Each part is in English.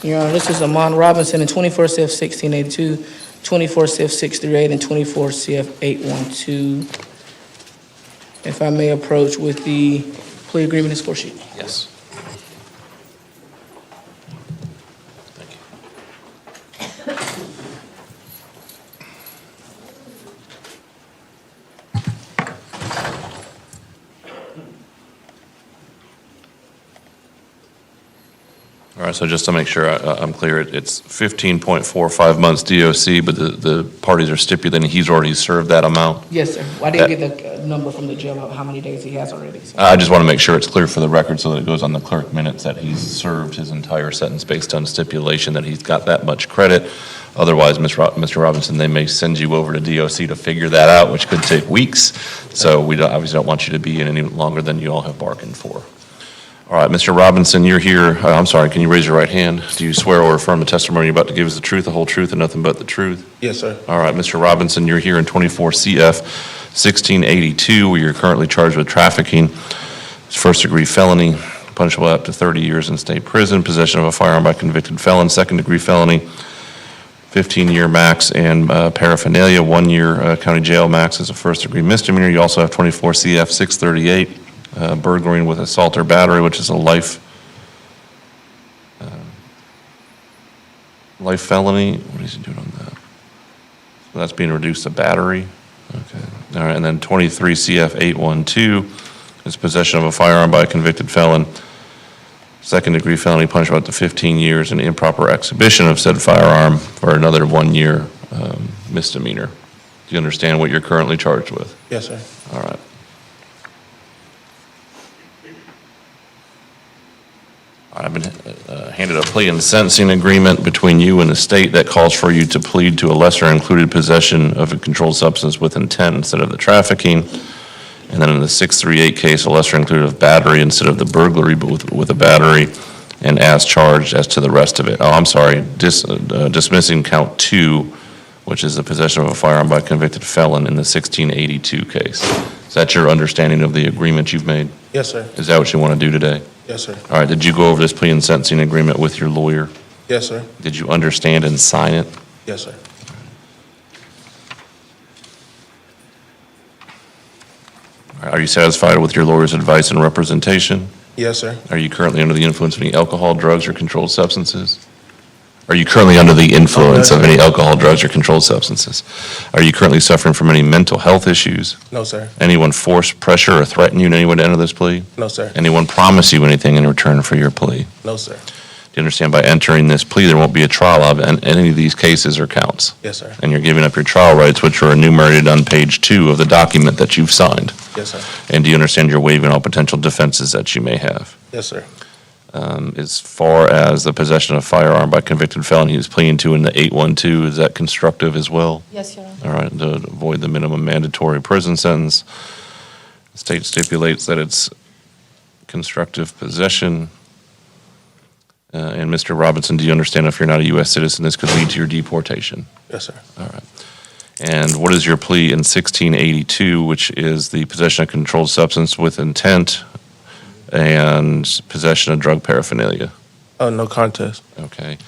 Your Honor, this is Amon Robinson in 24 CF 1682, 24 CF 638, and 24 CF 812. If I may approach with the plea agreement and score sheet. Yes. Thank you. All right, so just to make sure I'm clear, it's 15.45 months DOC, but the parties are stipulating he's already served that amount? Yes, sir. I didn't get the number from the jail of how many days he has already. So. I just want to make sure it's clear for the record so that it goes on the clerk minutes that he's served his entire sentence based on stipulation, that he's got that much credit. Otherwise, Mr. Robinson, they may send you over to DOC to figure that out, which could take weeks. So we obviously don't want you to be in any longer than you all have bargained for. All right, Mr. Robinson, you're here. I'm sorry, can you raise your right hand? Do you swear or affirm the testimony you're about to give is the truth, the whole truth, and nothing but the truth? Yes, sir. All right, Mr. Robinson, you're here in 24 CF 1682, where you're currently charged with trafficking. It's first-degree felony, punishable up to 30 years in state prison, possession of a firearm by convicted felon, second-degree felony, 15-year max, and paraphernalia, 1-year county jail max is a first-degree misdemeanor. You also have 24 CF 638. Burglaring with assault or battery, which is a life felony. What is he doing on that? So that's being reduced to battery. Okay. All right, and then 23 CF 812 is possession of a firearm by a convicted felon. Second-degree felony, punishment up to 15 years, and improper exhibition of said firearm for another 1-year misdemeanor. Do you understand what you're currently charged with? Yes, sir. All right. I've been handed a plea and sentencing agreement between you and the state that calls for you to plead to a lesser included possession of a controlled substance with intent instead of the trafficking. And then in the 638 case, a lesser included of battery instead of the burglary, but with a battery, and as charged as to the rest of it. Oh, I'm sorry, dismissing count 2, which is the possession of a firearm by a convicted felon in the 1682 case. Is that your understanding of the agreement you've made? Yes, sir. Is that what you want to do today? Yes, sir. All right, did you go over this plea and sentencing agreement with your lawyer? Yes, sir. Did you understand and sign it? Yes, sir. All right, are you satisfied with your lawyer's advice and representation? Yes, sir. Are you currently under the influence of any alcohol, drugs, or controlled substances? Are you currently under the influence of any alcohol, drugs, or controlled substances? Are you currently suffering from any mental health issues? No, sir. Anyone force, pressure, or threaten you in any way to enter this plea? No, sir. Anyone promise you anything in return for your plea? No, sir. Do you understand by entering this plea, there won't be a trial of any of these cases or counts? Yes, sir. And you're giving up your trial rights, which are enumerated on page 2 of the document that you've signed. Yes, sir. And do you understand you're waiving all potential defenses that you may have? Yes, sir. As far as the possession of firearm by convicted felon, he was pleading to in the 812, is that constructive as well? Yes, Your Honor. All right, to avoid the minimum mandatory prison sentence. The state stipulates that it's constructive possession. And Mr. Robinson, do you understand if you're not a U.S. citizen, this could lead to your deportation? Yes, sir. All right. And what is your plea in 1682, which is the possession of controlled substance with intent and possession of drug paraphernalia? Oh, no contest. Okay.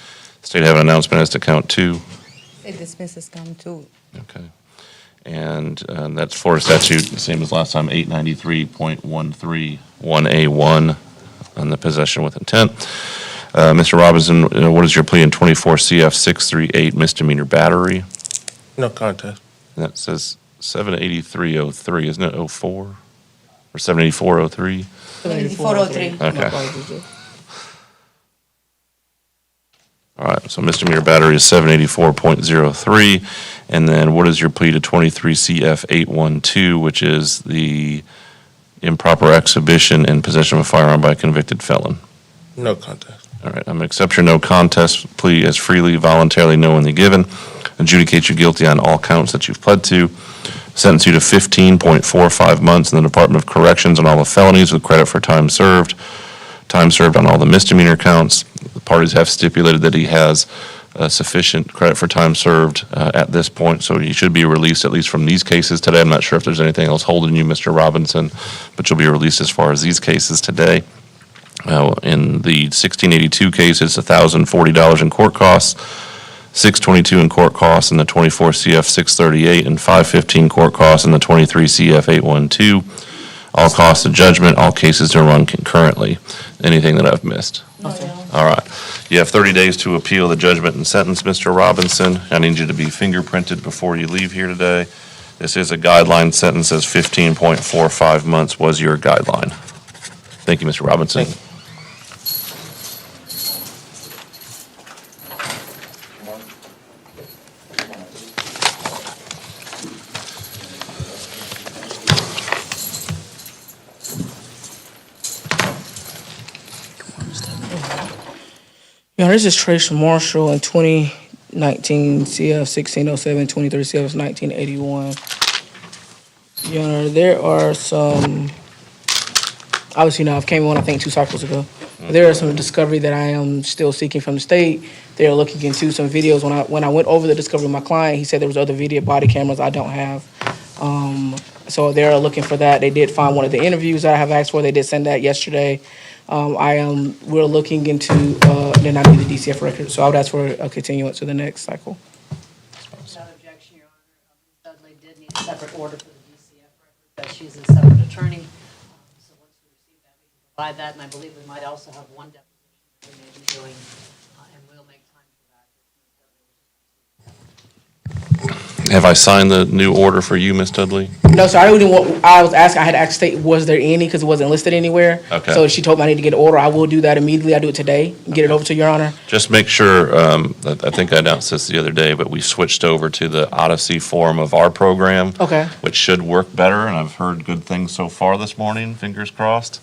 State have an announcement as to count 2. It dismisses count 2. Okay. And that's Florida statute, the same as last time, 893.131A1 on the possession with intent. Mr. Robinson, what is your plea in 24 CF 638 misdemeanor battery? No contest. And that says 78303, isn't it 04? Or 78403? 7403. Okay. All right, so misdemeanor battery is 784.03. And then what is your plea to 23 CF 812, which is the improper exhibition and possession of a firearm by a convicted felon? No contest. All right, I'm going to accept your no contest plea as freely, voluntarily, knowingly given. Adjudicate you guilty on all counts that you've pled to. Sentence you to 15.45 months in the Department of Corrections on all the felonies with credit for time served on all the misdemeanor counts. The parties have stipulated that he has sufficient credit for time served at this point, so you should be released at least from these cases today. I'm not sure if there's anything else holding you, Mr. Robinson, but you'll be released as far as these cases today. In the 1682 case, it's $1,040 in court costs, $622 in court costs in the 24 CF 638, and $515 court costs in the 23 CF 812. All costs of judgment, all cases are run concurrently. Anything that I've missed? All right. You have 30 days to appeal the judgment and sentence, Mr. Robinson. I need you to be fingerprinted before you leave here today. This is a guideline sentence, as 15.45 months was your guideline. Thank you, Mr. Robinson. Thank you. This is Trace Marshall in 2019 CF 1607, 23 CF 1981. Your Honor, there are some, obviously now, I've came on, I think, 2 cycles ago. But there are some discovery that I am still seeking from the state. They're looking into some videos. When I went over the discovery with my client, he said there was other video body cameras I don't have. So they're looking for that. They did find one of the interviews that I have asked for. They did send that yesterday. We're looking into, then I need the DCF record, so I would ask for a continuance to the next cycle. Without objection, Your Honor, Ms. Dudley did need a separate order for the DCF record, but she's a separate attorney. So once we receive that, we can provide that, and I believe we might also have one deposition that we may be doing, and we'll make time for that. Have I signed the new order for you, Ms. Dudley? No, so I was asking, I had asked state, was there any, because it wasn't listed anywhere. Okay. So she told me I need to get an order. I will do that immediately. I do it today, get it over to Your Honor. Just make sure, I think I announced this the other day, but we switched over to the Odyssey form of our program. Okay. Which should work better, and I've heard good things so far this morning, fingers crossed.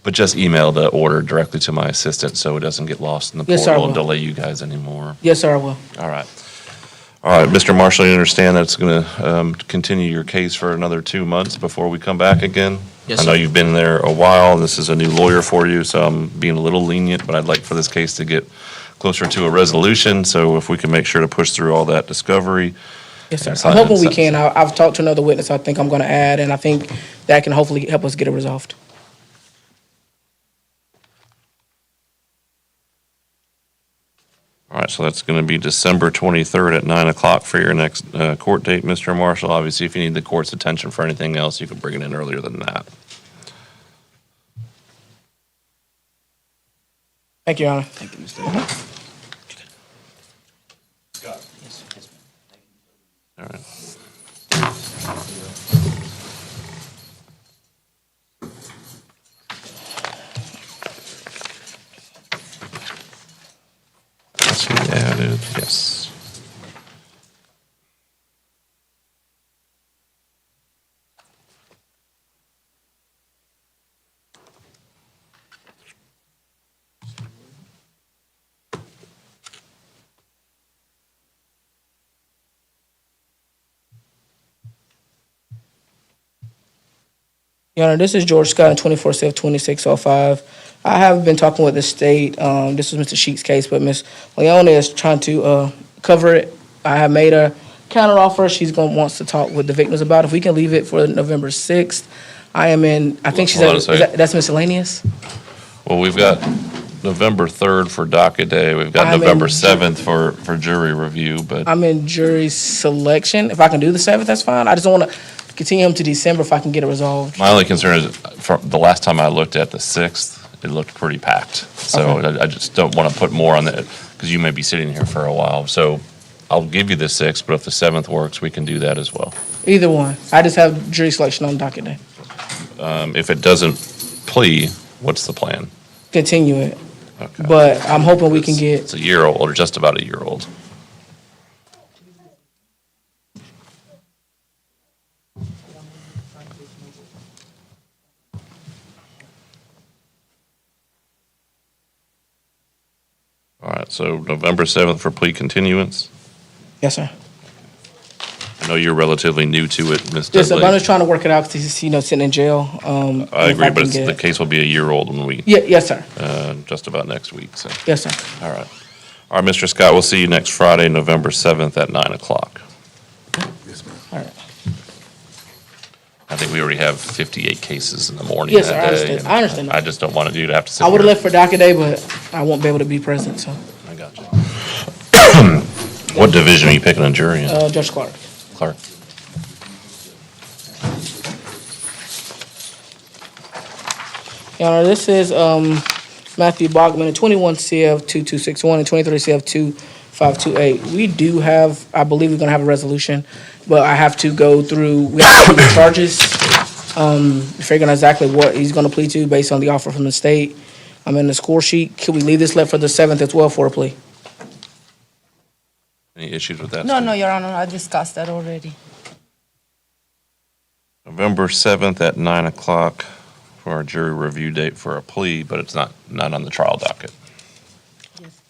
But just email the order directly to my assistant so it doesn't get lost in the Yes, sir, I portal and will. delay you guys anymore. Yes, sir, I will. All right. All right, Mr. Marshall, you understand that's going to continue your case for another 2 months before we come back again? Yes, I know sir. you've been there a while, and this is a new lawyer for you, so I'm being a little lenient, but I'd like for this case to get closer to a resolution, so if we can make sure to push through all that discovery. Yes, sir. And I'm hoping we sign- can. I've talked to another witness I think I'm going to add, and I think that can hopefully help us get it resolved. All right, so that's going to be December 23rd at 9 o'clock for your next court date, Mr. Marshall. Obviously, if you need the court's attention for anything else, you can bring it in earlier than that. Thank you, Your Honor. Thank you, Mr. All right. She added, yes. Your Honor, this is George Scott in 24 CF 2605. I have been talking with the state. This was Mr. Sheets' case, but Ms. Leone is trying to cover it. I have made a counteroffer. She's wants to talk with the victims about it. If we can leave it for November 6th. I think she's Hold on a second. that's miscellaneous. Well, we've got November 3rd for docket day. We've got I'm in November 7th for jury review, but I'm in jury selection. If I can do the 7th, that's fine. I just don't want to continue them to December if I can get it resolved. my only concern is, from the last time I looked at the 6th, it looked pretty packed. So Okay. I just don't want to put more on that, because you may be sitting here for a while. So I'll give you the 6th, but if the 7th works, we can do that as well. Either one. I just have jury selection on docket day. If it doesn't plea, what's the plan? Continue it. Okay. But I'm hoping we can get, It's a year old, or just about a year old. All right, so November 7th for plea continuance. yes, sir. I know you're relatively new to it, Ms. Yes, sir, but I'm Dudley. just trying to work it out because he's, sitting in jail. I if agree, can but get the it. case will be a year old when we, Yeah, yes, sir. just about next week, so, Yes, sir. all right. All right, Mr. Scott, we'll see you next Friday, November 7th at 9 o'clock. All right. I think we already have 58 cases in the morning Yes, sir, that I day. understand. I understand. I just don't want you to have to sit I would have here. left for docket day, but I won't be able to be present, so. I got you. What division are you picking a jury in? Judge Clark. Clark? Your Honor, this is Matthew Bachman, at 21 CF 2261 and 23 CF 2528. We do have, I believe we're going to have a resolution, but I have to go through, we have to do the charges, figuring exactly what he's going to plead to based on the offer from the state. I'm in the score sheet. Could we leave this left for the 7th as well for a plea? Any issues with that? No, Steve? no, Your Honor, I discussed that already. November 7th at 9 o'clock for our jury review date for a plea, but it's not on the trial docket. Yes.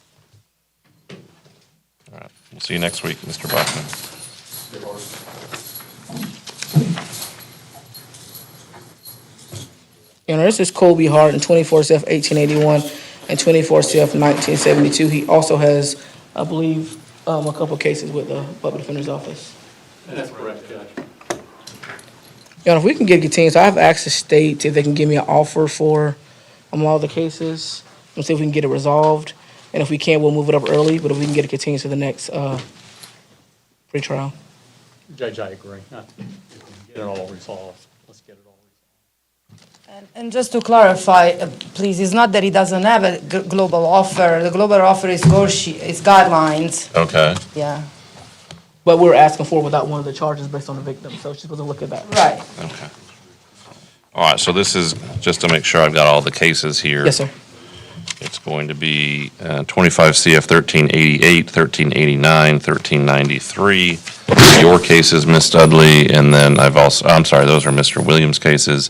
All right, we'll see you next week, Mr. Bachman. Your Honor, this is Colby Hart in 24 CF 1881 and 24 CF 1972. He also has, I believe, a couple cases with the Public Defender's Office. That's correct, Judge. Your Honor, if we can get continued, I have asked the state if they can give me an offer for all the cases and see if we can get it resolved. And if we can, we'll move it up early, but if we can get it continued to the next pretrial. Judge, I agree. Get it all resolved. Let's get it all resolved. And just to clarify, please, it's not that he doesn't have a global offer. The global offer is score sheet, is guidelines. Okay. Yeah, But we're asking for without one of the charges based on the victim, so she's supposed to look at that. right. Okay. All right, so this is, just to make sure I've got all the cases here. Yes, sir. It's going to be 25 CF 1388, 1389, 1393. Your cases, Ms. Dudley, and then I'm sorry, those are Mr. Williams' cases.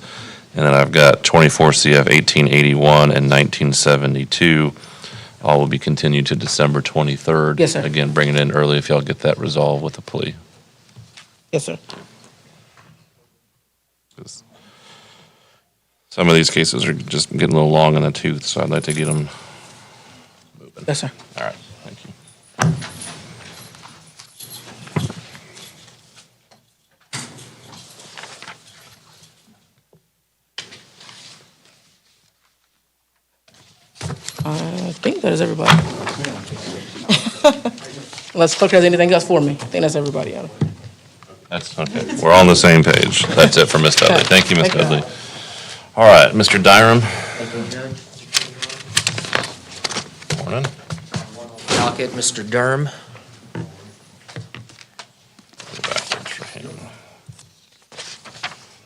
And then I've got 24 CF 1881 and 1972. All will be continued to December 23rd. Yes, sir. Again, bring it in early if y'all get that resolved with a plea. Yes, sir. Some of these cases are just getting a little long in the tooth, so I'd like to get them moving. Yes, sir. All right, thank you. I think that is everybody. Unless clerk has anything else for me. I think that's everybody, Your Honor. That's okay. We're all on the same page. That's it for Ms. Dudley. Thank you, Ms. Thank you. Dudley. All right, Mr. Dyram. Morning. Docket, Mr. Durham. Go backwards for him.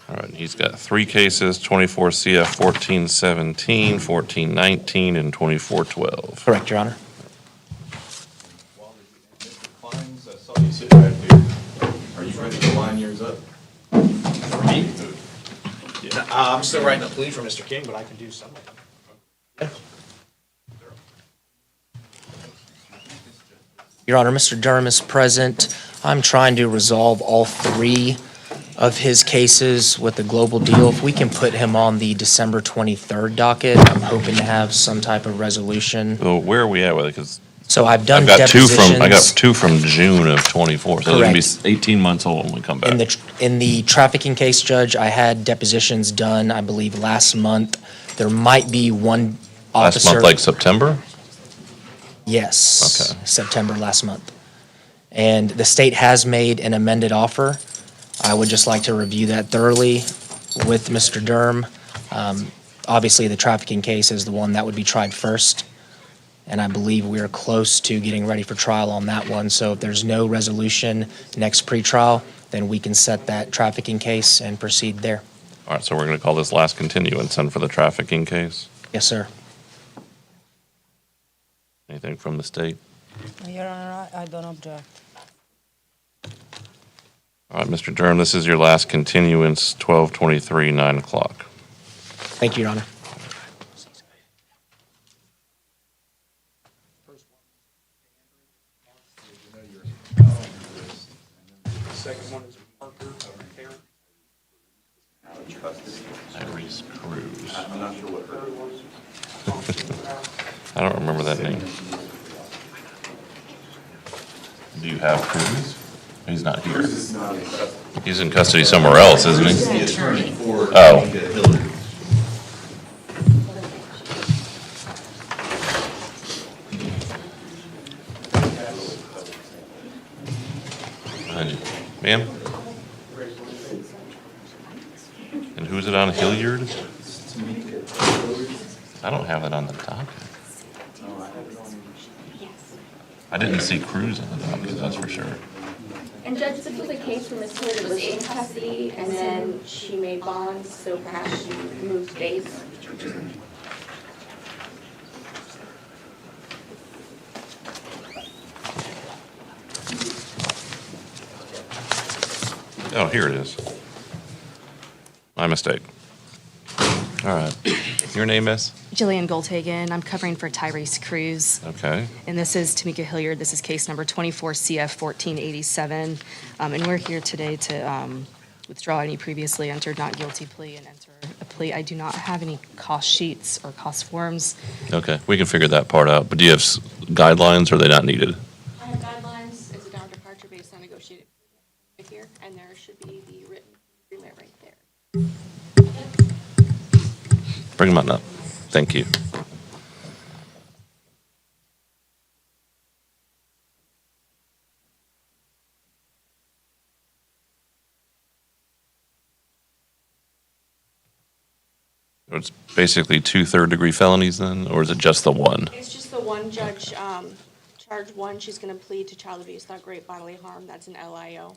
All right, he's got 3 cases, 24 CF 1417, 1419, and 2412. Correct, Your Honor. Fines, I saw you sitting right there. Are you ready to line yours up? For me? I'm still writing a plea for Mr. King, but I can do some of them. Your Honor, Mr. Durham is present. I'm trying to resolve all 3 of his cases with the global deal. If we can put him on the December 23rd docket, I'm hoping to have some type of resolution. So where are we at with it? Because So I've done I've got depositions. 2 from June of 24, so they're going to be 18 months old when we come back. In the trafficking case, Judge, I had depositions done, I believe, last month. There might be one officer. Last month, like September? Yes. Okay. September last month. And the state has made an amended offer. I would just like to review that thoroughly with Mr. Durham. Obviously, the trafficking case is the one that would be tried first. And I believe we are close to getting ready for trial on that one. So if there's no resolution next pretrial, then we can set that trafficking case and proceed there. All right, so we're going to call this last continuance then for the trafficking case. Yes, sir. Anything from the state? Your Honor, I don't object. All right, Mr. Durham, this is your last continuance, 12/23, 9 o'clock. Thank you, Your Honor. Second one is Parker, Karen. Iris Cruz. I'm not sure what her was. I don't remember that name. Do you have Cruz? He's not here. Cruz is not in custody. He's in custody somewhere else, isn't He's he? the attorney for Oh. Tamika Hillary. Behind you. Ma'am? And who's it on, Hilliard? I don't have it on the docket. I didn't see Cruz on the docket, that's for sure. And Judge, this was a case where Ms. Hillard was in custody, and then she made bonds, so perhaps she moved days. Oh, here it is. My mistake. All right. Your name is? Jillian Goldhagen. I'm covering for Tyrese Cruz. Okay. And this is Tamika Hilliard. This is case number 24 CF 1487. And we're here today to withdraw any previously entered not guilty plea and enter a plea. I do not have any cost sheets or cost forms. Okay, we can figure that part out. But do you have guidelines, or are they not needed? I have guidelines, it's a down departure based on negotiated right here, and there should be the written agreement right there. Bring them on up. Thank you. It's basically 2 third-degree felonies then, or is it just the one? It's just the one judge, charge one, she's gonna plead to child abuse without great bodily harm, that's an LIO.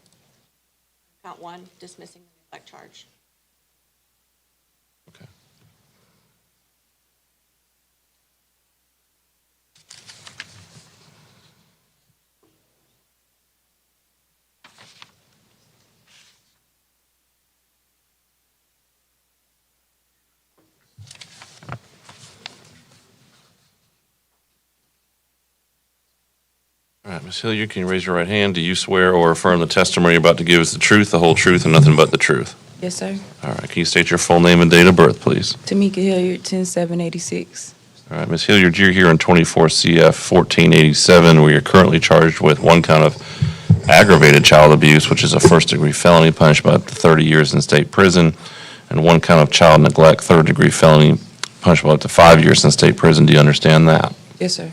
Count one, dismissing the neglect charge. Okay. All right, Ms. Hilliard, can you raise your right hand? Do you swear or affirm the testimony you're about to give is the truth, the whole truth, and nothing but the truth? Yes, sir. All right, can you state your full name and date of birth, please? Tamika Hilliard, 10786. All right, Ms. Hilliard, you're here in 24 CF 1487, where you're currently charged with 1 count of aggravated child abuse, which is a first-degree felony punished by up to 30 years in state prison, and 1 count of child neglect, third-degree felony punished by up to 5 years in state prison. Do you understand that? Yes, sir.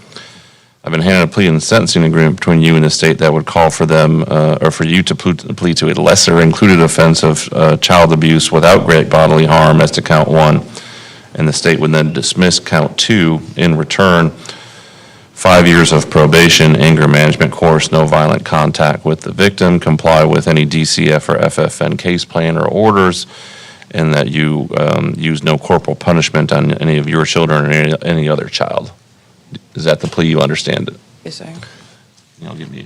I've been handed a plea and sentencing agreement between you and the state that would call for them, or for you to plead to a lesser included offense of child abuse without great bodily harm as to count 1, and the state would then dismiss count 2 in return. 5 years of probation, anger management course, no violent contact with the victim, comply with any DCF or FFN case plan or orders, and that you use no corporal punishment on any of your children or any other child. Is that the plea? You understand it? Yes, sir. You'll give me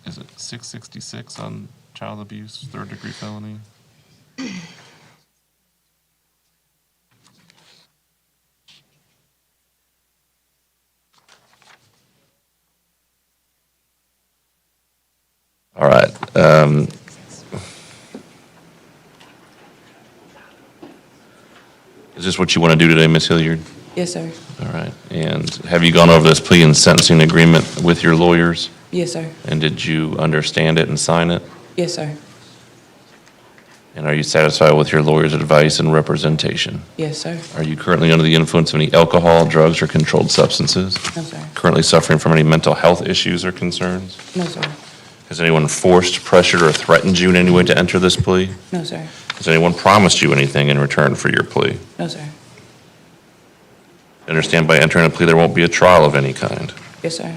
is it 666 on child abuse, third-degree felony? All right. Is this what you want to do today, Ms. Hilliard? Yes, sir. All right. And have you gone over this plea and sentencing agreement with your lawyers? Yes, sir. And did you understand it and sign it? Yes, sir. And are you satisfied with your lawyer's advice and representation? Yes, sir. Are you currently under the influence of any alcohol, drugs, or controlled substances? No, sir. Currently suffering from any mental health issues or concerns? No, sir. Has anyone forced, pressured, or threatened you in any way to enter this plea? No, sir. Has anyone promised you anything in return for your plea? No, sir. Understand by entering a plea there won't be a trial of any kind? Yes, sir.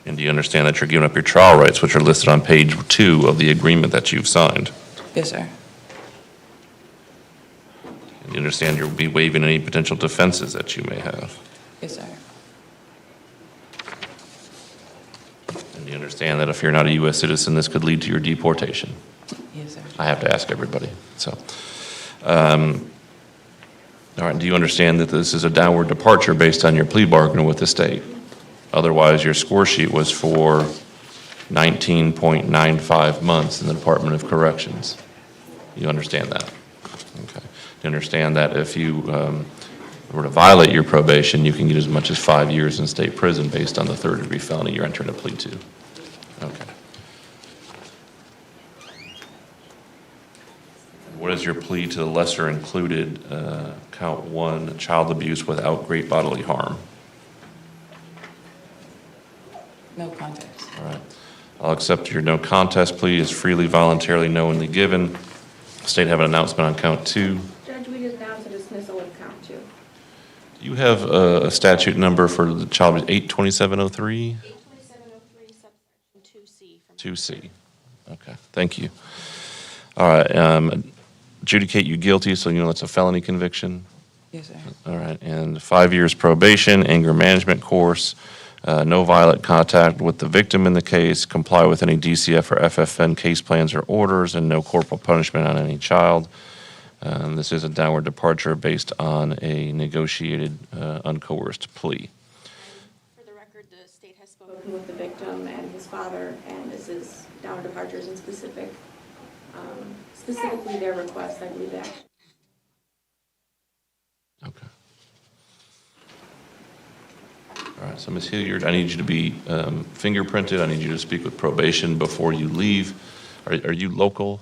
And do you understand that you're giving up your trial rights, which are listed on page 2 of the agreement that you've signed? Yes, sir. And you understand you'll be waiving any potential defenses that you may have? Yes, sir. And you understand that if you're not a U.S. citizen, this could lead to your deportation? Yes, sir. I have to ask everybody, so. All right, do you understand that this is a downward departure based on your plea bargain with the state? Otherwise, your score sheet was for 19.95 months in the Department of Corrections. You understand that? Okay. You understand that if you were to violate your probation, you can get as much as 5 years in state prison based on the third-degree felony you're entering a plea to? is your plea to the lesser included, count one, child abuse without great bodily harm? No contest. All right. I'll accept your no contest plea as freely, voluntarily, knowingly given. State have an announcement on count two. Judge, we just announced a dismissal of count two. Do you have a statute number for the child, 82703? 82703 subsection 2C. 2C. Okay, thank you. All right, adjudicate you guilty, so you know that's a felony conviction. Yes, sir. All right, and 5 years probation, anger management course, no violent contact with the victim in the case, comply with any DCF or FFN case plans or orders, and no corporal punishment on any child. This is a downward departure based on a negotiated, uncoerced plea. For the record, the state has spoken with the victim and his father, and this is downward departures in specifically their request, I believe, actually. Okay. All right, so Ms. Hilliard, I need you to be fingerprinted. I need you to speak with probation before you leave. Are you local?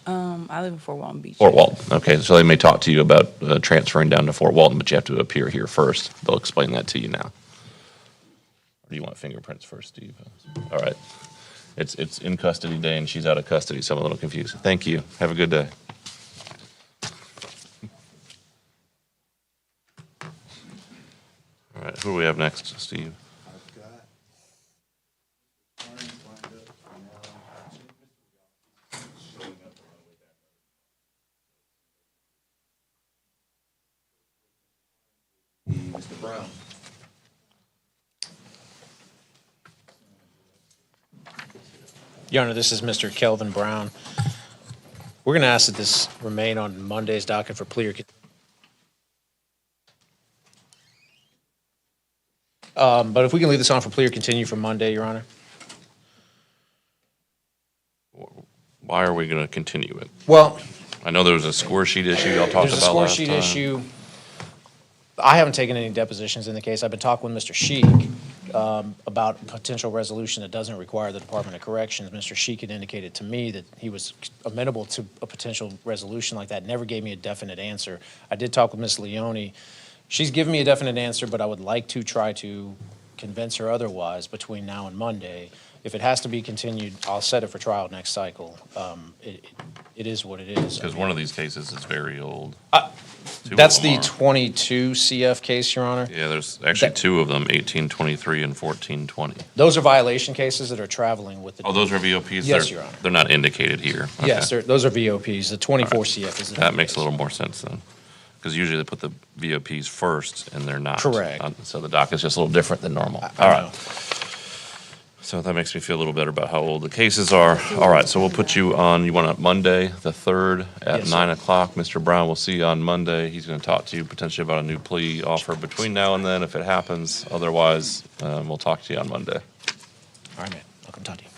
I live in Fort Walton Beach. Fort Walton, okay, so they may talk to you about transferring down to Fort Walton, but you have to appear here first. They'll explain that to you now. Or do you want fingerprints first, Steve? All right. It's in custody day and she's out of custody, so I'm a little confused. Thank you. Have a good day. All right, who do we have next, Steve? Mr. Brown. Your Honor, this is Mr. Kelvin Brown. We're going to ask that this remain on Monday's docket for plea or but if we can leave this on for plea or continue for Monday, Your Honor. Why are we going to continue it? Well, I know there was a score sheet issue y'all talked about there's a score last sheet time. issue. I haven't taken any depositions in the case. I've been talking with Mr. Sheik about potential resolution that doesn't require the Department of Corrections. Mr. Sheik had indicated to me that he was amenable to a potential resolution like that, never gave me a definite answer. I did talk with Ms. Leone. She's given me a definite answer, but I would like to try to convince her otherwise between now and Monday. If it has to be continued, I'll set it for trial next cycle. It is what it is. Because one of these cases is very old. Two That's of them the are. 22 CF case, Your Honor. Yeah, there's actually two of them, 1823 and 1420. Those are violation cases that are traveling with the. Oh, those are VOPs? Yes, They're- Your Honor. They're not indicated here. Yes, Okay. those are VOPs. The 24 CF is the. That makes a little more sense then. Because usually they put the VOPs first and they're not. Correct. So the dock is just a little different than normal. I All know. right. So that makes me feel a little better about how old the cases are. All right, so we'll put you on, you want it Monday, the 3rd at Yes, sir. 9 o'clock. Mr. Brown, we'll see you on Monday. He's going to talk to you potentially about a new plea offer between now and then if it happens. Otherwise, we'll talk to you on Monday. All right, man. I'll come talk to you.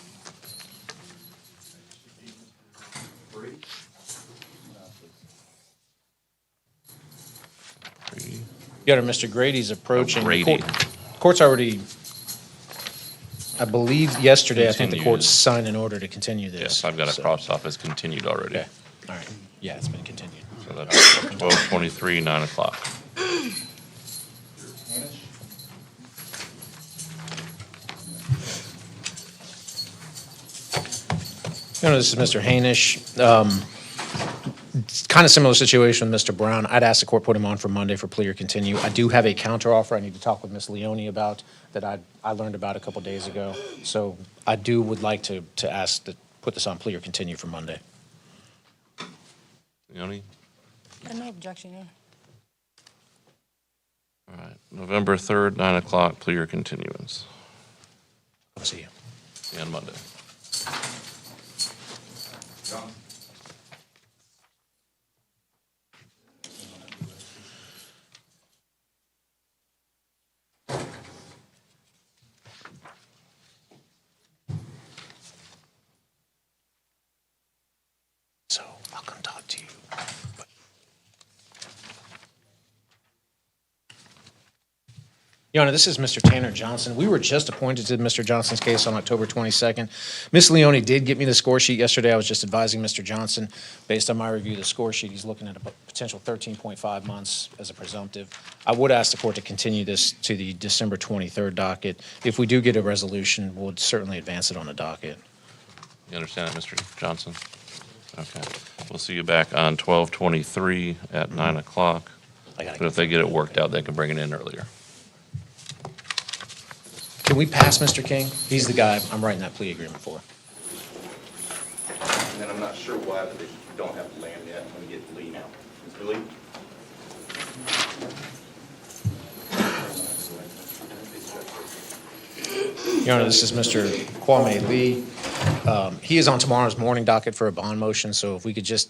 Your Honor, Mr. Grady's approaching. Grady. Court's already, I believe yesterday, I think the Continued. court signed an order to continue this. Yes, I've got it so- crossed off as continued already. Okay, all right. Yeah, it's been continued. So that's 12:23, 9 o'clock. You know, this is Mr. Hainish. Kind of similar situation with Mr. Brown. I'd ask the court put him on for Monday for plea or continue. I do have a counteroffer I need to talk with Ms. Leone about that I learned about a couple days ago. So I would like to ask to put this on plea or continue for Monday. Leone? No objection, Your Honor. All right, November 3rd, 9 o'clock, plea or continuance. I'll see you. See you on Monday. John. So I'll come talk to you. But Your Honor, this is Mr. Tanner Johnson. We were just appointed to Mr. Johnson's case on October 22nd. Ms. Leone did get me the score sheet yesterday. I was just advising Mr. Johnson, based on my review of the score sheet, he's looking at a potential 13.5 months as a presumptive. I would ask the court to continue this to the December 23rd docket. If we do get a resolution, we'll certainly advance it on the docket. You understand that, Mr. Johnson? Okay. We'll see you back on 12/23 at 9 o'clock. But if they get it worked out, they can bring it in earlier. Can we pass Mr. King? He's the guy I'm writing that plea agreement for. And then I'm not sure why, but they don't have the land yet. Let me get Lee now. Mr. Lee? Your Honor, this is Mr. Kwame Lee. He is on tomorrow's morning docket for a bond motion, so if we could just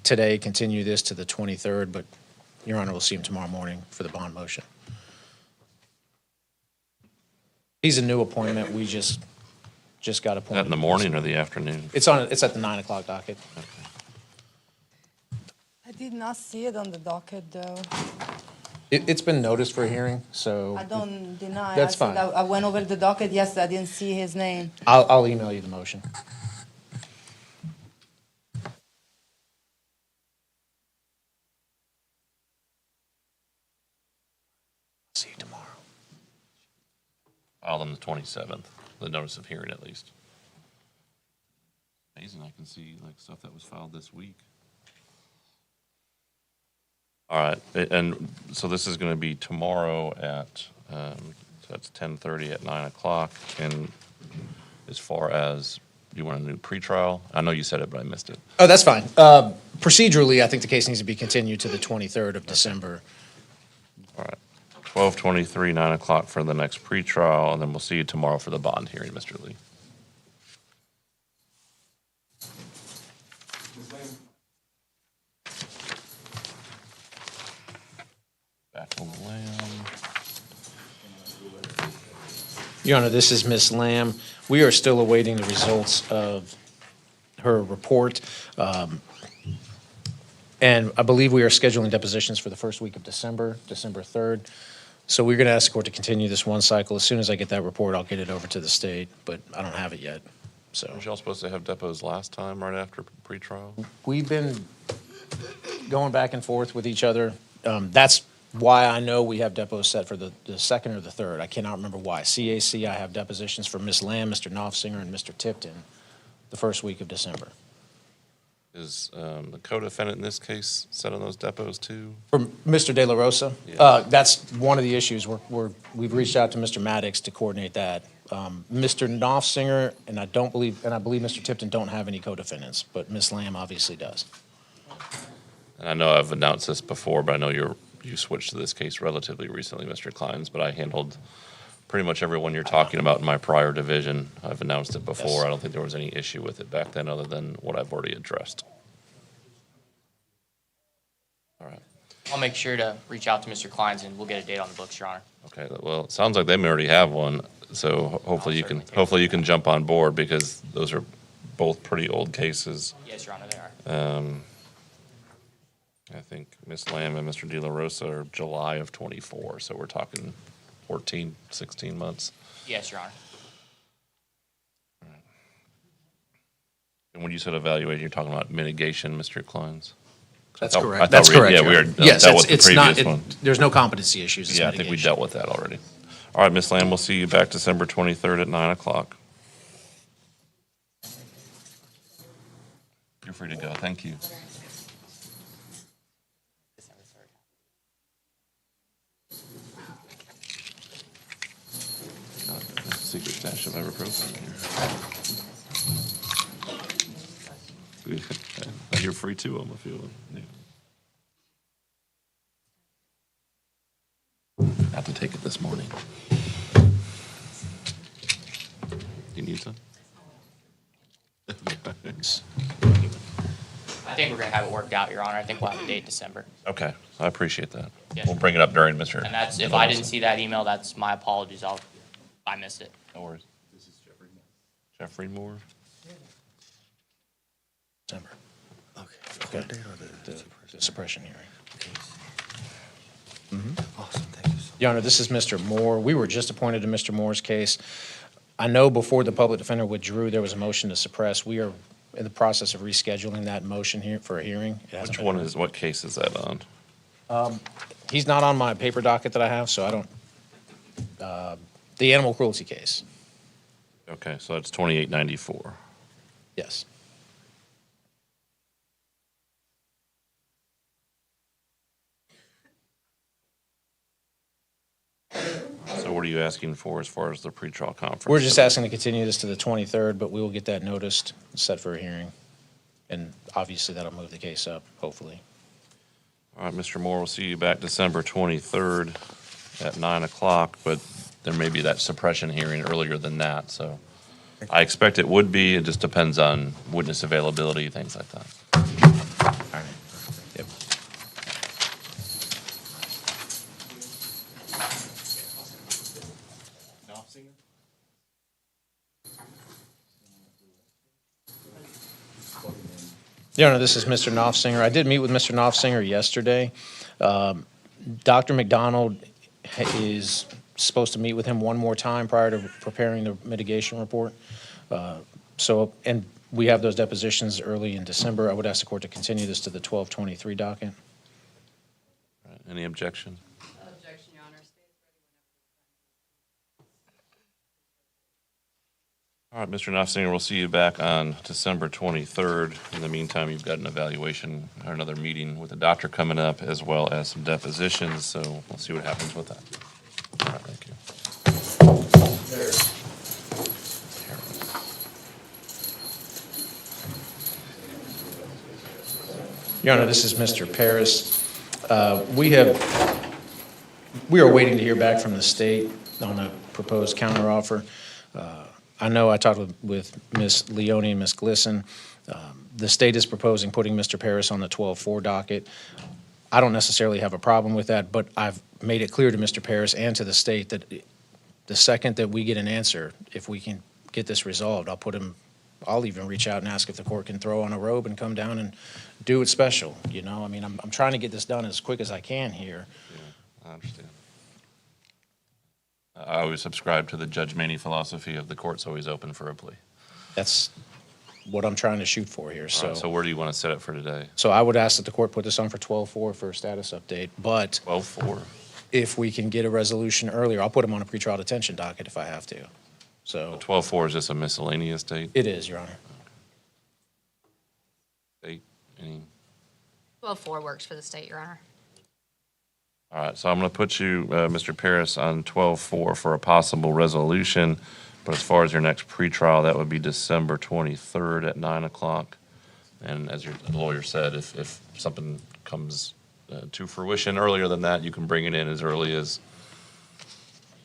today continue this to the 23rd, but Your Honor, we'll see him tomorrow morning for the bond motion. He's a new appointment. We just got appointed. That in the morning or the afternoon? It's at the 9 o'clock docket. I did not see it on the docket, though. It's been noticed for a hearing, so. I don't deny. That's I said fine. I went over the docket yesterday, I didn't see his name. I'll email you the motion. See you tomorrow. Filed on the 27th, the notice of hearing at least. Amazing, I can see like stuff that was filed this week. All right, and so this is going to be tomorrow at, so that's 10:30 at 9 o'clock. And as far as, you want a new pretrial? I know you said it, but I missed it. Oh, that's fine. Procedurally, I think the case needs to be continued to the 23rd of December. All right, 12/23, 9 o'clock for the next pretrial, and then we'll see you tomorrow for the bond hearing, Mr. Lee. Back to Lamb. Your Honor, this is Ms. Lamb. We are still awaiting the results of her report. And I believe we are scheduling depositions for the first week of December, December 3rd. So we're going to ask the court to continue this one cycle. As soon as I get that report, I'll get it over to the state, but I don't have it yet, so. Was y'all supposed to have depots last time, right after pretrial? We've been going back and forth with each other. That's why I know we have depots set for the second or the third. I cannot remember why. CAC, I have depositions for Ms. Lamb, Mr. Knopfsinger, and Mr. Tipton the first week of December. Is the co-defendant in this case set on those depots too? For Mr. De La Rosa? Yeah. That's one of the issues. We've reached out to Mr. Maddox to coordinate that. Mr. Knopfsinger and I believe Mr. Tipton don't have any co-defendants, but Ms. Lamb obviously does. And I know I've announced this before, but I know you switched to this case relatively recently, Mr. Kleins, but I handled pretty much everyone you're talking about in my prior division. I've announced it before. Yes. I don't think there was any issue with it back then other than what I've already addressed. All right. I'll make sure to reach out to Mr. Kleins and we'll get a date on the books, Your Honor. Okay, well, it sounds like they may already have one, so hopefully you can jump on board because those are both pretty old cases. Yes, Your Honor, they are. I think Ms. Lamb and Mr. De La Rosa are July of '24, so we're talking 14, 16 months. Yes, Your Honor. And when you said evaluation, you're talking about mitigation, Mr. Kleins? That's correct. That's correct. Yeah, we Your were Honor. Yes, dealt with the it's not, previous one. there's no competency issues. It's Yeah, I think we mitigation. dealt with that already. All right, Ms. Lamb, we'll see you back December 23rd at 9 o'clock. You're free to go. Thank you. Secret stash of ibuprofen here. You're free too, I'm feeling. Have to take it this morning. You need some? I think we're going to have it worked out, Your Honor. I think we'll have a date December. Okay, I appreciate that. Yes. We'll bring it up during Mr. And that's, if I didn't see that email, that's my apologies. I missed it. No worries. This is Jeffrey Moore. December. Okay. The suppression hearing. Awesome, thank you so much. Your Honor, this is Mr. Moore. We were just appointed to Mr. Moore's case. I know before the public defender withdrew, there was a motion to suppress. We are in the process of rescheduling that motion here for a hearing. It hasn't Which been one heard. is, what case is that on? He's not on my paper docket that I have, so I don't, the animal cruelty case, Okay, so that's 2894. yes. So what are you asking for as far as the pretrial conference? We're just asking to continue this to the 23rd, but we will get that noticed, set for a hearing. And obviously, that'll move the case up, hopefully. All right, Mr. Moore, we'll see you back December 23rd at 9 o'clock, but there may be that suppression hearing earlier than that, so I expect it would be. It just depends on witness availability, things like that. All right. Yep. Your Honor, this is Mr. Knopfsinger. I did meet with Mr. Knopfsinger yesterday. Dr. McDonald is supposed to meet with him one more time prior to preparing the mitigation report. And we have those depositions early in December. I would ask the court to continue this to the 12/23 docket. All right, any objection? No objection, Your Honor. All right, Mr. Knopfsinger, we'll see you back on December 23rd. In the meantime, you've got an evaluation or another meeting with the doctor coming up, as well as some depositions, so we'll see what happens with that. All right, thank you. Your Honor, this is Mr. Paris. We are waiting to hear back from the state on a proposed counteroffer. I know I talked with Ms. Leone and Ms. Glisson. The state is proposing putting Mr. Paris on the 12/4 docket. I don't necessarily have a problem with that, but I've made it clear to Mr. Paris and to the state that the second that we get an answer, if we can get this resolved, I'll even reach out and ask if the court can throw on a robe and come down and do it special, you know? I mean, I'm trying to get this done as quick as I can here. Yeah, I understand. I always subscribe to the Judge Maney philosophy of the court's always open for a plea. That's what I'm trying to shoot for here, All so. right, so where do you want to set it for today? So I would ask that the court put this on for 12/4 for a status update, but 12/4. if we can get a resolution earlier, I'll put him on a pretrial detention docket if I have to. So 12/4 is just a miscellaneous date? it is, Your Honor. Date, any? 12-4 works for the state, Your Honor. All right, so I'm going to put you, Mr. Paris, on 12/4 for a possible resolution. But as far as your next pretrial, that would be December 23rd at 9 o'clock. And as your lawyer said, if something comes to fruition earlier than that, you can bring it in as early as,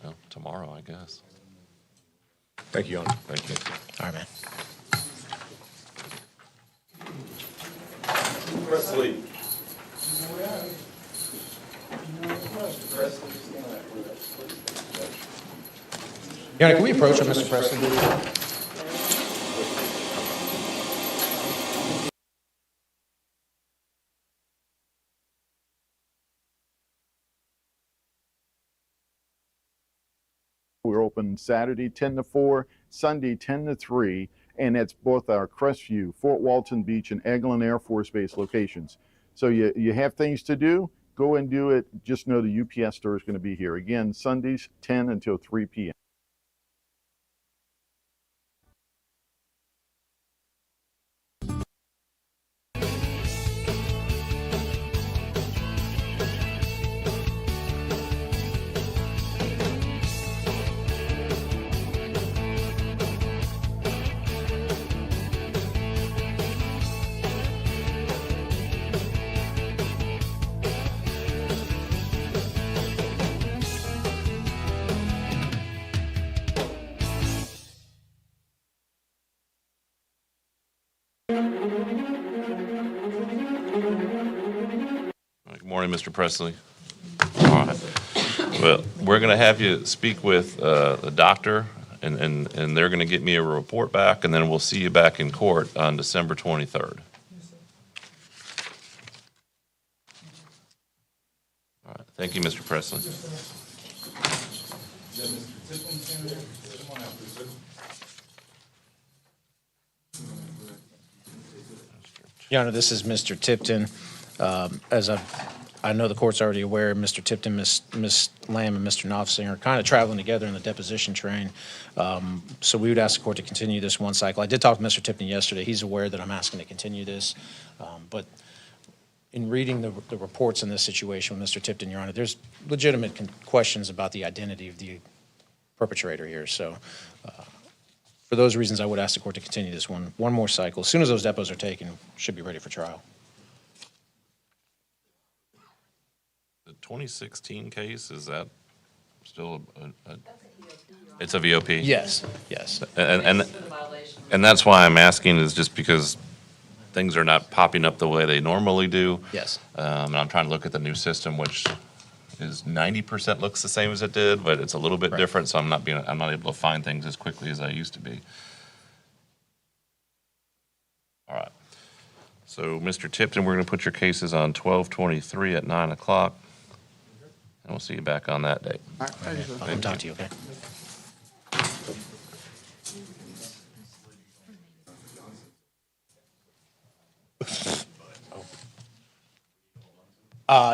well, tomorrow, I guess. Thank you, Your Honor. Thank you. All right, man. Presley. Your Honor, can we approach him, Mr. Presley? We're open Saturday 10 to 4, Sunday 10 to 3, and it's both our Crestview, Fort Walton Beach, and Eglin Air Force Base locations. So you have things to do, go and do it. Just know the UPS store is going to be here. Again, Sundays 10 until 3 p.m. Good morning, Mr. Presley. All right. Well, we're going to have you speak with the doctor, and they're going to get me a report back, and then we'll see you back in court on December 23rd. All right. Thank you, Mr. Presley. Your Honor, this is Mr. Tipton. As I know the court's already aware, Mr. Tipton, Ms. Lamb, and Mr. Knopfsinger are kind of traveling together in the deposition train. So we would ask the court to continue this one cycle. I did talk to Mr. Tipton yesterday. He's aware that I'm asking to continue this. But in reading the reports in this situation with Mr. Tipton, Your Honor, there's legitimate questions about the identity of the perpetrator here. So for those reasons, I would ask the court to continue this one more cycle. As soon as those depots are taken, should be ready for trial. The 2016 case, is that still it's a VOP? Yes, yes. And that's why I'm asking, is just because things are not popping up the way they normally do. Yes. And I'm trying to look at the new system, which is 90% looks the same as it did, but it's a little bit different, so I'm not able to find things as quickly as I used to be. All right. So, Mr. Tipton, we're going to put your cases on 12/23 at 9 o'clock, and we'll see you back on that date. I'll come talk to you, okay?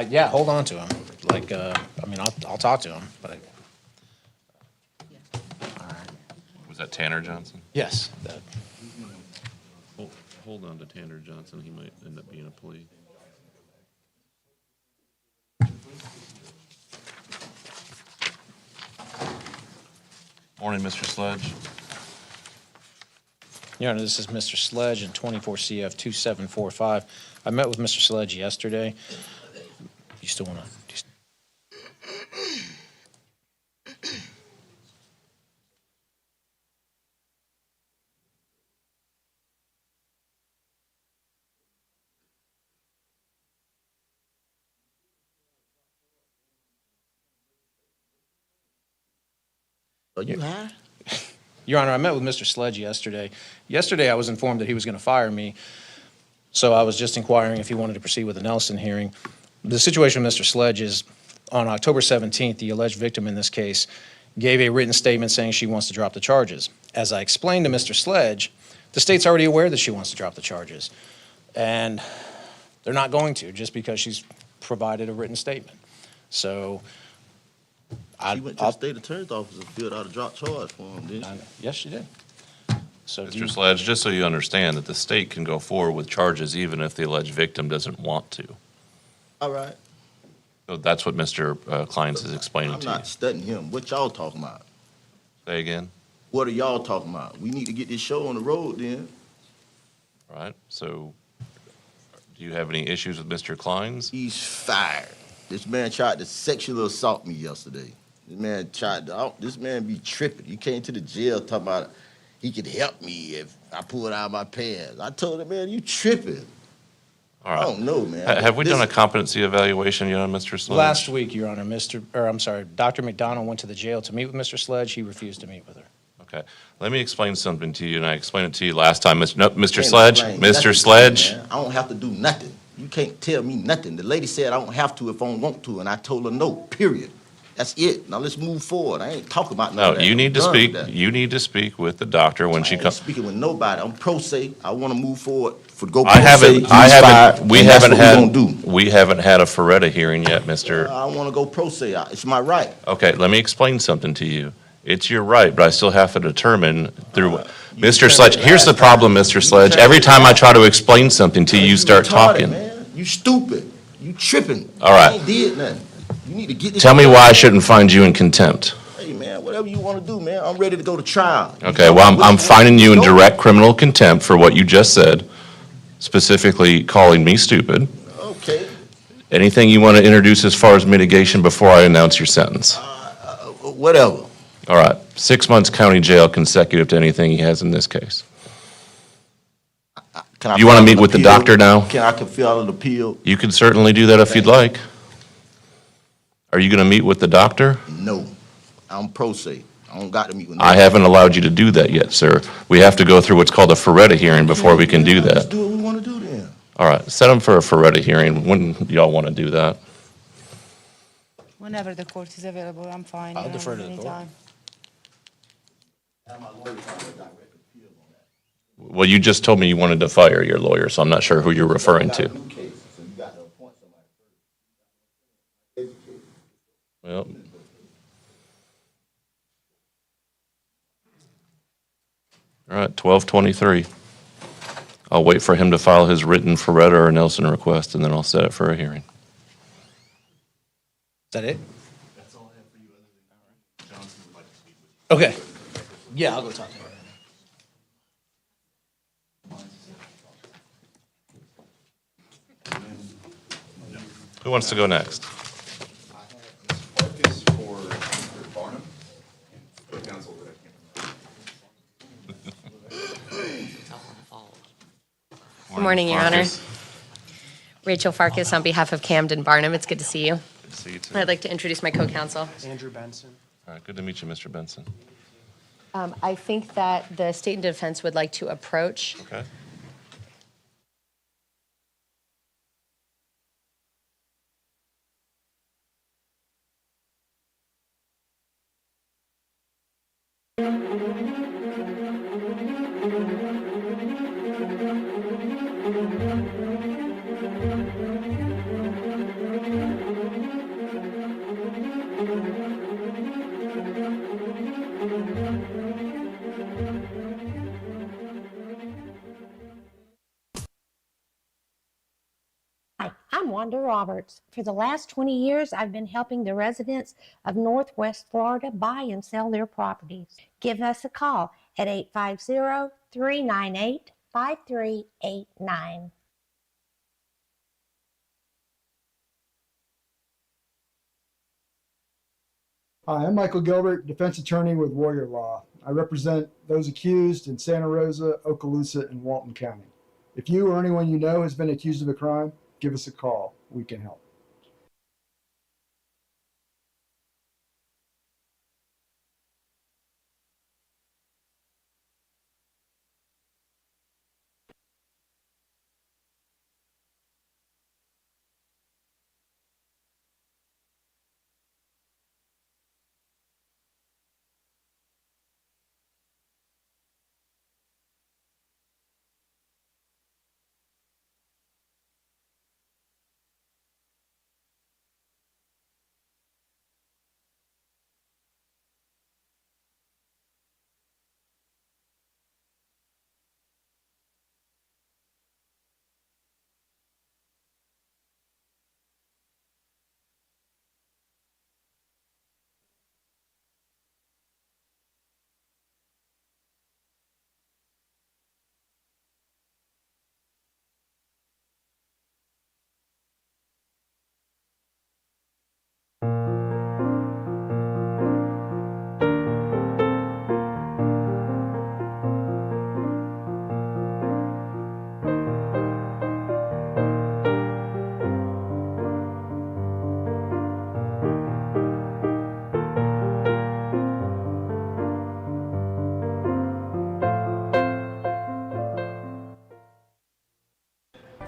Yeah, hold on to him. Like, I'll talk to him, but Was that Tanner Johnson? yes. Hold on to Tanner Johnson. He might end up being a plea. Morning, Mr. Sledge. Your Honor, this is Mr. Sledge in 24 CF 2745. I met with Mr. Sledge yesterday. You still want to? Are you high? Your Honor, I met with Mr. Sledge yesterday. Yesterday, I was informed that he was going to fire me, so I was just inquiring if he wanted to proceed with the Nelson hearing. The situation with Mr. Sledge is, on October 17th, the alleged victim in this case gave a written statement saying she wants to drop the charges. As I explained to Mr. Sledge, the state's already aware that she wants to drop the charges, and they're not going to just because she's provided a written statement. So She went to the state attorney's office and filled out a drop charge form, didn't she? Yes, she did. So Mr. Sledge, just so you understand that the state can go forward with charges even if the alleged victim doesn't want to. All right. So that's what Mr. Kleins is explaining I'm to you. not studying him. What y'all talking about? Say again? What are y'all talking about? We need to get this show on the road then. All right, so do you have any issues with Mr. Kleins? He's fired. This man tried to sexually assault me yesterday. This man be tripping. He came to the jail talking about he could help me if I pulled out my pants. I told him, man, you tripping. All right. I don't know, man. Have we done a competency evaluation yet on Mr. Sledge? last week, Your Honor, Dr. McDonald went to the jail to meet with Mr. Sledge. He refused to meet with her. Okay, let me explain something to you, and I explained it to you last time. Mr. Can't Sledge, explain Mr. nothing, Sledge. man. I don't have to do nothing. You can't tell me nothing. The lady said I don't have to if I don't want to, and I told her no, period. That's it. Now let's move forward. I ain't talking about No, that. you need to I'm done speak, with that. you need to speak with the doctor when I she ain't comes. speaking with nobody. I'm pro se. I want to move forward pro I se. haven't, we and that's haven't what we gonna had, do. we haven't had a Ferretta hearing yet, Mr. I want to go pro se. It's my right. Okay, let me explain something to you. It's your right, but I still have to determine through, Mr. Sledge, here's the problem, Mr. Sledge. Every time I try to explain something to you, you start retarded, talking. Man. You stupid. You tripping. All right. I ain't did nothing. You need to get this. Tell me why I shouldn't find you in contempt. Hey, man, whatever you want to do, man. I'm ready to go to trial. Okay, well, I'm finding you in direct criminal contempt for what you just said, specifically calling me stupid. Okay. Anything you want to introduce as far as mitigation before I announce your sentence? Whatever. All right, 6 months county jail consecutive to anything he has in this case. Can I You want to file meet an with the appeal? doctor now? Can I file an appeal? You can certainly do that if you'd like. Are you going to meet with the doctor? No. I'm pro se. I don't got to meet with I haven't allowed you to do that yet, sir. We have to go through what's called a Ferretta hearing before we can do Let's that. do what we want to do then. All right, set him for a Ferretta hearing. When do y'all want to do that? Whenever the court is available, I'm fine. I'll defer to the court. Anytime. Well, you just told me you wanted to fire your lawyer, so I'm not sure who you're referring to. Well, all right, 12:23. I'll wait for him to file his written Ferretta or Nelson request, and then I'll set it for a hearing. Is that it? That's all I have for you, other than Johnson would like to speak with you. Okay. Yeah, I'll go talk to him. Who wants to go next? Focus for Mr. Barnum and co-counsel that I can't remember. Good morning, Your Honor. Rachel Farkas on behalf of Camden Barnum. It's good to see you. Good to see you, too. I'd like to introduce my co-counsel. Andrew Benson. All right, good to meet you, Mr. Benson. I think that the state and defense would like to approach. Okay. Hi, I'm Wanda Roberts. For the last 20 years, I've been helping the residents of Northwest Florida buy and sell their properties. Give us a call at 850-398-5389. Hi, I'm Michael Gilbert, defense attorney with Warrior Law. I represent those accused in Santa Rosa, Okaloosa, and Walton County. If you or anyone you know has been accused of a crime, give us a call. We can help.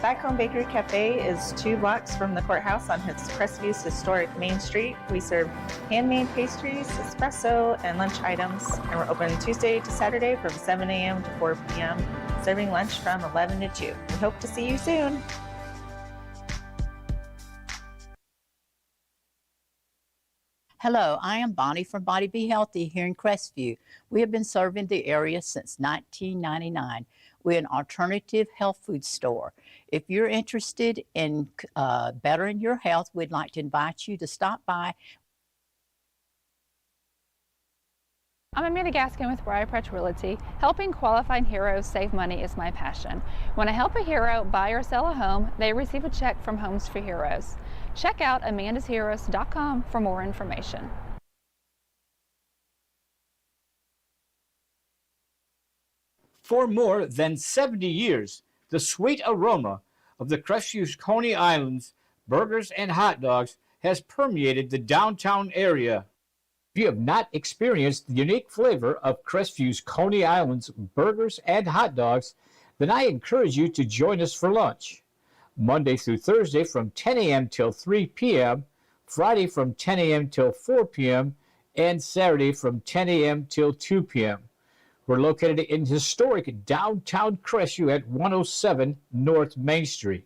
Cyclone Bakery Cafe is 2 blocks from the courthouse on Crestview's historic Main Street. We serve handmade pastries, espresso, and lunch items, and we're open Tuesday to Saturday from 7 a.m. to 4 p.m., serving lunch from 11 to 2. We hope to see you soon. Hello, I am Bonnie from Body Be Healthy here in Crestview. We have been serving the area since 1999. We're an alternative health food store. If you're interested in bettering your health, we'd like to invite you to stop by. I'm Amanda Gaskin with Briarpatch Realty. Helping qualified heroes save money is my passion. When I help a hero buy or sell a home, they receive a check from Homes for Heroes. Check out amandasheroes.com for more information. For more than 70 years, the sweet aroma of the Crestview's Coney Islands burgers and hot dogs has permeated the downtown area. If you have not experienced the unique flavor of Crestview's Coney Islands burgers and hot dogs, then I encourage you to join us for lunch. Monday through Thursday from 10 a.m. till 3 p.m., Friday from 10 a.m. till 4 p.m., and Saturday from 10 a.m. till 2 p.m. We're located in historic downtown Crestview at 107 North Main Street.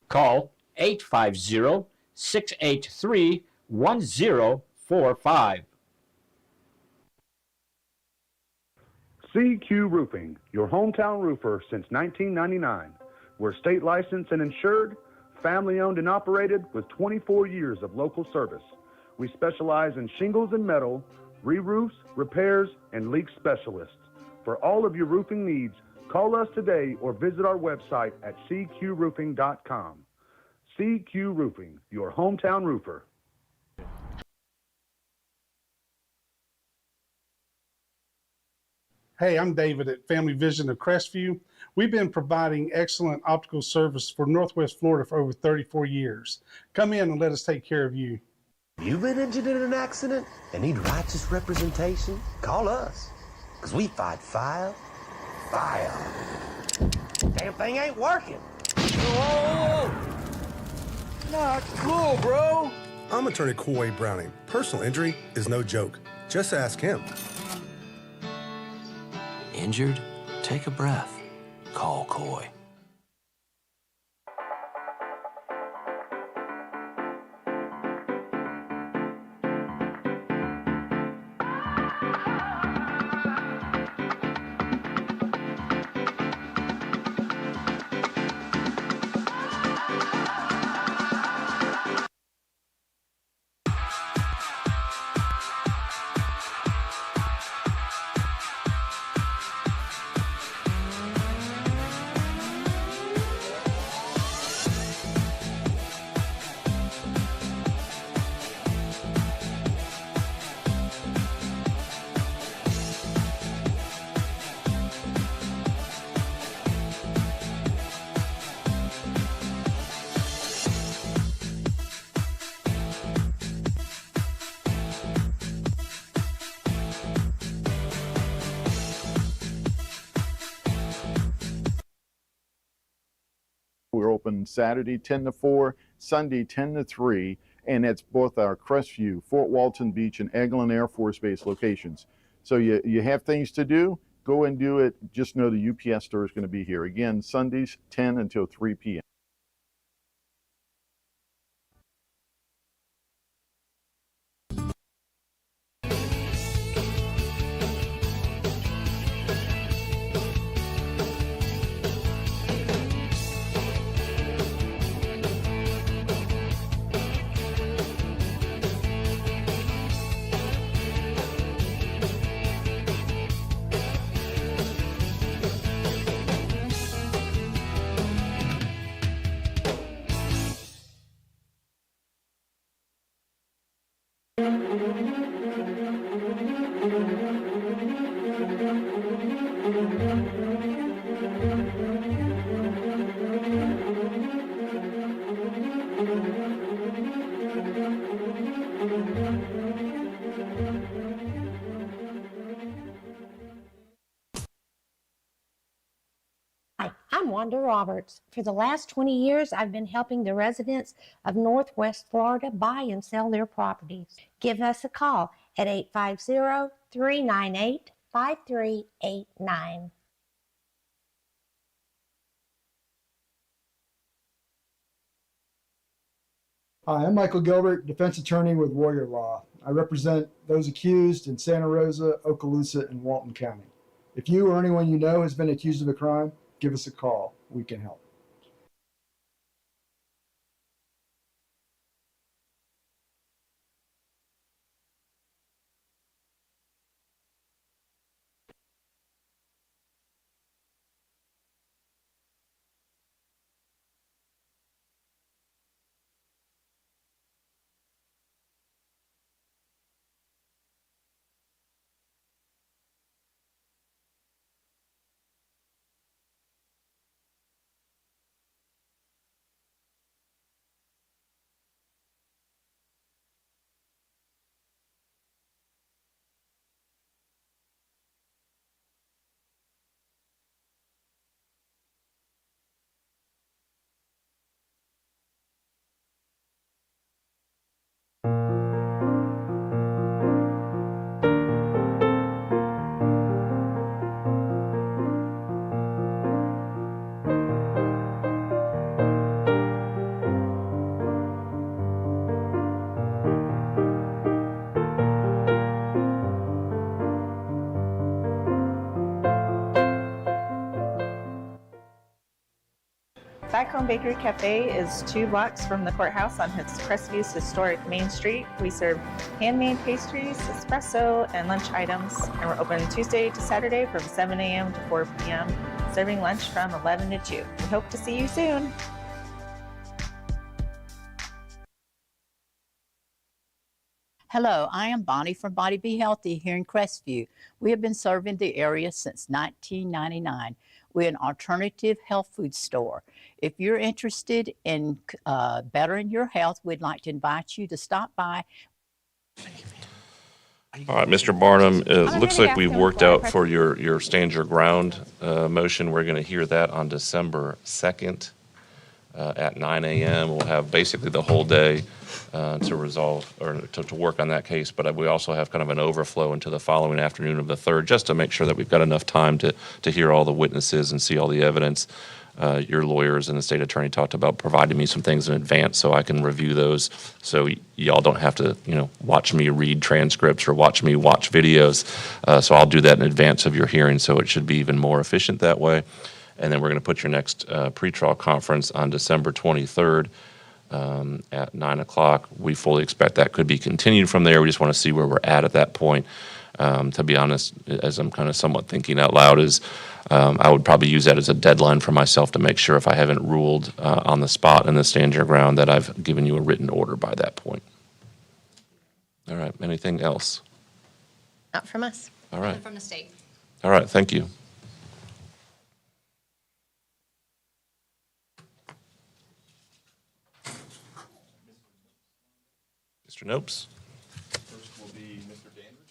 Call 850-683-1045. CQ Roofing, your hometown roofer since 1999. We're state licensed and insured, family owned and operated with 24 years of local service. We specialize in shingles and metal, re-roofs, repairs, and leak specialists. For all of your roofing needs, call us today or visit our website at cqroofing.com. CQ Roofing, your hometown roofer. Hey, I'm David at Family Vision of Crestview. We've been providing excellent optical service for Northwest Florida for over 34 years. Come in and let us take care of you. You've been injured in an accident and need righteous representation? Call us, because we fight fire. Damn thing ain't working. Whoa! Not cool, bro. I'm Attorney Coy Browning. Personal injury is no joke. Just ask him. Injured? Take a breath. Call Coy. We're open Saturday 10 to 4, Sunday 10 to 3, and it's both our Crestview, Fort Walton Beach, and Eglin Air Force Base locations. So you have things to do, go and do it. Just know the UPS store is going to be here. Again, Sundays 10 until 3 p.m. Hi, I'm Wanda Roberts. For the last 20 years, I've been helping the residents of Northwest Florida buy and sell their properties. Give us a call at 850-398-5389. Hi, I'm Michael Gilbert, defense attorney with Warrior Law. I represent those accused in Santa Rosa, Okaloosa, and Walton County. If you or anyone you know has been accused of a crime, give us a call. We can help. Back Home Bakery Cafe is 2 blocks from the courthouse on Crestview historic Main Street. We serve handmade pastries, espresso, and lunch items, and we're open Tuesday to Saturday from 7 a.m. to 4 p.m., serving lunch from 11 to 2. We hope to see you soon. Hello, I am Bonnie from Body Be Healthy here in Crestview. We have been serving the area since 1999. We're an alternative health food store. If you're interested in bettering your health, we'd like to invite you to stop by. All right, Mr. Barnum, it looks like we've worked out for your stand your ground motion. We're going to hear that on December 2nd at 9 a.m. We'll have basically the whole day to resolve or to work on that case, but we also have kind of an overflow into the following afternoon of the 3rd, just to make sure that we've got enough time to hear all the witnesses and see all the evidence. Your lawyers and the state attorney talked about providing me some things in advance so I can review those, so y'all don't have to, watch me read transcripts or watch me watch videos. So I'll do that in advance of your hearing, so it should be even more efficient that way. And then we're going to put your next pretrial conference on December 23rd at 9 o'clock. We fully expect that could be continued from there. We just want to see where we're at that point. To be honest, as I'm kind of somewhat thinking out loud, is I would probably use that as a deadline for myself to make sure if I haven't ruled on the spot in the stand your ground that I've given you a written order by that point. All right. Anything else? Not from us. All right. From the state. All right. Thank you. Mr. Nopes. First will be Mr. Dandridge.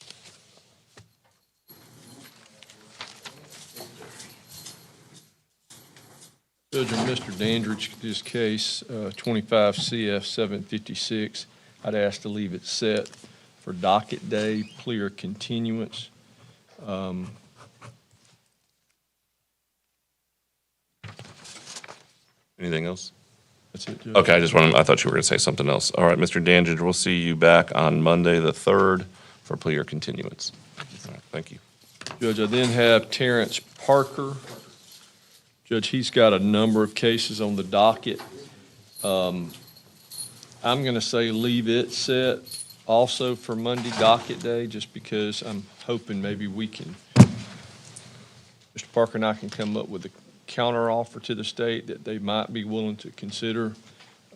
Judge, on Mr. Dandridge, this case, 25 CF 756, I'd ask to leave it set for docket day, plea or continuance. Anything else? That's it, Judge. Okay, I thought you were going to say something else. All right, Mr. Dandridge, we'll see you back on Monday the 3rd for plea or continuance. All right, thank you. Judge, I then have Terrence Parker. Judge, he's got a number of cases on the docket. I'm going to say leave it set also for Monday docket day, just because I'm hoping maybe we can, Mr. Parker and I can come up with a counter offer to the state that they might be willing to consider,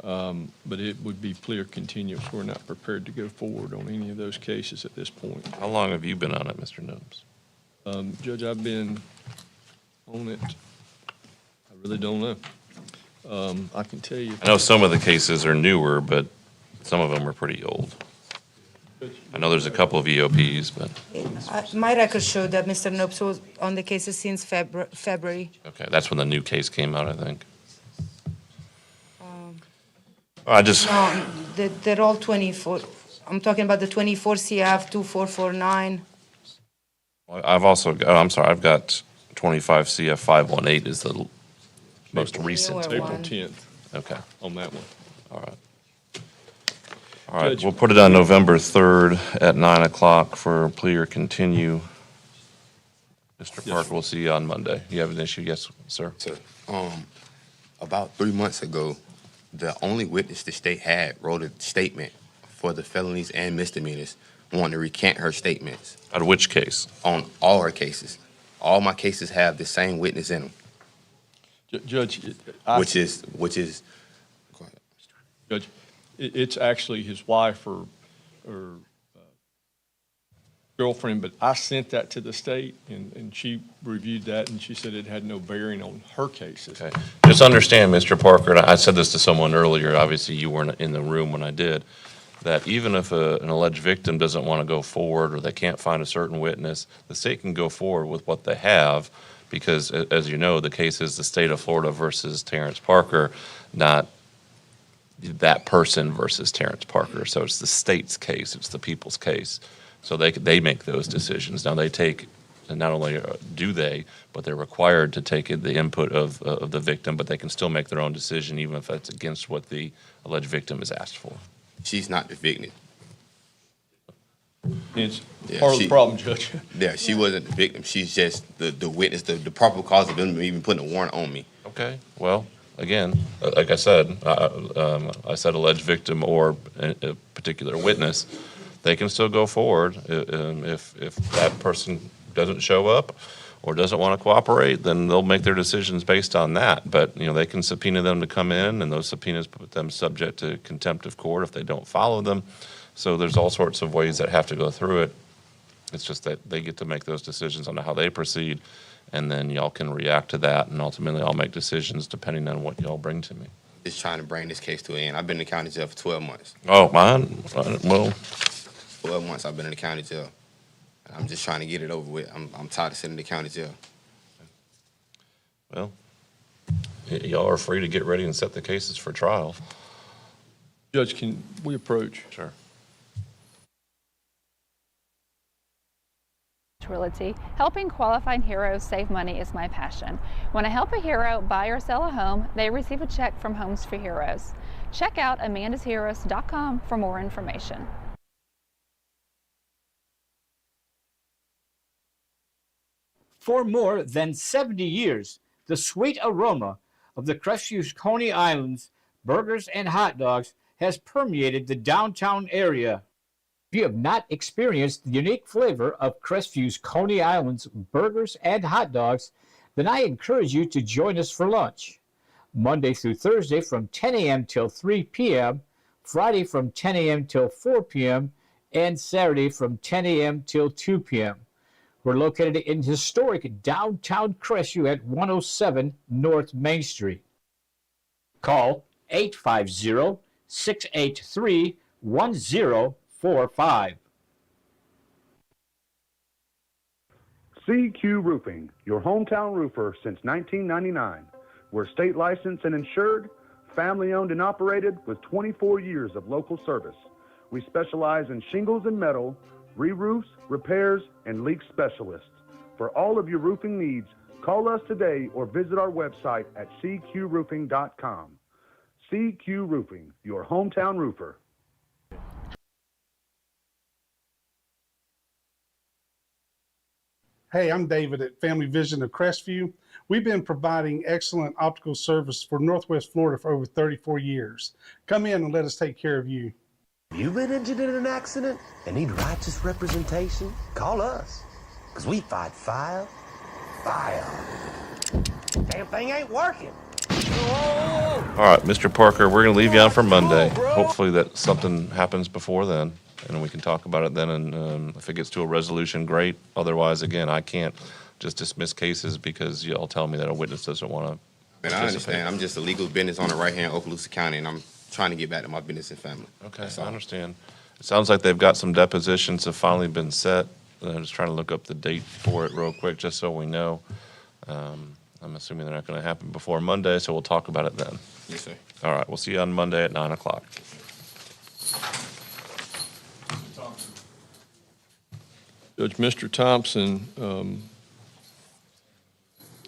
but it would be plea or continuance. We're not prepared to go forward on any of those cases at this point. How long have you been on it, Mr. Nopes? Judge, I've been on it, I really don't know. I can tell you. I know some of the cases are newer, but some of them are pretty old. I know there's a couple of EOPs, but. My records show that Mr. Nopes was on the cases since February. Okay, that's when the new case came out, I think. No, they're all 24. I'm talking about the 24 CF 2449. I've also, I'm sorry, I've got 25 CF 518 is the most recent. April 10th. Okay. On that one. All right. All right, Judge, we'll put it on November 3rd at 9 o'clock for plea or continue. Mr. Parker, we'll see you on Monday. You have an issue? Yes, sir. So, about 3 months ago, the only witness the state had wrote a statement for the felonies and misdemeanors, wanting to recant her statements. Out of which case? On all her cases. All my cases have the same witness in them. Judge, which is. Judge, it's actually his wife or girlfriend, but I sent that to the state, and she reviewed that, and she said it had no bearing on her cases. Okay. Just understand, Mr. Parker, and I said this to someone earlier, obviously you weren't in the room when I did, that even if an alleged victim doesn't want to go forward or they can't find a certain witness, the state can go forward with what they have, because, as you know, the case is the state of Florida versus Terrence Parker, not that person versus Terrence Parker. So it's the state's case, it's the people's case. So they make those decisions. Now they take, and not only do they, but they're required to take the input of the victim, but they can still make their own decision even if that's against what the alleged victim is asked for. She's not the victim. It's part of the problem, Judge. Yeah, she wasn't the victim. She's just the witness, the probable cause of them even putting a warrant on me. Okay, well, again, like I said, I said alleged victim or a particular witness, they can still go forward. If that person doesn't show up or doesn't want to cooperate, then they'll make their decisions based on that. But, they can subpoena them to come in, and those subpoenas put them subject to contempt of court if they don't follow them. So there's all sorts of ways that have to go through it. It's just that they get to make those decisions on how they proceed, and then y'all can react to that, and ultimately I'll make decisions depending on what y'all bring to me. Just trying to bring this case to an end. I've been in the county jail for 12 months. Oh, mine? Well, 12 months I've been in the county jail. I'm just trying to get it over with. I'm tired of sitting in the county jail. well, y'all are free to get ready and set the cases for trial. Judge, can we approach? Sure. Realty. Helping qualifying heroes save money is my passion. When I help a hero buy or sell a home, they receive a check from Homes for Heroes. Check out amandasheroes.com for more information. For more than 70 years, the sweet aroma of the Crestview Coney Islands burgers and hot dogs has permeated the downtown area. If you have not experienced the unique flavor of Crestview's Coney Islands burgers and hot dogs, then I encourage you to join us for lunch. Monday through Thursday from 10 a.m. till 3 p.m., Friday from 10 a.m. till 4 p.m., and Saturday from 10 a.m. till 2 p.m. We're located in historic downtown Crestview at 107 North Main Street. Call 850-683-1045. CQ Roofing, your hometown roofer since 1999. We're state licensed and insured, family owned and operated with 24 years of local service. We specialize in shingles and metal, re-roofs, repairs, and leak specialists. For all of your roofing needs, call us today or visit our website at cqroofing.com. CQ Roofing, your hometown roofer. Hey, I'm David at Family Vision of Crestview. We've been providing excellent optical service for Northwest Florida for over 34 years. Come in and let us take care of you. You been injured in an accident and need righteous representation? Call us, because we fight fire. Damn thing ain't working. All right, Mr. Parker, we're going to leave you on for Monday. Hopefully that something happens before then, and we can talk about it then. And if it gets to a resolution, great. Otherwise, again, I can't just dismiss cases because y'all tell me that a witness doesn't want to. And I understand. I'm just a legal business on the right hand of Okaloosa County, and I'm trying to get back to my business and family. Okay, I understand. It sounds like they've got some depositions have finally been set. I'm just trying to look up the date for it real quick, just so we know. I'm assuming they're not going to happen before Monday, so we'll talk about it then. Yes, sir. All right, we'll see you on Monday at 9 o'clock. Judge, Mr. Thompson,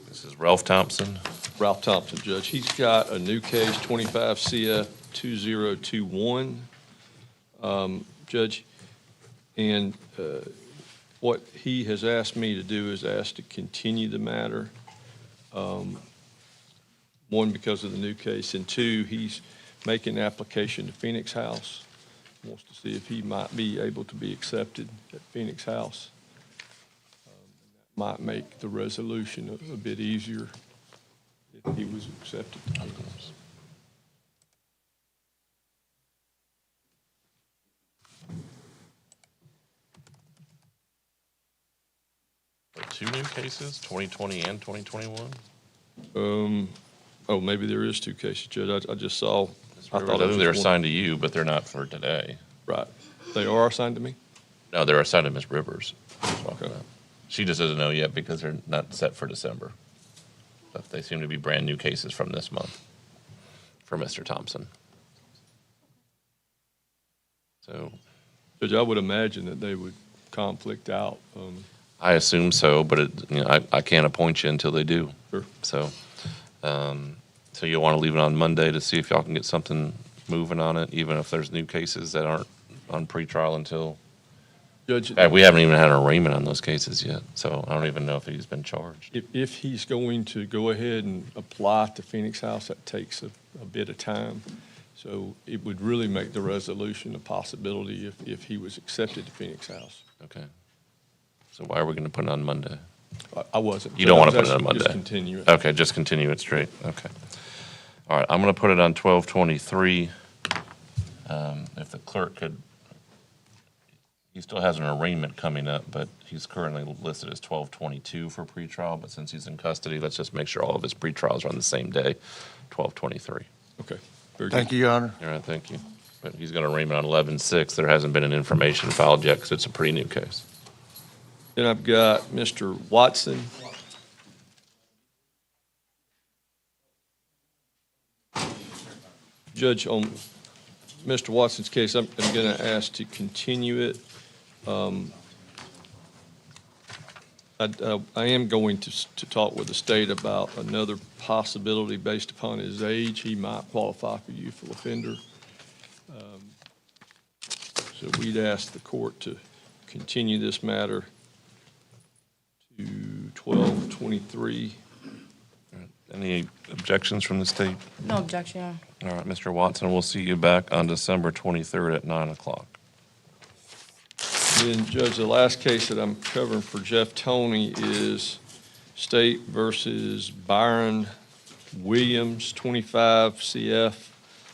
this is Ralph Thompson. Ralph Thompson, Judge. He's got a new case, 25 CF 2021, Judge, and what he has asked me to do is ask to continue the matter. One, because of the new case, and two, he's making an application to Phoenix House. Wants to see if he might be able to be accepted at Phoenix House. That might make the resolution a bit easier if he was accepted to Phoenix. Two new cases, 2020 and 2021? Oh, maybe there is two cases, Judge. I just saw. I thought they were assigned to you, but they're not for today. Right. They are assigned to me? No, they're assigned to Ms. Rivers. Okay. She just doesn't know yet because they're not set for December. But they seem to be brand new cases from this month for Mr. Thompson. So, Judge, I would imagine that they would conflict out. I assume so, but I can't appoint you until they do. Sure. So, so you'll want to leave it on Monday to see if y'all can get something moving on it, even if there's new cases that aren't on pretrial until Judge, In fact, we haven't even had an arraignment on those cases yet, so I don't even know if he's been charged. if he's going to go ahead and apply to Phoenix House, that takes a bit of time. So it would really make the resolution a possibility if he was accepted to Phoenix House. Okay. So why are we going to put it on Monday? I wasn't. You don't want to put it on Monday? Just continue it. Okay, just continue it straight. Okay. All right, I'm going to put it on 12/23. If the clerk could, he still has an arraignment coming up, but he's currently listed as 12/22 for pretrial, but since he's in custody, let's just make sure all of his pretrials are on the same day, 12/23. Okay. Very Thank good. you, Your Honor. All right, thank you. But he's got an arraignment on 11/6. There hasn't been an information filed yet because it's a pretty new case. Then I've got Mr. Watson. Judge, on Mr. Watson's case, I'm going to ask to continue it. I am going to talk with the state about another possibility based upon his age. He might qualify for youthful offender. So we'd ask the court to continue this matter to 12/23. Any objections from the state? No objection. All right, Mr. Watson, we'll see you back on December 23rd at 9 o'clock. Then, Judge, the last case that I'm covering for Jeff Toney is State versus Byron Williams, 25 CF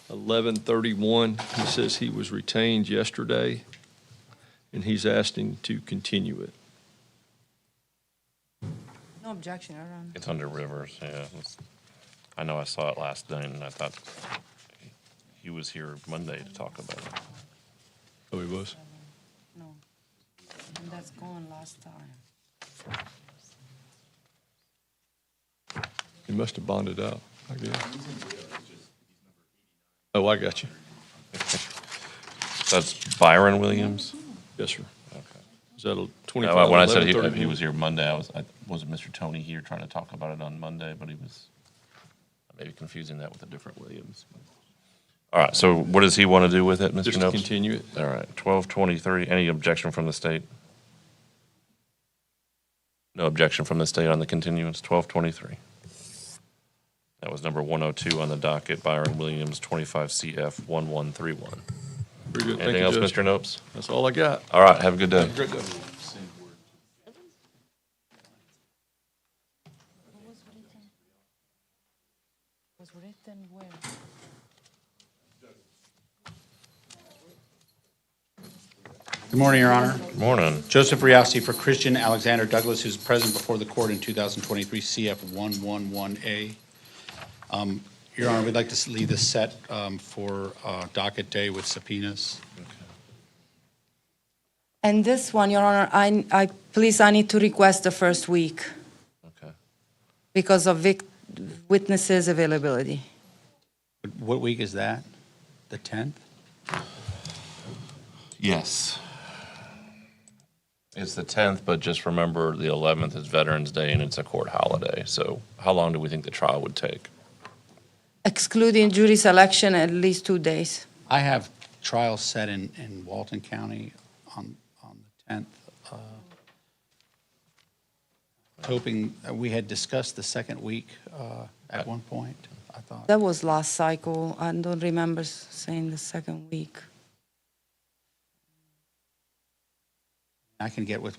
1131. He says he was retained yesterday, and he's asking to continue it. No objection, Your Honor. It's under Rivers, yeah. I know I saw it last night, and I thought he was here Monday to talk about it. Oh, he was? No. And that's gone last time. He must have bonded out, I guess. Oh, I got you. That's Byron Williams? Yes, sir. Okay. Is that a 25? When I said he was here Monday, wasn't Mr. Toney here trying to talk about it on Monday, but he was maybe confusing that with a different Williams. All right, so what does he want to do with it, Mr. Just to Nopes? continue it. All right, 12/23. Any objection from the state? No objection from the state on the continuance, 12/23. That was number 102 on the docket, Byron Williams, 25 CF 1131. Very good. Thank Anything you, else, Judge. Mr. Nopes? That's all I got. All right, have a good day. Have a great day. Was written where? Good morning, Your Honor. Good morning. Joseph Riossi for Christian Alexander Douglas, who's present before the court in 2023 CF 111A. Your Honor, we'd like to leave this set for docket day with subpoenas. And this one, Your Honor, I need to request the first week. Okay. Because of witnesses availability. What week is that? The 10th? Yes. It's the 10th, but just remember the 11th is Veterans Day and it's a court holiday. So how long do we think the trial would take? Excluding jury selection, at least 2 days. I have trials set in Walton County on the 10th. Hoping, we had discussed the second week at one point, I thought. That was last cycle. I don't remember saying the second week. I can get with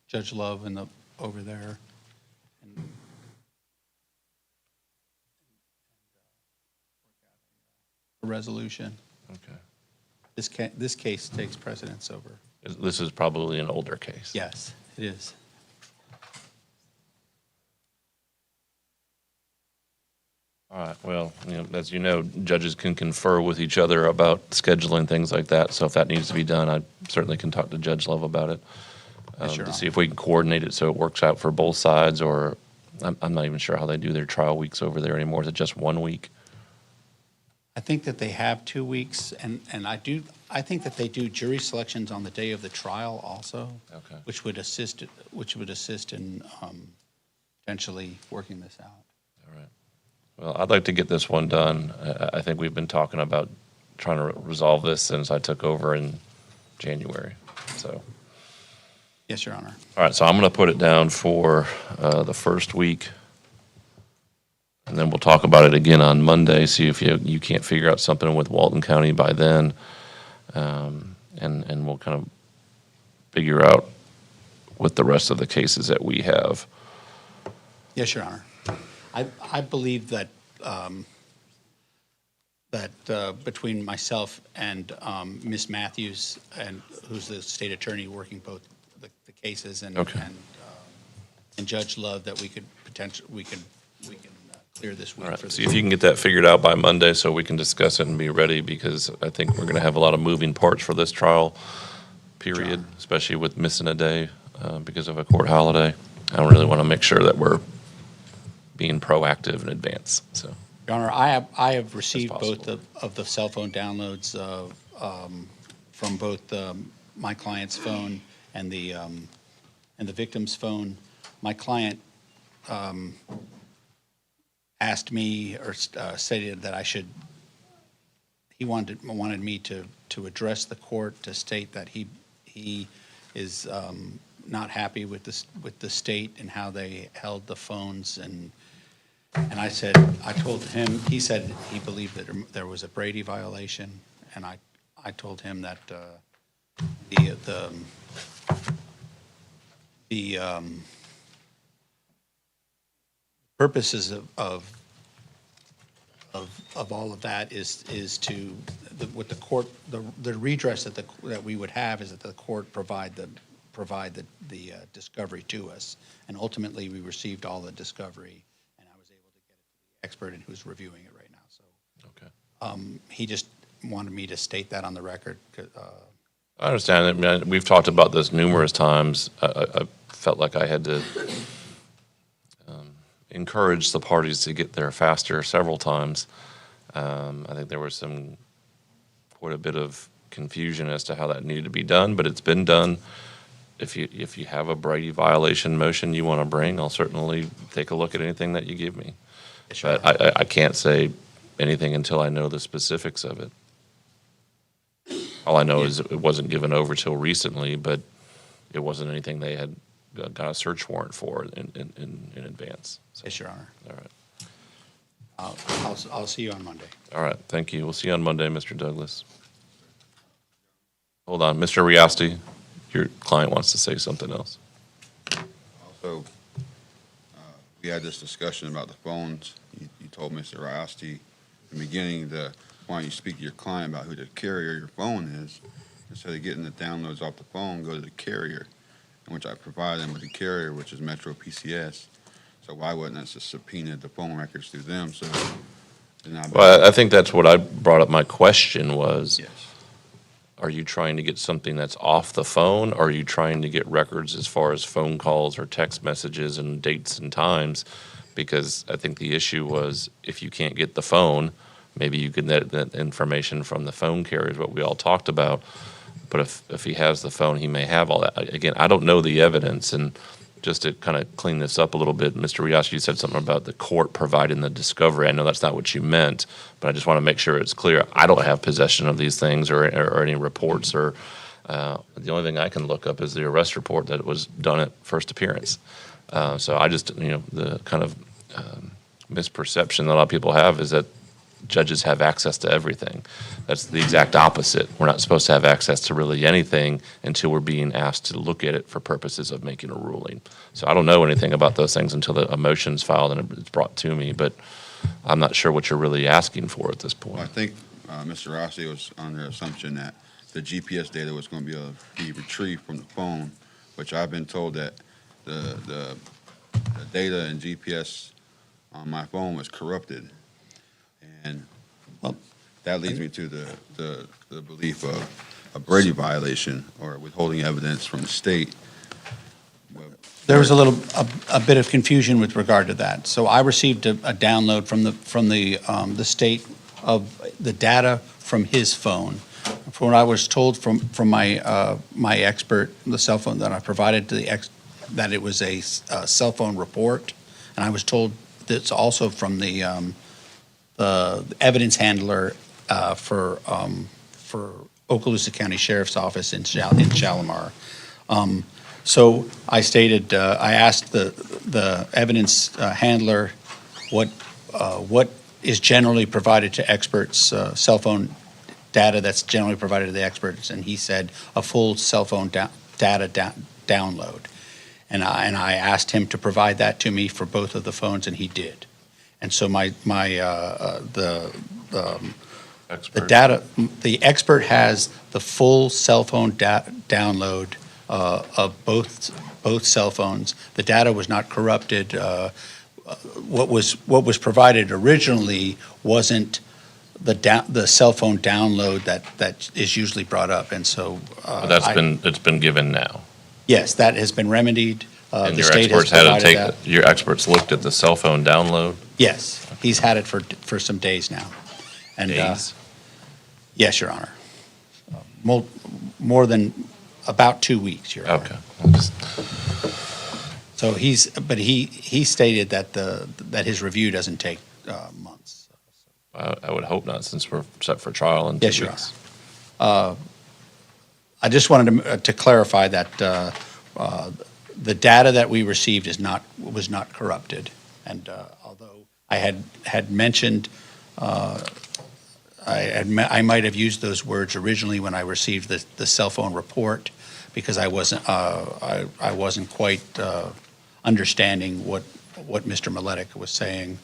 Judge Love and over there. A resolution. Okay. This case takes precedence over. This is probably an older case. Yes, it is. All right, well, as you know, judges can confer with each other about scheduling things like that. So if that needs to be done, I certainly can talk to Judge Love about it to see if we can coordinate it so it works out for both sides. Or I'm not even sure how they do their trial weeks over there anymore. Is it just 1 week? I think that they have 2 weeks, and I think that they do jury selections on the day of the trial also, Okay. which would assist in potentially working this out. All right. Well, I'd like to get this one done. I think we've been talking about trying to resolve this since I took over in January, so. Yes, Your Honor. All right, so I'm going to put it down for the first week, and then we'll talk about it again on Monday, see if you can't figure out something with Walton County by then, and we'll kind of figure out with the rest of the cases that we have. Yes, Your Honor. I believe that between myself and Ms. Matthews, and who's the state attorney working both the cases, and Okay. and Judge Love, that we can clear this week. All right, for see if you can get that figured out by Monday so we can discuss it and be ready, because I think we're going to have a lot of moving parts for this trial period, especially with missing a day because of a court holiday. I don't really want to make sure that we're being proactive in advance, so. Your Honor, I have received both of the cell phone downloads from both my client's phone and the victim's phone. My client asked me, or stated that he wanted me to address the court to state that he is not happy with the state and how they held the phones, and I told him, he said he believed that there was a Brady violation, and I told him that the purposes of all of that is to, with the court, the redress that we would have is that the court provide the discovery to us, and ultimately we received all the discovery, and I was able to get it to the expert and who's reviewing it right now. So, okay. He just wanted me to state that on the record. I understand. I mean, we've talked about this numerous times. I felt like I had to encourage the parties to get there faster several times. I think there was quite a bit of confusion as to how that needed to be done, but it's been done. If you have a Brady violation motion you want to bring, I'll certainly take a look at anything that you give me. Sure. But I can't say anything until I know the specifics of it. All I know is it wasn't given over till recently, but it wasn't anything they had got a search warrant for in advance. So. Yes, Your Honor. All right. I'll see you on Monday. All right, thank you. We'll see you on Monday, Mr. Douglas. Hold on, Mr. Riasti, your client wants to say something else. Also, we had this discussion about the phones. You told Mr. Riasti in the beginning why don't you speak to your client about who the carrier your phone is, instead of getting the downloads off the phone, go to the carrier, in which I provide them with the carrier, which is Metro PCS. So why wouldn't I just subpoena the phone records through them? So, well, I think that's what I brought up. My question was, yes. Are you trying to get something that's off the phone, or are you trying to get records as far as phone calls or text messages and dates and times? Because I think the issue was, if you can't get the phone, maybe you can get that information from the phone carriers, what we all talked about. But if he has the phone, he may have all that. Again, I don't know the evidence, and just to kind of clean this up a little bit, Mr. Rios, you said something about the court providing the discovery. I know that's not what you meant, but I just want to make sure it's clear. I don't have possession of these things or any reports, or the only thing I can look up is the arrest report that was done at first appearance. So I just, the kind of misperception that a lot of people have is that judges have access to everything. That's the exact opposite. We're not supposed to have access to really anything until we're being asked to look at it for purposes of making a ruling. So I don't know anything about those things until the motion's filed and it's brought to me, but I'm not sure what you're really asking for at this point. Well, I think Mr. Rossi was under the assumption that the GPS data was going to be able to be retrieved from the phone, which I've been told that the data and GPS on my phone was corrupted. And that leads me to the belief of a Brady violation or withholding evidence from the state. There was a bit of confusion with regard to that. So I received a download from the state of the data from his phone. From what I was told from my expert, the cell phone that I provided to that it was a cell phone report, and I was told that's also from the evidence handler for Okaloosa County Sheriff's Office in Shalimar. So I stated, I asked the evidence handler what is generally provided to experts, cell phone data that's generally provided to the experts, and he said a full cell phone data download. And I asked him to provide that to me for both of the phones, and he did. And so the expert has the full cell phone download of both cell phones. The data was not corrupted. What was provided originally wasn't the cell phone download that is usually brought up, and so it's been given now. Yes, that has been remedied. And The your state has experts had to provided take that. your experts looked at the cell phone download. Yes, he's had it for some days now. And, Days? Yes, Your Honor. More than about 2 weeks, Your Honor. Okay. So he stated that his review doesn't take months. I would hope not, since we're set for trial in 2 Yes, Your weeks. Honor. I just wanted to clarify that the data that we received was not corrupted. And although I had mentioned, I might have used those words originally when I received the cell phone report, because I wasn't quite understanding what Mr. Miletic was saying.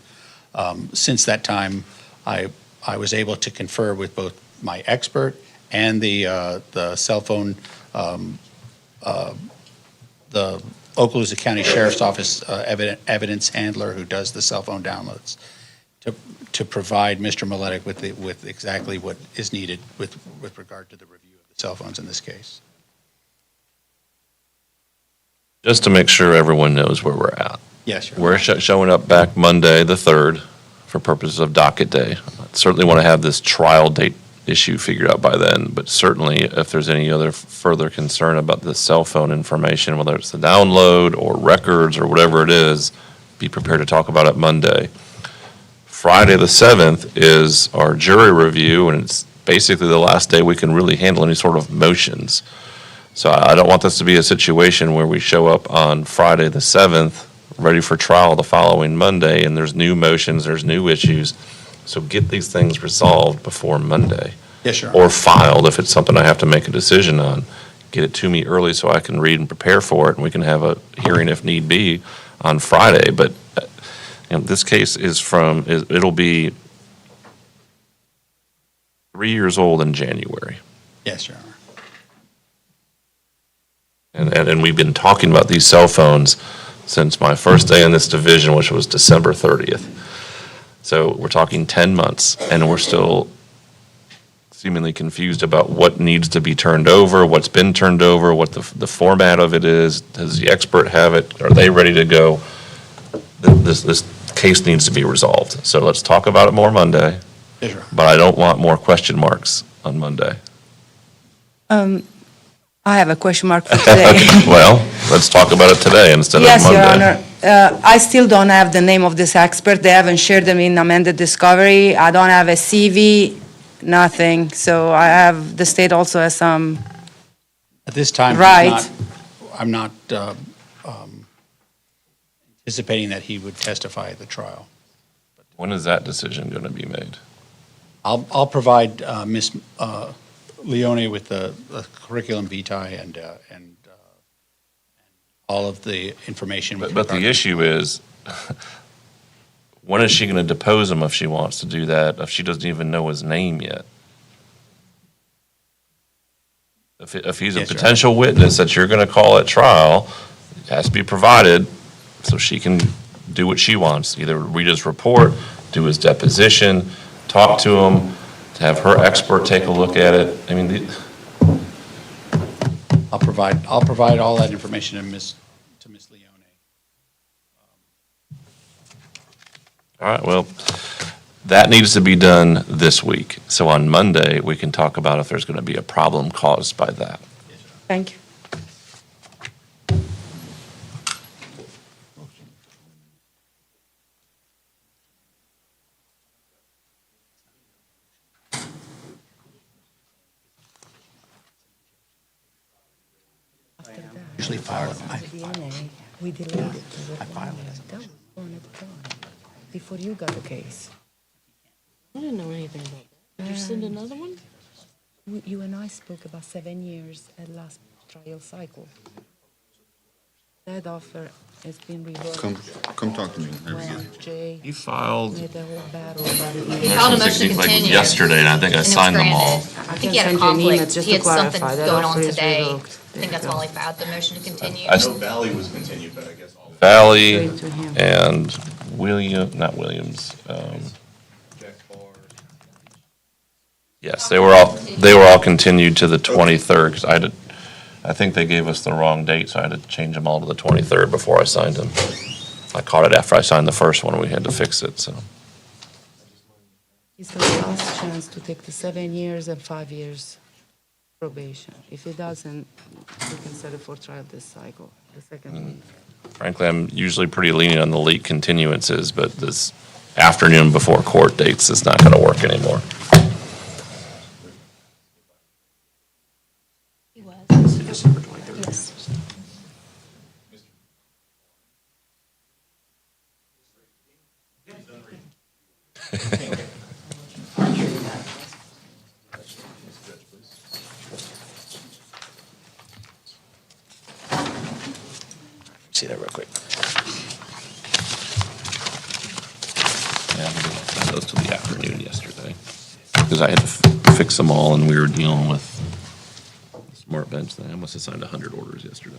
Since that time, I was able to confer with both my expert and the cell phone, the Okaloosa County Sheriff's Office evidence handler who does the cell phone downloads, to provide Mr. Miletic with exactly what is needed with regard to the review of the cell phones in this case. Just to make sure everyone knows where we're at. Yes, Your Honor. We're showing up back Monday, the 3rd, for purposes of docket day. I certainly want to have this trial date issue figured out by then, but certainly if there's any other further concern about the cell phone information, whether it's the download or records or whatever it is, be prepared to talk about it Monday. Friday the 7th is our jury review, and it's basically the last day we can really handle any sort of motions. So I don't want this to be a situation where we show up on Friday the 7th, ready for trial the following Monday, and there's new motions, there's new issues. So get these things resolved before Monday. Yes, Your Honor. Or filed if it's something I have to make a decision on. Get it to me early so I can read and prepare for it, and we can have a hearing if need be on Friday. But this case it'll be 3 years old in January. Yes, Your Honor. And we've been talking about these cell phones since my first day in this division, which was December 30th. So we're talking 10 months, and we're still seemingly confused about what needs to be turned over, what's been turned over, what the format of it is. Does the expert have it? Are they ready to go? This case needs to be resolved. So let's talk about it more Monday. Yes, Your Honor. But I don't want more question marks on Monday. I have a question mark for today. Well, let's talk about it today instead of Yes, Monday. Your Honor. I still don't have the name of this expert. They haven't shared them in amended discovery. I don't have a CV, nothing. So I have, the state also has some. At this time, Right. I'm not anticipating that he would testify at the trial. When is that decision going to be made? I'll provide Ms. Leone with the curriculum vitae and all of the information. But the issue is, when is she going to depose him if she wants to do that, if she doesn't even know his name yet? If he's a Yes, Your potential witness that you're going to call at trial, it has to be provided so she can do what she wants. Either read his report, do his deposition, talk to him, to have her expert take a look at it. I mean, I'll provide all that information to Ms. Leone. all right, well, that needs to be done this week. So on Monday, we can talk about if there's going to be a problem caused by that. Thank you. Usually file it. DNA, we deleted it. I filed it. That was on at the time, before you got the case. I didn't know anything about that. Did you send another one? You and I spoke about 7 years at last trial cycle. That offer has been revoked. Come talk to me. When Jay You filed made the whole battle about it. He filed a motion to like continue. yesterday, and I think I And it was signed them all. granted. I think he had a conflict. He had something going on today. I think that's all. why he filed the motion to continue. I know Valley was continued, but I guess all. Valley and not Williams. Yes, they were all continued to the 23rd, because I think they gave us the wrong date, so I had to change them all to the 23rd before I signed them. I caught it after I signed the first one, we had to fix it, so. He's got the last chance to take the 7 years and 5 years probation. If he doesn't, we can set it for trial this cycle, the second one. Frankly, I'm usually pretty lenient on the late continuances, but this afternoon before court dates is not gonna work anymore. He was. December 23rd. Yes. See that real quick. Yeah, I did those till the afternoon yesterday, because I had to fix them all, and we were dealing with smart bench thing. I must have signed 100 orders yesterday.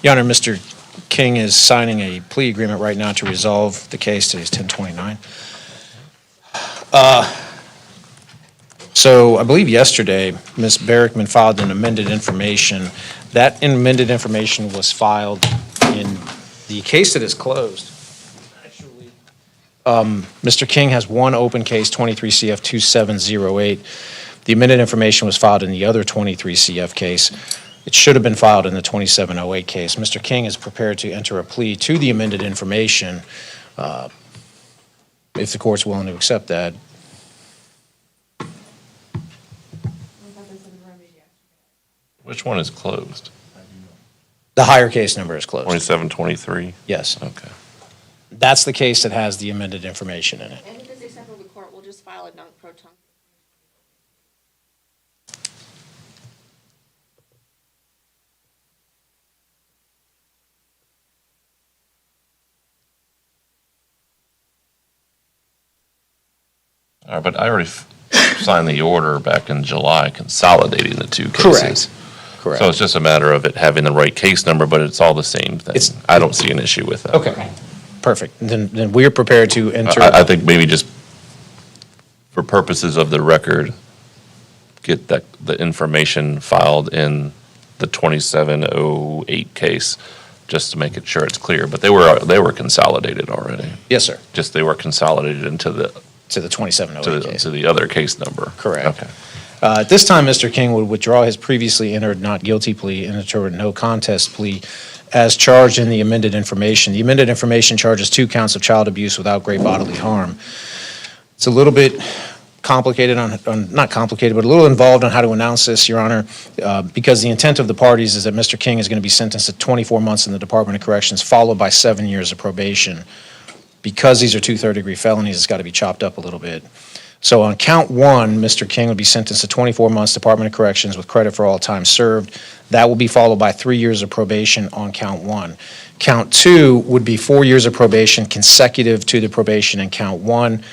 Your Honor, Mr. King is signing a plea agreement right now to resolve the case. Today's 10/29. So I believe yesterday, Ms. Barrickman filed an amended information. That amended information was filed in the case that is closed. Actually, Mr. King has one open case, 23 CF 2708. The amended information was filed in the other 23 CF case. It should have been filed in the 2708 case. Mr. King is prepared to enter a plea to the amended information, if the court's willing to accept that. Which one is closed? The higher case number is closed. 2723? Yes. Okay. That's the case that has the amended information in it. And if it's acceptable to court, we'll just file a non-proton. All right, but I already signed the order back in July consolidating the two cases. Correct. So it's just a matter of it having the right case number, but it's all the same thing. I don't see an issue with that. Okay. Perfect. Then we're prepared to enter. I think maybe just for purposes of the record, get the information filed in the 2708 case, just to make it sure it's clear. But they were consolidated already. Yes, sir. Just they were consolidated into the 2708 case. to the other case number. Correct. Okay. At this time, Mr. King would withdraw his previously entered not guilty plea and enter a no contest plea as charged in the amended information. The amended information charges 2 counts of child abuse without great bodily harm. It's a little bit complicated not complicated, but a little involved on how to announce this, Your Honor, because the intent of the parties is that Mr. King is going to be sentenced to 24 months in the Department of Corrections, followed by 7 years of probation. Because these are 2 third-degree felonies, it's got to be chopped up a little bit. So on count 1, Mr. King would be sentenced to 24 months Department of Corrections with credit for all time served. That will be followed by 3 years of probation on count 1. Count 2 would be 4 years of probation consecutive to the probation in count 1.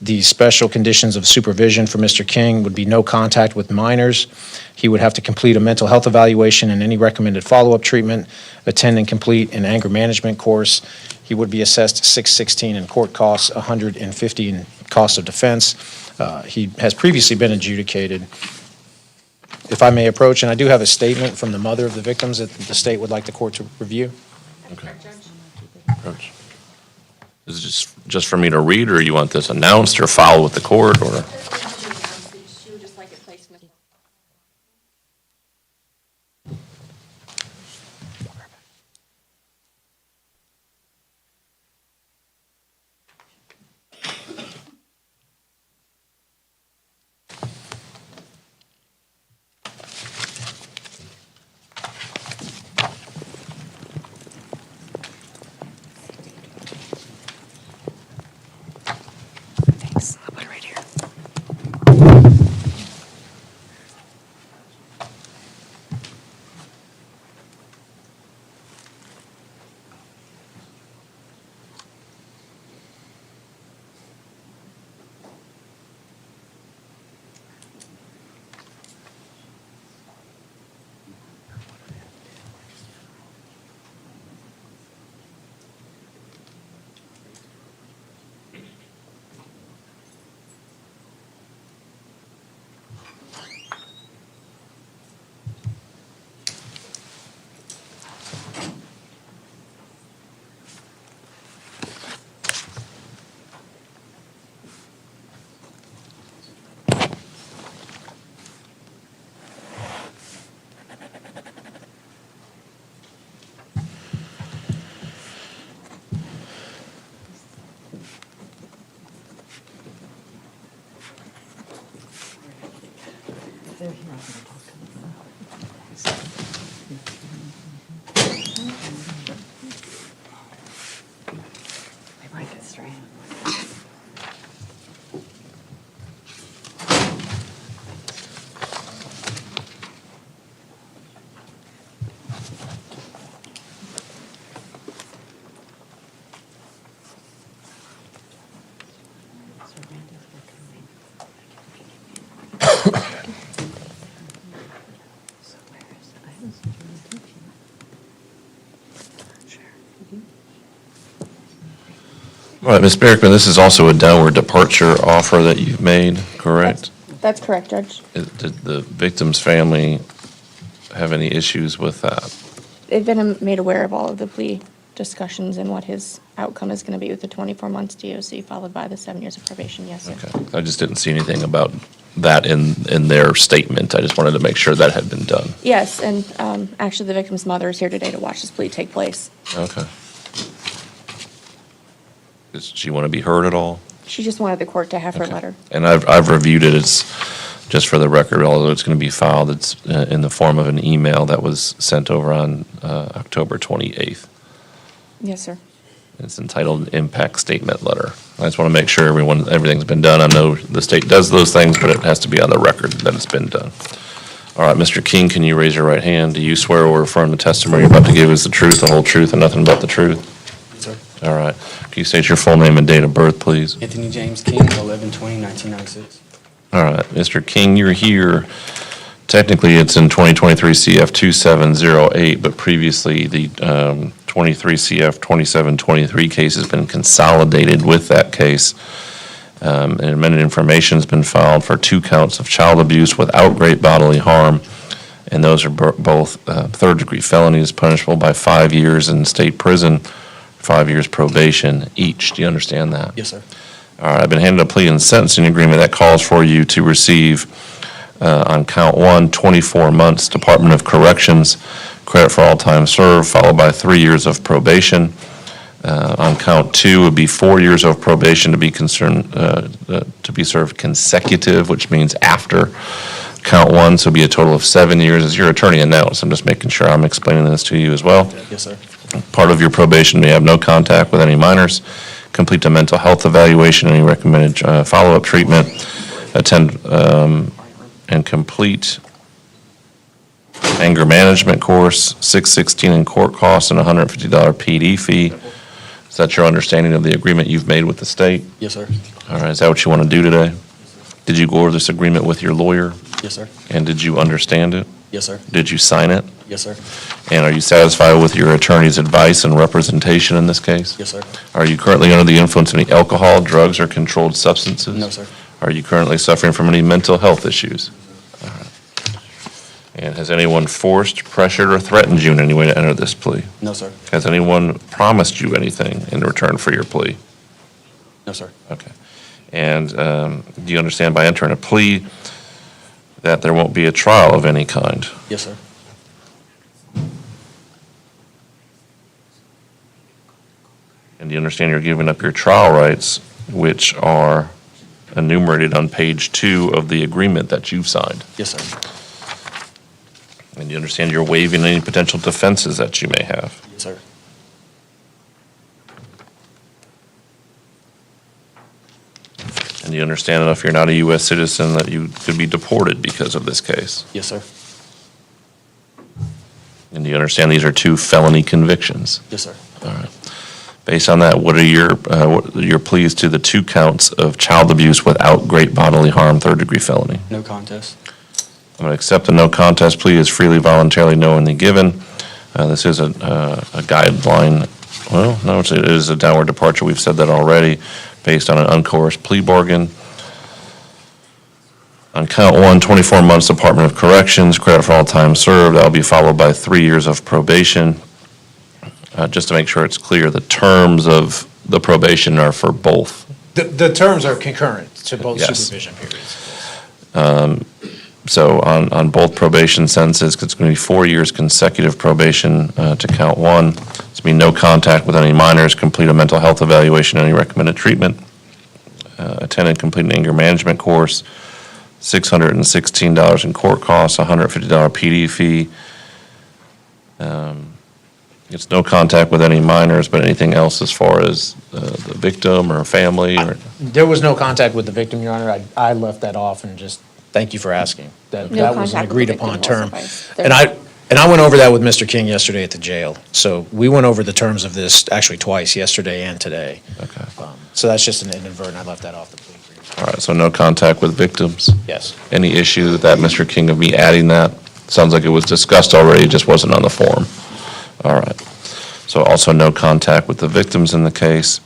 The special conditions of supervision for Mr. King would be no contact with minors. He would have to complete a mental health evaluation and any recommended follow-up treatment, attend and complete an anger management course. He would be assessed $616 in court costs, $150 in cost of defense. He has previously been adjudicated. If I may approach, and I do have a statement from the mother of the victims that the state would like the court to review. Okay. Approach. Is it just for me to read, or you want this announced or filed with the court, or? She would just like it placed in the. All right, Ms. Berrickman, this is also a downward departure offer that you've made, correct? That's correct, Judge. Did the victim's family have any issues with that? They've been made aware of all of the plea discussions and what his outcome is going to be with the 24 months DOC followed by the 7 years of probation, yes, sir. Okay, I just didn't see anything about that in their statement. I just wanted to make sure that had been done. Yes, and actually the victim's mother is here today to watch this plea take place. Okay. Does she want to be heard at all? She just wanted the court to have her letter. And I've reviewed it. It's just for the record, although it's going to be filed, it's in the form of an email that was sent over on October 28th. Yes, sir. It's entitled Impact Statement Letter. I just want to make sure everything's been done. I know the state does those things, but it has to be on the record that it's been done. All right, Mr. King, can you raise your right hand? Do you swear or affirm the testimony you're about to give is the truth, the whole truth, and nothing but the truth? Sir. All right. Can you state your full name and date of birth, please? Anthony James King, 11/20/1996. All right, Mr. King, you're here. Technically, it's in 2023 CF 2708, but previously the 23 CF 2723 case has been consolidated with that case. And amended information has been filed for 2 counts of child abuse without great bodily harm. And those are both third-degree felonies punishable by 5 years in state prison, 5 years probation each. Do you understand that? Yes, sir. All right, I've been handed a plea and sentencing agreement that calls for you to receive, on count 1, 24 months Department of Corrections, credit for all time served, followed by 3 years of probation. On count 2 would be 4 years of probation to be served consecutive, which means after count 1, so it'd be a total of 7 years. As your attorney announced, I'm just making sure I'm explaining this to you as well. Yes, sir. Part of your probation, you have no contact with any minors, complete a mental health evaluation, any recommended follow-up treatment, attend and complete anger management course, $616 in court costs, and $150 PD fee. Is that your understanding of the agreement you've made with the state? Yes, sir. All right, is that what you want to do today? Did you go over this agreement with your lawyer? Yes, sir. And did you understand it? Yes, sir. Did you sign it? Yes, sir. And are you satisfied with your attorney's advice and representation in this case? Yes, sir. Are you currently under the influence of any alcohol, drugs, or controlled substances? No, sir. Are you currently suffering from any mental health issues? All right. And has anyone forced, pressured, or threatened you in any way to enter this plea? No, sir. Has anyone promised you anything in return for your plea? No, sir. Okay. And do you understand by entering a plea that there won't be a trial of any kind? Yes, sir. And do you understand you're giving up your trial rights, which are enumerated on page 2 of the agreement that you've signed? Yes, sir. And you understand you're waiving any potential defenses that you may have? Yes, sir. And you understand that if you're not a U.S. citizen, that you could be deported because of this case? Yes, sir. And do you understand these are 2 felony convictions? Yes, sir. All right. Based on that, what are your pleas to the 2 counts of child abuse without great bodily harm, third-degree felony? No contest. I'm going to accept the no contest plea as freely, voluntarily, knowingly given. This is a guideline. Well, no, it is a downward departure. We've said that already, based on an uncoerced plea bargain. On count 1, 24 months Department of Corrections, credit for all time served. That'll be followed by 3 years of probation. Just to make sure it's clear, the terms of the probation are for both. The terms are concurrent to both Yes. supervision periods. So on both probation sentences, it's going to be 4 years consecutive probation to count 1. It's going to be no contact with any minors, complete a mental health evaluation, any recommended treatment, attend and complete an anger management course, $616 in court costs, $150 PD fee. It's no contact with any minors, but anything else as far as the victim or family or? There was no contact with the victim, Your Honor. I left that off and just, thank you for asking. That No that was an contact with the agreed upon victim will term. suffice. And I went over that with Mr. King yesterday at the jail. So we went over the terms of this actually twice, yesterday and today. Okay. So that's just an inadvertent, I left that off the plea agreement. All right, so no contact with victims? Yes. Any issue with that, Mr. King, of me adding that? Sounds like it was discussed already, it just wasn't on the form. All right. So also no contact with the victims in the case.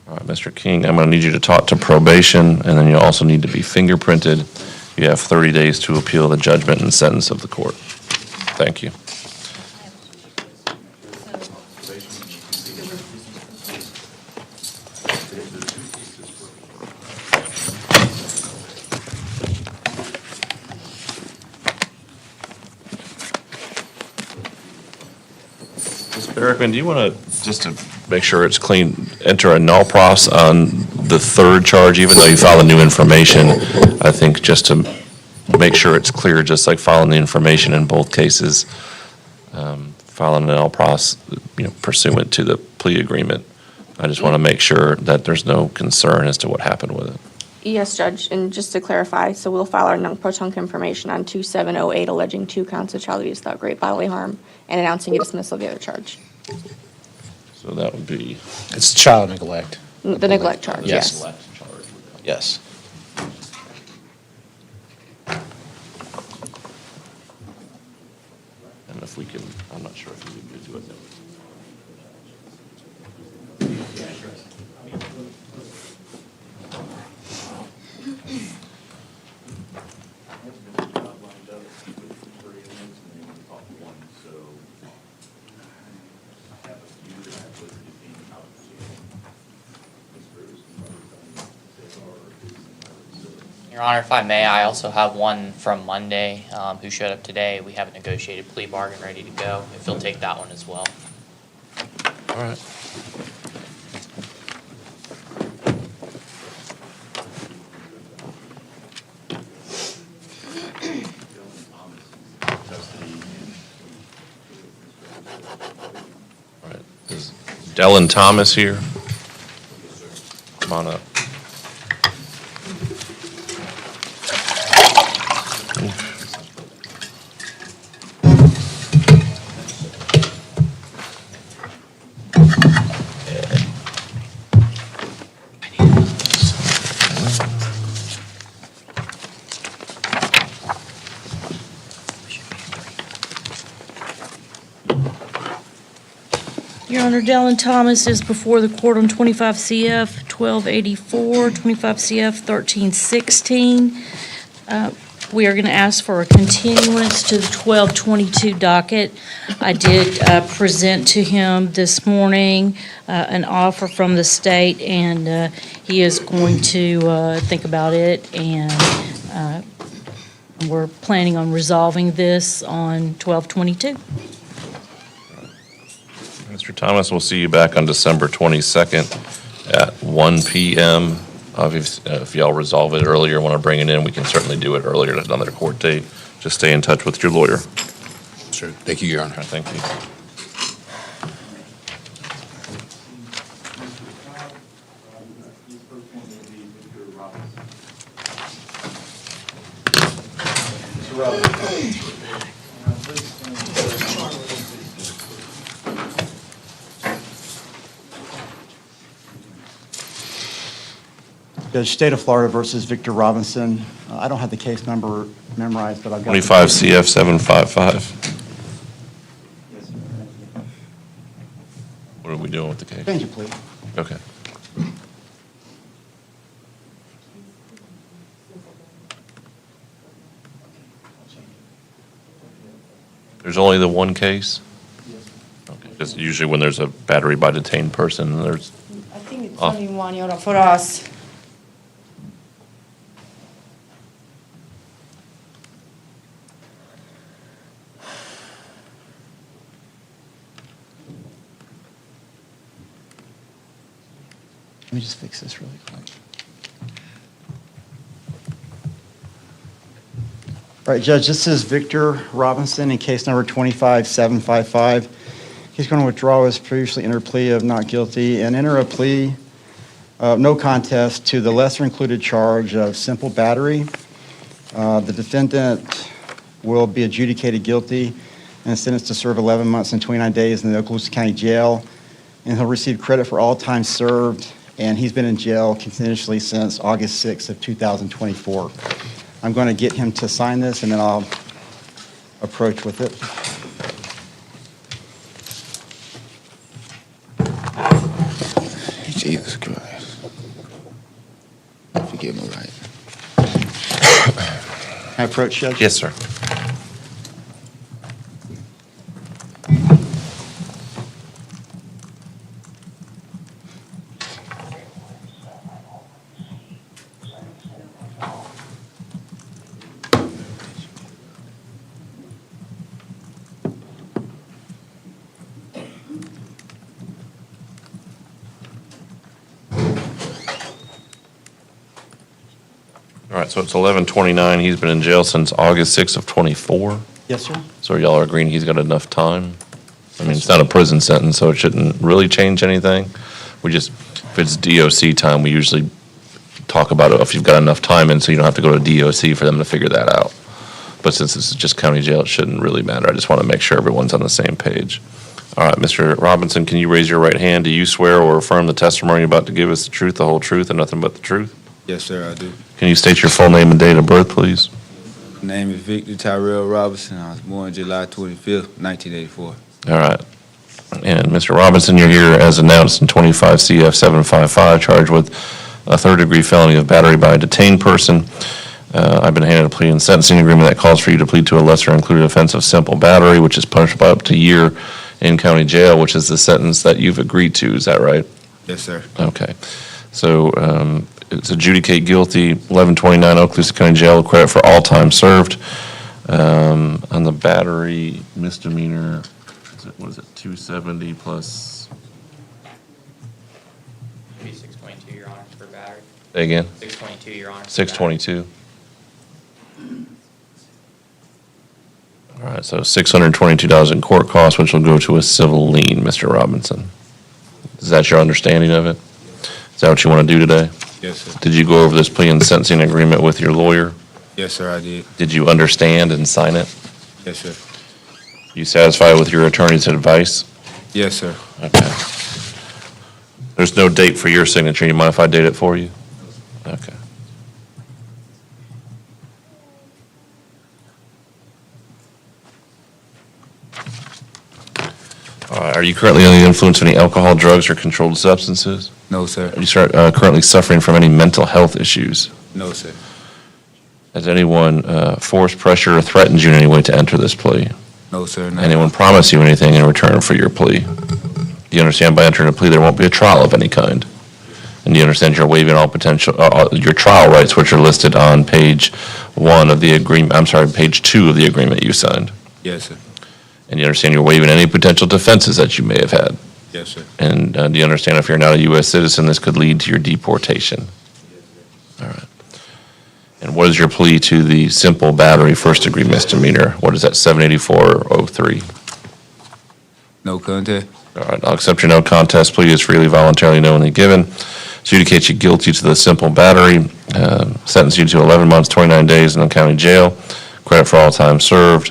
All right, Mr. King, I'm going to need you to talk to probation, and then you also need to be fingerprinted. You have 30 days to appeal the judgment and sentence of the court. Thank you. Ms. Barrickman, do you want to, just to make sure it's clean, enter a null pros on the third charge, even though you filed new information? I think just to make sure it's clear, just like filing the information in both cases, filing an null pros, pursuant to the plea agreement. I just want to make sure that there's no concern as to what happened with it. Yes, Judge, and just to clarify, so we'll file our non-protunct information on 2708 alleging 2 counts of child abuse without great bodily harm and announcing a dismissal of the other charge. So that would be? It's child neglect. The neglect charge, yes. Yes. And if we can, I'm not sure if you need to do it now. Your Honor, if I may, I also have one from Monday who showed up today. We have a negotiated plea bargain ready to go, if you'll take that one as well. All right. All right. Is Dylan Thomas here? Come on up. Your Honor, Dallin Thomas is before the court on 25 CF 1284, 25 CF 1316. We are going to ask for a continuance to the 1222 docket. I did present to him this morning an offer from the state, and he is going to think about it, and we're planning on resolving this on 1222. Mr. Thomas, we'll see you back on December 22nd at 1 p.m. If y'all resolve it earlier, want to bring it in, we can certainly do it earlier at another court date. Just stay in touch with your lawyer. Sure. Thank you, Your Honor. Thank you. Judge, State of Florida versus Victor Robinson. I don't have the case number memorized, but I've got 25 CF 755. What are we doing with the case? Change it, please. Okay. There's only the one case? Okay. Because usually when there's a battery by detained person, there's. I think it's only one, Your Honor, for us. Let me just fix this really quick. All right, Judge, this is Victor Robinson in case number 25755. He's going to withdraw his previously entered plea of not guilty and enter a plea of no contest to the lesser included charge of simple battery. The defendant will be adjudicated guilty and sentenced to serve 11 months and 29 days in the Okaloosa County Jail, and he'll receive credit for all time served, and he's been in jail continuously since August 6th of 2024. I'm going to get him to sign this, and then I'll approach with it. Jesus Christ. Forgive me, right? Can I approach, Judge? Yes, sir. All right, so it's 11/29. He's been in jail since August 6th of '24. Yes, sir. So y'all are agreeing he's got enough time? I mean, it's not a prison sentence, so it shouldn't really change anything. We just, if it's DOC time, we usually talk about it if you've got enough time in, so you don't have to go to DOC for them to figure that out. But since this is just county jail, it shouldn't really matter. I just want to make sure everyone's on the same page. All right, Mr. Robinson, can you raise your right hand? Do you swear or affirm the testimony you're about to give us the truth, the whole truth, and nothing but the truth? Yes, sir, I do. Can you state your full name and date of birth, please? My name is Victor Tyrell Robinson. I was born July 25th, 1984. All right. And Mr. Robinson, you're here as announced in 25 CF 755, charged with a third-degree felony of battery by a detained person. I've been handed a plea and sentencing agreement that calls for you to plead to a lesser included offense of simple battery, which is punishable by up to a year in county jail, which is the sentence that you've agreed to. Is that right? Yes, sir. Okay. So it's adjudicate guilty, 11/29 Okaloosa County Jail, credit for all time served. On the battery misdemeanor, what is it, 270 plus? Maybe 622, Your Honor, for battery. Say again? 622, Your Honor. 622. All right, so $622 in court costs, which will go to a civil lien, Mr. Robinson. Is that your understanding of it? Is that what you want to do today? Yes, sir. Did you go over this plea and sentencing agreement with your lawyer? Yes, sir, I did. Did you understand and sign it? Yes, sir. You satisfied with your attorney's advice? Yes, sir. Okay. There's no date for your signature. You mind if I date it for you? Okay. All right. Are you currently under the influence of any alcohol, drugs, or controlled substances? No, sir. Are you currently suffering from any mental health issues? No, sir. Has anyone forced, pressure, or threatened you in any way to enter this plea? No, sir. No. Anyone promise you anything in return for your plea? Do you understand by entering a plea there won't be a trial of any kind? And do you understand you're waiving all potential, your trial rights, which are listed on page 1 of the agreement, page 2 of the agreement you signed? Yes, sir. And you understand you're waiving any potential defenses that you may have had? Yes, sir. And do you understand if you're not a U.S. citizen, this could lead to your deportation? All right. And what is your plea to the simple battery first-degree misdemeanor? What is that, 784-03? No contest. All right, I'll accept your no contest plea as freely, voluntarily, knowingly given. Adjudicate you guilty to the simple battery. Sentence you to 11 months, 29 days in the county jail. Credit for all time served.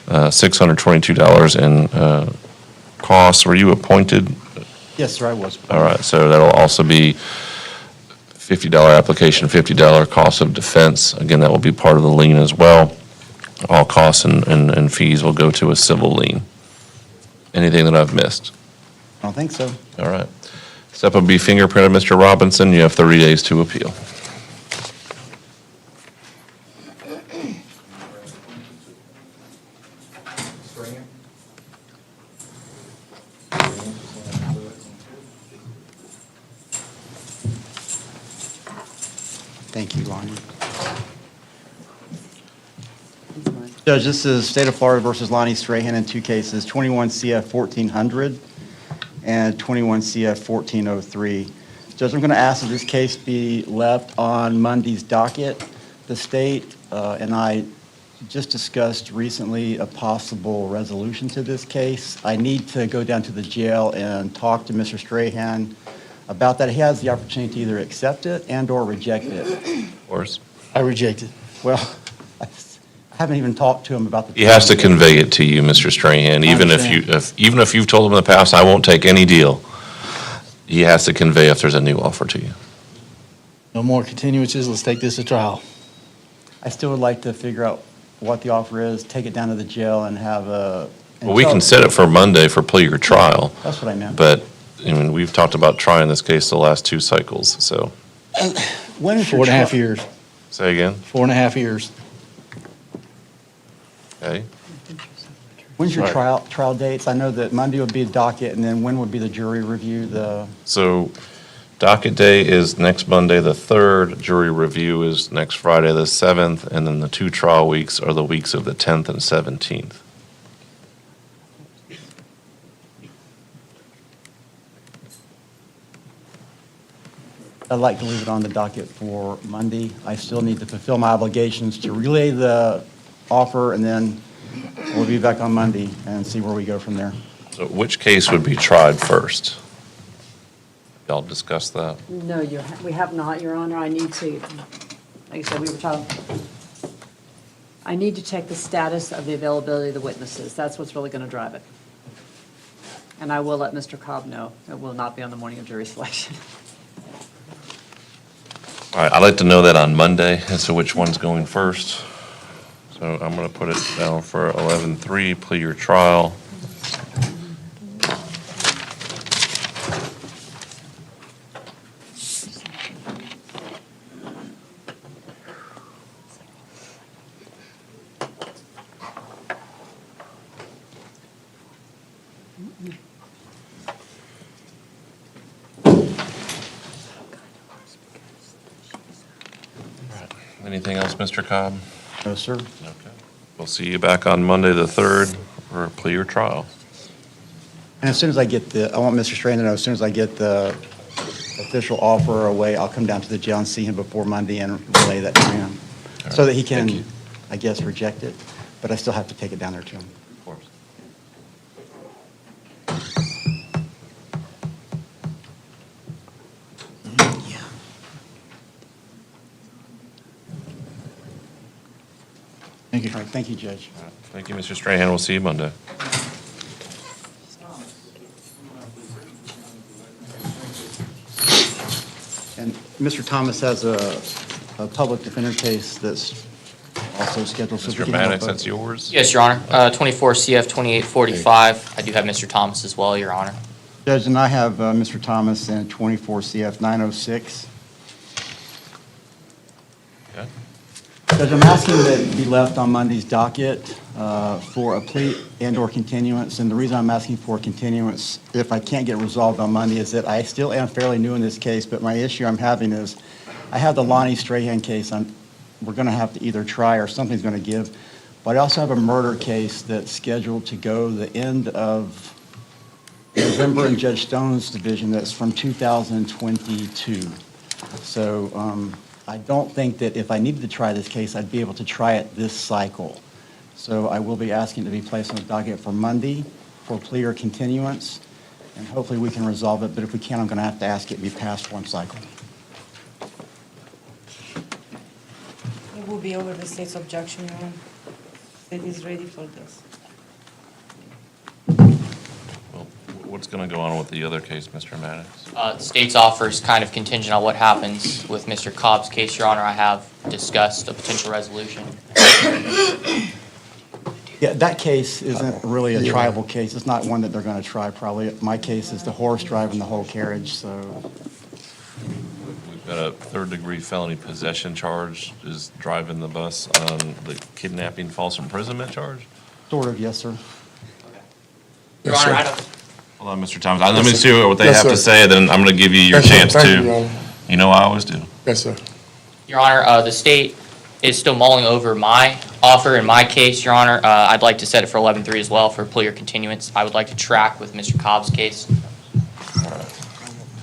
$622 in costs. Were you appointed? Yes, sir, I was. All right, so that'll also be $50 application, $50 cost of defense. Again, that will be part of the lien as well. All costs and fees will go to a civil lien. Anything that I've missed? I don't think so. All right. Step up, be fingerprinted, Mr. Robinson. You have 30 days to appeal. Thank you, Lonnie. Judge, this is State of Florida versus Lonnie Strahan in 2 cases, 21 CF 1400 and 21 CF 1403. Judge, I'm going to ask that this case be left on Monday's docket. The state and I just discussed recently a possible resolution to this case. I need to go down to the jail and talk to Mr. Strahan about that. He has the opportunity to either accept it and/or reject it. Of course. I reject it. Well, I haven't even talked to him about the. He has to convey it to you, Mr. Strahan, even if you've told him in the past, I won't take any deal. He has to convey if there's a new offer to you. No more continuances, let's take this to trial. I still would like to figure out what the offer is, take it down to the jail and have a. Well, we can set it for Monday for plea or trial. That's what I meant. But, I mean, we've talked about trying this case the last 2 cycles, so. When is 4.5 years. Say again? 4.5 years. Okay. When's your Sorry. trial dates? I know that Monday would be a docket, and then when would be the jury review, So docket day is next Monday, the 3rd. Jury review is next Friday, the 7th. And then the 2 trial weeks are the weeks of the 10th and 17th. I'd like to leave it on the docket for Monday. I still need to fulfill my obligations to relay the offer, and then we'll be back on Monday and see where we go from there. So which case would be tried first? Y'all discuss that? No, we have not, Your Honor. I need to, like I said, we were talking, I need to check the status of the availability of the witnesses. That's what's really going to drive it. And I will let Mr. Cobb know. It will not be on the morning of jury selection. All right, I'd like to know that on Monday, and so which one's going first? So I'm going to put it down for 11-3, plea or trial. Anything else, Mr. Cobb? No, sir. Okay. We'll see you back on Monday, the 3rd, for a plea or trial. And as soon as I get I want Mr. Strahan to know, as soon as I get the official offer away, I'll come down to the jail and see him before Monday and relay that to him. So that he can, I guess, reject it, but I still have to take it down there to him. Of course. Thank you. All right, thank you, Judge. Thank you, Mr. Strahan. We'll see you Monday. And Mr. Thomas has a public defender case that's also scheduled. So if we Mr. can help Maddox, us. that's yours? Yes, Your Honor. 24 CF 2845. I do have Mr. Thomas as well, Your Honor. Judge, and I have Mr. Thomas in 24 CF 906. Okay. Judge, I'm asking that it be left on Monday's docket for a plea and/or continuance. And the reason I'm asking for continuance, if I can't get resolved on Monday, is that I still am fairly new in this case, but my issue I'm having is I have the Lonnie Strahan case we're going to have to either try or something's going to give. But I also have a murder case that's scheduled to go the end of November in Judge Stone's division that's from 2022. So I don't think that if I needed to try this case, I'd be able to try it this cycle. So I will be asking to be placed on the docket for Monday for plea or continuance, and hopefully we can resolve it. But if we can't, I'm going to have to ask it to be passed one cycle. It will be over the state's objection, Your Honor. State is ready for this. Well, what's going to go on with the other case, Mr. Maddox? The state's offer is kind of contingent on what happens with Mr. Cobb's case, Your Honor. I have discussed a potential resolution. Yeah, that case isn't really a triable case. It's not one that they're going to try, probably. My case is the horse driving the whole carriage, so. We've got a 3rd-degree felony possession charge. Is driving the bus on the kidnapping false imprisonment charge? Sort of, yes, sir. Your Honor, I don't. Hold on, Mr. Thomas. Let me see what they have to say, then I'm going to give you your chance to. You know I always do. Yes, sir. Your Honor, the state is still mulling over my offer in my case, Your Honor. I'd like to set it for 11-3 as well for plea or continuance. I would like to track with Mr. Cobb's case.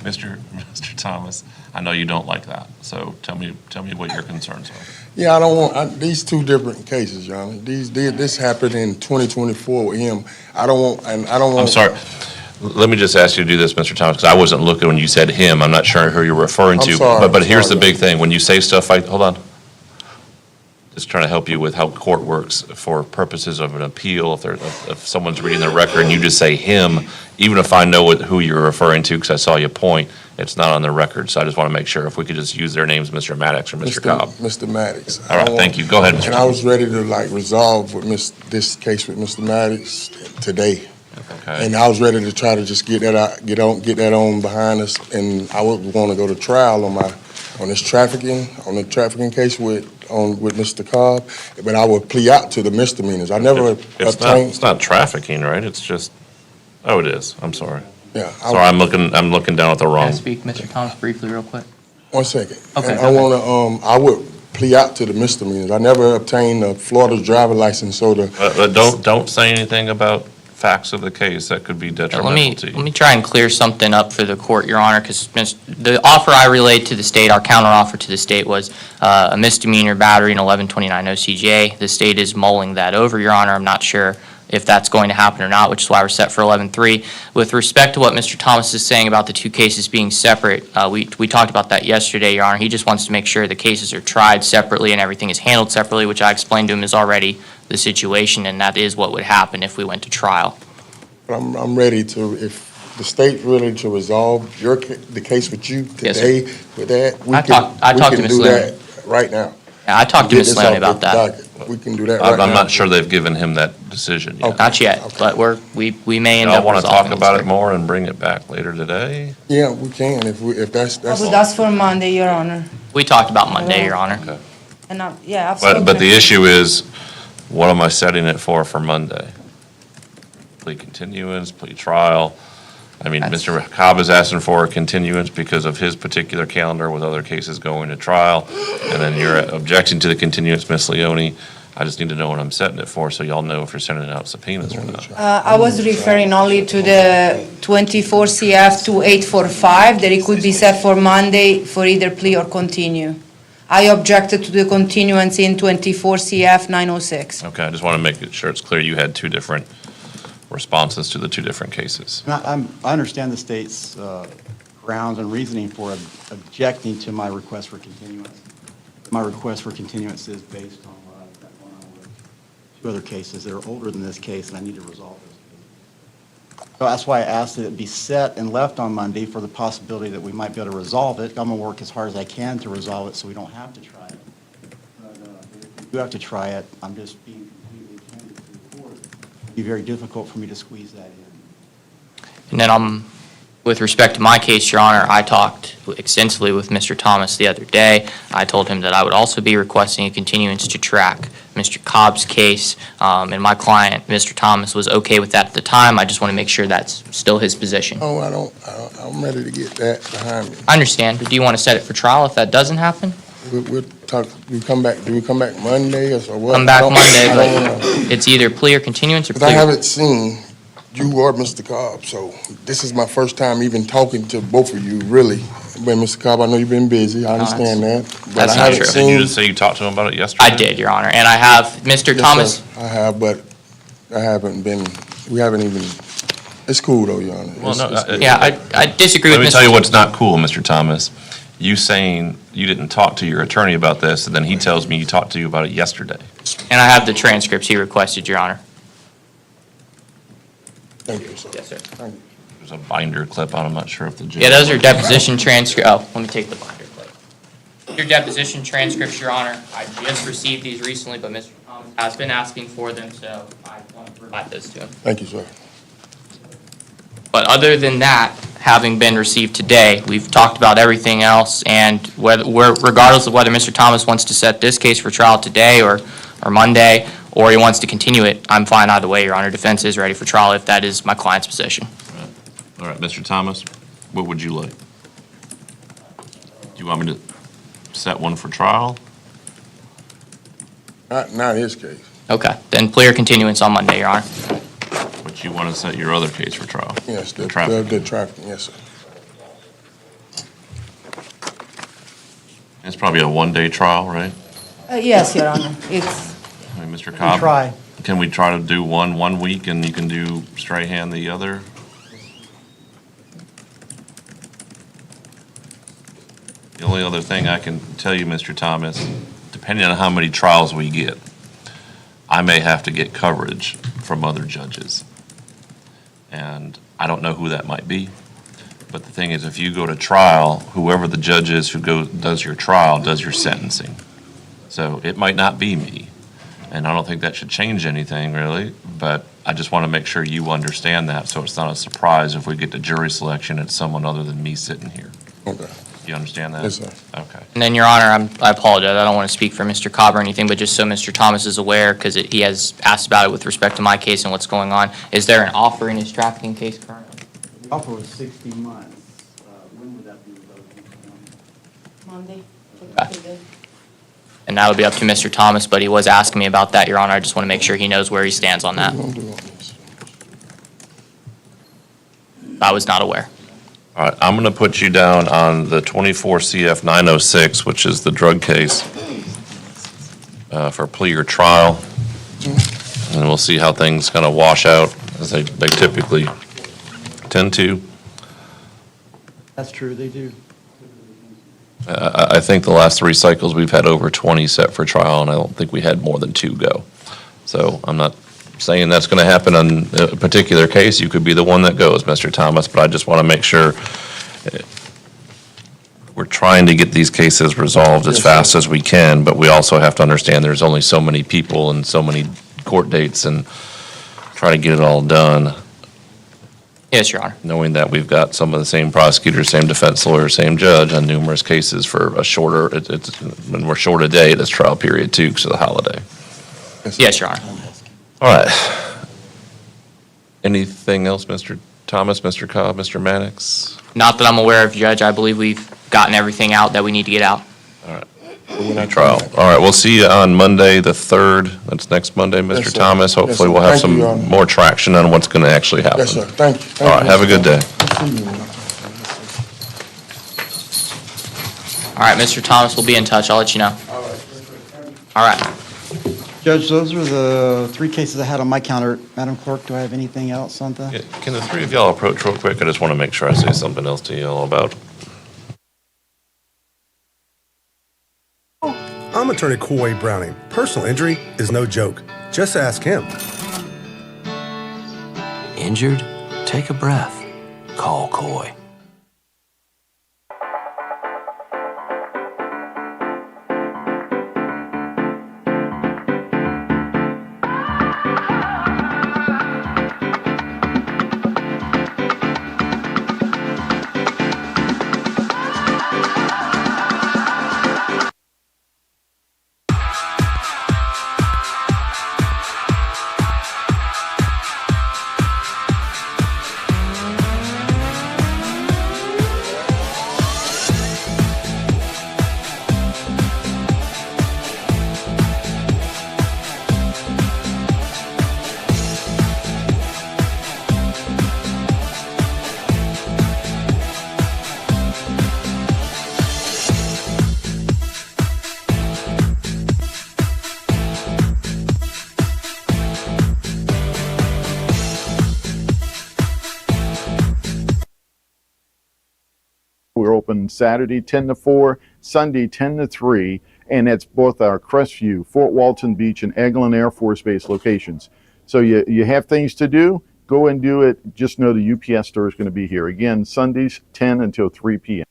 Mr. Thomas, I know you don't like that, so tell me what your concerns are. Yeah, I don't want, these two different cases, Your Honor. This happened in 2024 with him. I don't want. I'm sorry. Let me just ask you to do this, Mr. Thomas, because I wasn't looking when you said him. I'm not sure who you're referring to. I'm sorry, But here's sorry, the big thing. When you say stuff like, hold on. Just trying to help you with how court works for purposes of an appeal. If someone's reading the record and you just say him, even if I know who you're referring to, because I saw you point, it's not on the record. So I just want to make sure if we could just use their names, Mr. Maddox or Mr. Cobb. Mr. Maddox. All right, thank you. Go ahead, Mr. And I was ready to resolve with this case with Mr. Maddox today. Okay. And I was ready to try to just get that on behind us. And I would want to go to trial on the trafficking case with Mr. Cobb, but I would plea out to the misdemeanors. I never obtained. It's not trafficking, right? It's just, oh, it is. I'm sorry. Yeah. Sorry, I'm looking down at the wrong. Can I speak, Mr. Thomas, briefly, real quick? 1 second. Okay. And I would plea out to the misdemeanors. I never obtained a Florida driver license, so Don't say anything about facts of the case that could be detrimental to you. Let me try and clear something up for the court, Your Honor, because the offer I relayed to the state, our counteroffer to the state was a misdemeanor battery in 1129 OCJ. The state is mulling that over, Your Honor. I'm not sure if that's going to happen or not, which is why we're set for 11-3. With respect to what Mr. Thomas is saying about the two cases being separate, we talked about that yesterday, Your Honor. He just wants to make sure the cases are tried separately and everything is handled separately, which I explained to him is already the situation, and that is what would happen if we went to trial. I'm ready to, if the state's ready to resolve the case with you today, with that, we can do that right now. Yeah, I talked to Ms. Leone about that. We can do that right now. I'm not sure they've given him that decision yet. Not yet, but we may end Y'all up want to resolving talk about this. it more and bring it back later today? Yeah, we can, if that's. I would ask for Monday, Your Honor. We talked about Monday, Your Honor. Okay. And, yeah, absolutely. But the issue is, what am I setting it for Monday? Plea continuance, plea trial? I mean, Mr. Cobb is asking for a continuance because of his particular calendar with other cases going to trial, and then you're objecting to the continuance, Ms. Leone. I just need to know what I'm setting it for, so y'all know if you're sending out subpoenas or not. I was referring only to the 24 CF 2845, that it could be set for Monday for either plea or continue. I objected to the continuance in 24 CF 906. Okay, I just want to make sure it's clear you had two different responses to the two different cases. I understand the state's grounds and reasoning for objecting to my request for continuance. My request for continuance is based on what I've got going on with two other cases that are older than this case, and I need to resolve those cases. So that's why I asked that it be set and left on Monday for the possibility that we might be able to resolve it. I'm going to work as hard as I can to resolve it so we don't have to try it. But if we do have to try it, I'm just being completely candid to the court. It'd be very difficult for me to squeeze that in. And then with respect to my case, Your Honor, I talked extensively with Mr. Thomas the other day. I told him that I would also be requesting a continuance to track Mr. Cobb's case, and my client, Mr. Thomas, was okay with that at the time. I just want to make sure that's still his position. Oh, I'm ready to get that behind me. I understand, but do you want to set it for trial if that doesn't happen? We'll talk, do we come back Monday or so? What? Come back Monday, but it's either plea or continuance or plea. Because I haven't seen you or Mr. Cobb, so this is my first time even talking to both of you, really. But Mr. Cobb, I know you've been busy, I understand that. But That's I not haven't true. seen- Did you just say you talked to him about it yesterday? I did, Your Honor, and I have Mr. Yes, Thomas. sir, I have, but we haven't even, it's cool though, Your Honor. Well, no, It's cool. Yeah, I disagree with Let me Mr. tell you what's not cool, Mr. Thomas. You saying you didn't talk to your attorney about this, and then he tells me you talked to you about it yesterday. And I have the transcripts he requested, Your Honor. Thank you, sir. Yes, sir. Thank you. There's a binder clip on, I'm not sure if the judge. Yeah, those are deposition transcripts. Oh, let me take the binder clip. Your deposition transcripts, Your Honor. I just received these recently, but Mr. Thomas has been asking for them, so I want to provide those to him. Thank you, sir. But other than that, having been received today, we've talked about everything else, and regardless of whether Mr. Thomas wants to set this case for trial today or Monday, or he wants to continue it, I'm fine either way, Your Honor. Defense is ready for trial if that is my client's position. All right, Mr. Thomas, what would you like? Do you want me to set one for trial? Not his case. Okay, then plea or continuance on Monday, Your Honor. But you want to set your other case for trial? Yes, the traffic. traffic, yes, sir. It's probably a one-day trial, right? Yes, Your Honor. It's, I mean, Mr. Cobb? try. Can we try to do one week and you can do Strahan the other? The only other thing I can tell you, Mr. Thomas, depending on how many trials we get, I may have to get coverage from other judges. And I don't know who that might be. But the thing is, if you go to trial, whoever the judge is who does your trial does your sentencing. So it might not be me. And I don't think that should change anything, really. But I just want to make sure you understand that, so it's not a surprise if we get to jury selection, it's someone other than me sitting here. Okay. You understand that? Yes, sir. Okay. And then, Your Honor, I apologize, I don't want to speak for Mr. Cobb or anything, but just so Mr. Thomas is aware, because he has asked about it with respect to my case and what's going on, is there an offer in his trafficking case currently? The offer was 60 months. When would that be? Monday. And that would be up to Mr. Thomas, but he was asking me about that, Your Honor. I just want to make sure he knows where he stands on that. I was not aware. All right, I'm going to put you down on the 24 CF 906, which is the drug case, for plea or trial. And we'll see how things kind of wash out, as they typically tend to. That's true, they do. I think the last 3 cycles, we've had over 20 set for trial, and I don't think we had more than 2 go. So I'm not saying that's going to happen on a particular case. You could be the one that goes, Mr. Thomas, but I just want to make sure we're trying to get these cases resolved as fast as we can, but we also have to understand there's only so many people and so many court dates, and try to get it all done. Yes, Your Honor. Knowing that we've got some of the same prosecutors, same defense lawyer, same judge on numerous cases for a shorter, when we're short a day, this trial period too, because of the holiday. Yes, Your Honor. All right. Anything else, Mr. Thomas, Mr. Cobb, Mr. Mannix? Not that I'm aware of, Judge. I believe we've gotten everything out that we need to get out. All right. Trial. All right, we'll see you on Monday, the 3rd. That's next Monday, Mr. Yes, sir. Thomas. Yes, Hopefully sir. we'll have Thank you, some Your Honor. more traction on what's going to actually happen. Yes, sir. Thank you. Thank All right, you, have a Mr. good day. All right, Mr. Thomas, we'll be in touch. I'll let you know. All right. Judge, those are the 3 cases I had on my counter. Madam Clerk, do I have anything else on the? Can the 3 of y'all approach real quick? I just want to make sure I say something else to y'all about. I'm Attorney Coy Browning. Personal injury is no joke. Just ask him. Injured? Take a breath. Call Coy. We're open Saturday 10 to 4, Sunday 10 to 3, and it's both our Crestview, Fort Walton Beach, and Eglin Air Force Base locations. So you have things to do, go and do it. Just know the UPS store is going to be here. Again, Sundays 10 until 3 p.m.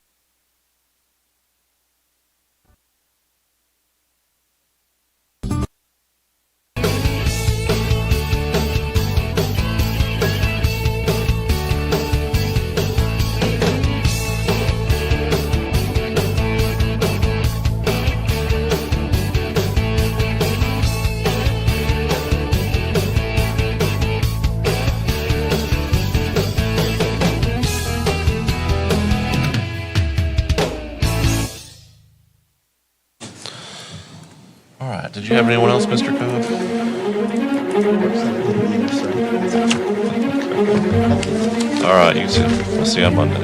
All right, did you have anyone else, Mr. Cobb? All right, you too. We'll see you on Monday.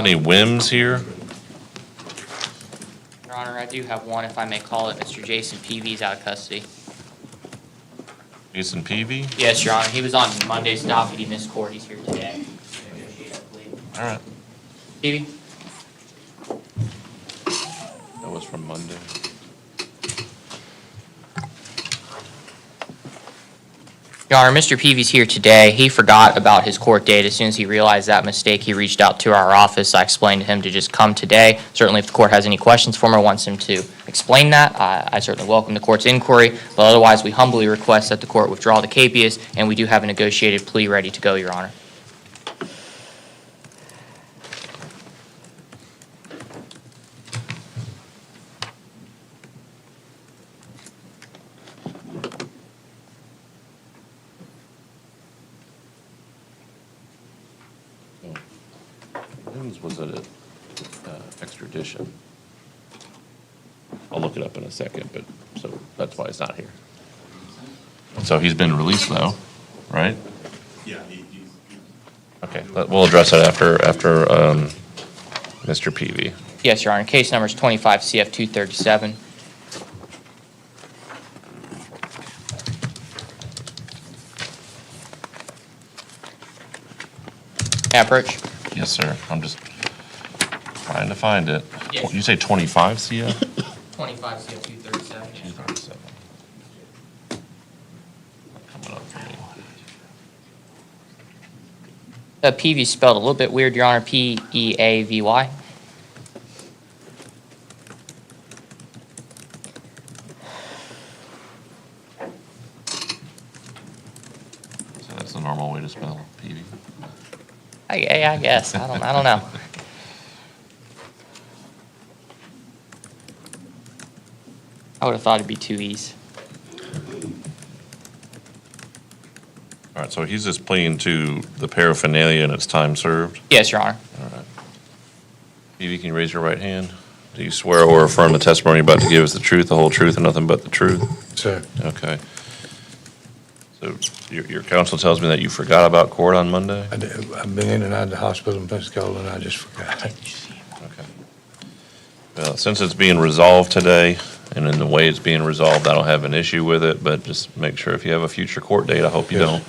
Anthony Wims here. Your Honor, I do have one, if I may call it. Mr. Jason Peavy's out of custody. Jason Peavy? Yes, Your Honor. He was on Monday's docket. He missed court. He's here today. All right. Peavy? That was from Monday. Your Honor, Mr. Peavy's here today. He forgot about his court date. As soon as he realized that mistake, he reached out to our office. I explained to him to just come today. Certainly, if the court has any questions for him or wants him to explain that, I certainly welcome the court's inquiry. But otherwise, we humbly request that the court withdraw the capias, and we do have a negotiated plea ready to go, Your Honor. Wims was an extradition. I'll look it up in a second, but, so that's why he's not here. So he's been released though, right? Yeah, Okay, we'll address that after Mr. Peavy. Yes, Your Honor. Case number is 25 CF 237. Approach. Yes, sir. I'm just trying to find it. Yes. You say 25 CF? 25 CF 237. 237. Coming up for me. Peavy spelled a little bit weird, Your Honor. Peavy. So that's the normal way to spell Peavy. I guess. I don't know. I would have thought it'd be two E's. All right, so he's just pleading to the paraphernalia and it's time served? Yes, Your Honor. All right. Peavy, can you raise your right hand? Do you swear or affirm the testimony you're about to give is the truth, the whole truth, and nothing but the truth? Sir. Okay. So your counsel tells me that you forgot about court on Monday? I did. I've been in and out of the hospital in Pensacola, and I just forgot. Okay. Well, since it's being resolved today, and in the way it's being resolved, I don't have an issue with it, but just make sure if you have a future court date, I hope you don't.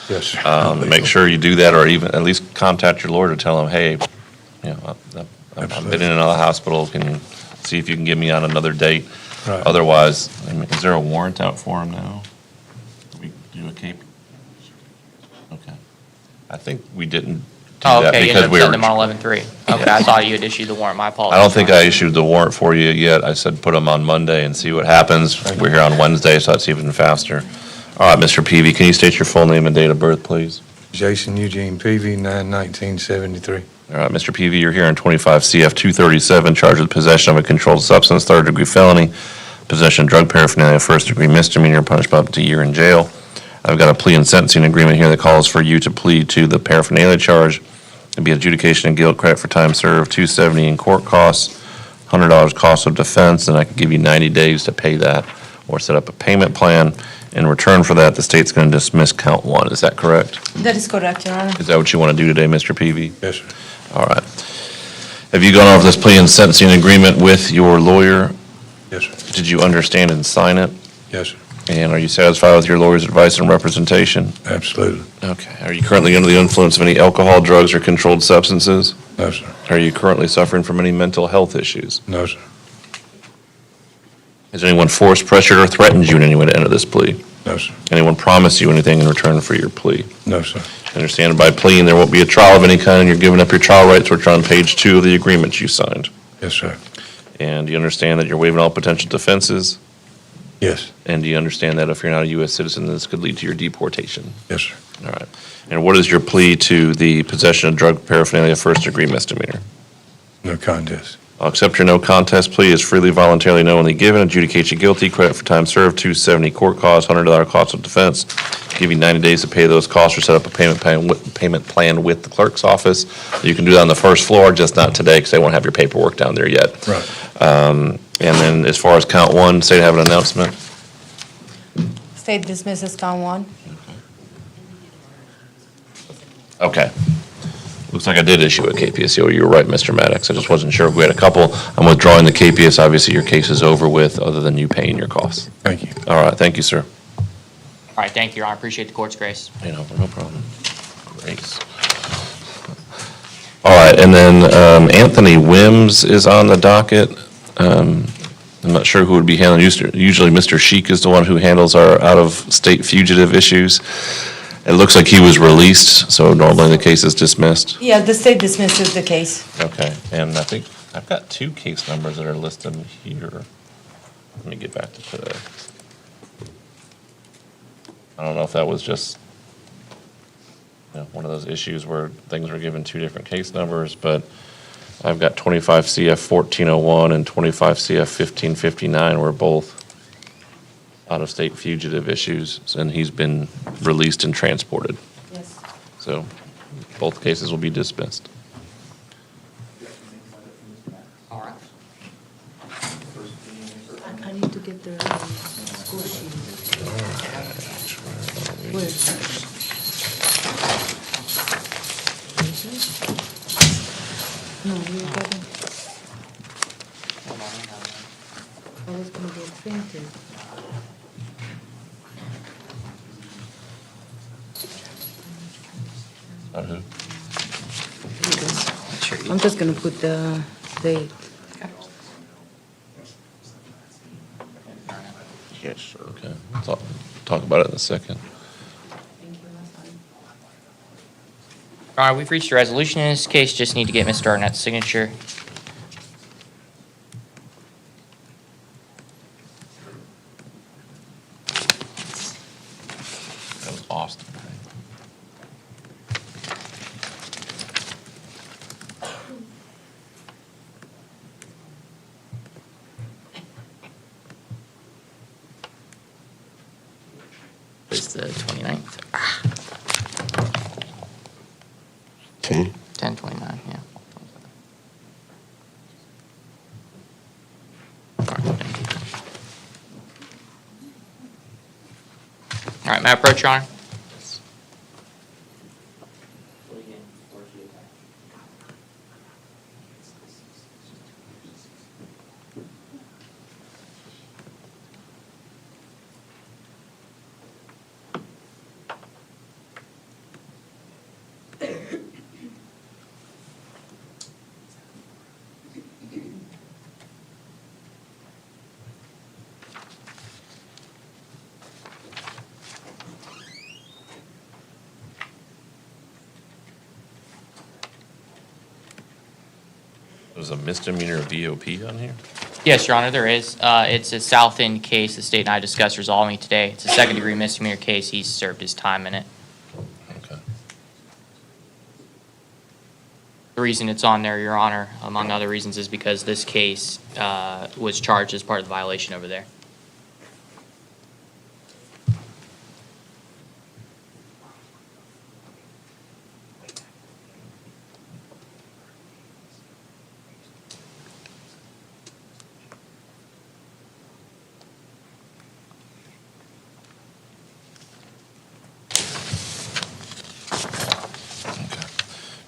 Yes, sir. Make sure you do that, or even at least contact your lawyer to tell him, hey, I've been in another hospital, can see if you can get me on another date. Right. Otherwise, is there a warrant out for him now? We do a cape? Okay. I think we didn't do Oh, that okay. You because ended up we sending were. them on 11/3. Okay, I thought you had issued the warrant. My apologies. I don't think I issued the warrant for you yet. I said put them on Monday and see what happens. We're here on Wednesday, so that's even faster. All right, Mr. Peavy, can you state your full name and date of birth, please? Jason Eugene Peavy, 9/1973. All right, Mr. Peavy, you're here on 25 CF 237, charged with possession of a controlled substance, third-degree felony, possession of drug paraphernalia, first-degree misdemeanor, punished by up to a year in jail. I've got a plea and sentencing agreement here that calls for you to plead to the paraphernalia charge. It'd be adjudication of guilt, credit for time served, $270 in court costs, $100 cost of defense, and I can give you 90 days to pay that or set up a payment plan. In return for that, the state's going to dismiss count one. Is that correct? That is correct, Your Honor. Is that what you want to do today, Mr. Peavy? Yes, sir. All right. Have you gone over this plea and sentencing agreement with your lawyer? Yes, sir. Did you understand and sign it? Yes, sir. And are you satisfied with your lawyer's advice and representation? Absolutely. Okay. Are you currently under the influence of any alcohol, drugs, or controlled substances? No, sir. Are you currently suffering from any mental health issues? No, sir. Has anyone forced, pressured, or threatened you in any way to enter this plea? No, sir. Anyone promised you anything in return for your plea? No, sir. Understand by pleading, there won't be a trial of any kind, and you're giving up your trial rights, which are on page 2 of the agreement you signed. Yes, sir. And do you understand that you're waiving all potential defenses? Yes. And do you understand that if you're not a U.S. citizen, this could lead to your deportation? Yes, sir. All right. And what is your plea to the possession of drug paraphernalia, first-degree misdemeanor? No contest. I'll accept your no contest plea as freely, voluntarily, knowingly given, adjudicate you guilty, credit for time served, $270 court costs, $100 cost of defense. Give you 90 days to pay those costs or set up a payment plan with the clerk's office. You can do that on the first floor, just not today because they won't have your paperwork down there yet. Right. And then as far as count one, say to have an announcement. State dismisses count one. Okay. Looks like I did issue a KPSO. You were right, Mr. Maddox. I just wasn't sure if we had a couple. I'm withdrawing the KPS. Obviously, your case is over with, other than you paying your costs. Thank you. All right, thank you, sir. All right, thank you, Your Honor. Appreciate the court's grace. No problem. Grace. All right, and then Anthony Wims is on the docket. I'm not sure who would be handling. Usually Mr. Sheik is the one who handles our out-of-state fugitive issues. It looks like he was released, so normally the case is dismissed. Yeah, the state dismisses the case. Okay, and I think I've got 2 case numbers that are listed here. Let me get back to today. I don't know if that was just one of those issues where things were given 2 different case numbers, but I've got 25 CF 1401 and 25 CF 1559 were both out-of-state fugitive issues, and he's been released and transported. Yes. So both cases will be dismissed. All right. I need to get the score sheet. Where? No, you got it. I was gonna get printed. Who? I'm just gonna put the date. Yes, sir. Okay, we'll talk about it in a second. All right, we've reached a resolution in this case. Just need to get Mr. Arnett's signature. That was Austin. It's the 29th. 10/29, yeah. All right, may I approach, Your Honor? There's a misdemeanor VOP on here? Yes, Your Honor, there is. It's a South End case the state and I discussed resolving today. It's a second-degree misdemeanor case. He's served his time in it. Okay. The reason it's on there, Your Honor, among other reasons, is because this case was charged as part of the violation over there.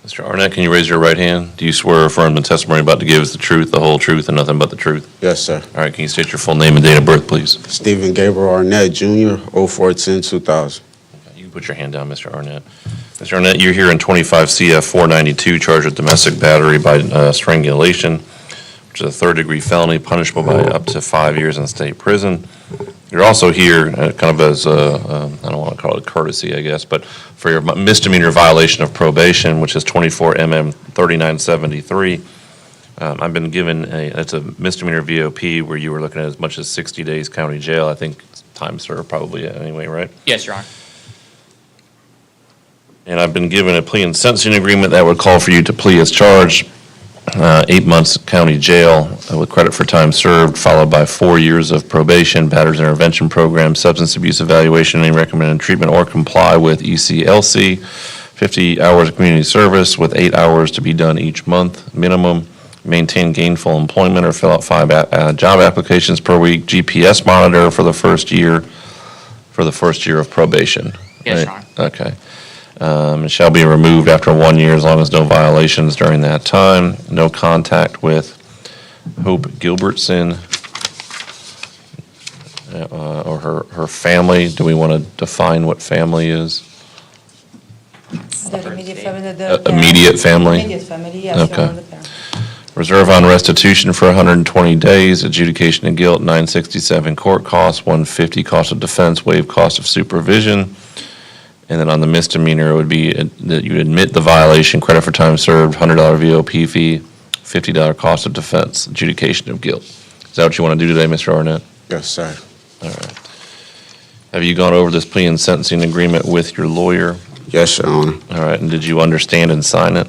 Mr. Arnett, can you raise your right hand? Do you swear or affirm the testimony about to give is the truth, the whole truth, and nothing but the truth? Yes, sir. All right, can you state your full name and date of birth, please? Stephen Gabriel Arnett, Jr., 04/10/2000. You can put your hand down, Mr. Arnett. Mr. Arnett, you're here in 25 CF 492, charged with domestic battery by strangulation, which is a third-degree felony punishable by up to 5 years in state prison. You're also here kind of as a, I don't want to call it courtesy, I guess, but for your misdemeanor violation of probation, which is 24 MM 3973. I've been given it's a misdemeanor VOP where you were looking at as much as 60 days county jail. I think time served probably anyway, right? Yes, Your Honor. And I've been given a plea and sentencing agreement that would call for you to plea as charged, 8 months county jail with credit for time served, followed by 4 years of probation, batterers intervention program, substance abuse evaluation, any recommended treatment, or comply with ECLC, 50 hours of community service with 8 hours to be done each month minimum, maintain gainful employment or fill out 5 job applications per week, GPS monitor for the first year of probation. Yes, right? Your Honor. Okay. and shall be removed after 1 year as long as no violations during that time. No contact with Hope Gilbertson or her family. Do we want to define what family is? The immediate family, the Immediate family? Immediate family, yes, Your Okay. Honor, the parent. Reserve on restitution for 120 days, adjudication of guilt, 967 court costs, 150 cost of defense, waive cost of supervision. And then on the misdemeanor, it would be that you admit the violation, credit for time served, $100 VOP fee, $50 cost of defense, adjudication of guilt. Is that what you want to do today, Mr. Arnett? Yes, sir. All right. Have you gone over this plea and sentencing agreement with your lawyer? Yes, Your Honor. All right, and did you understand and sign it?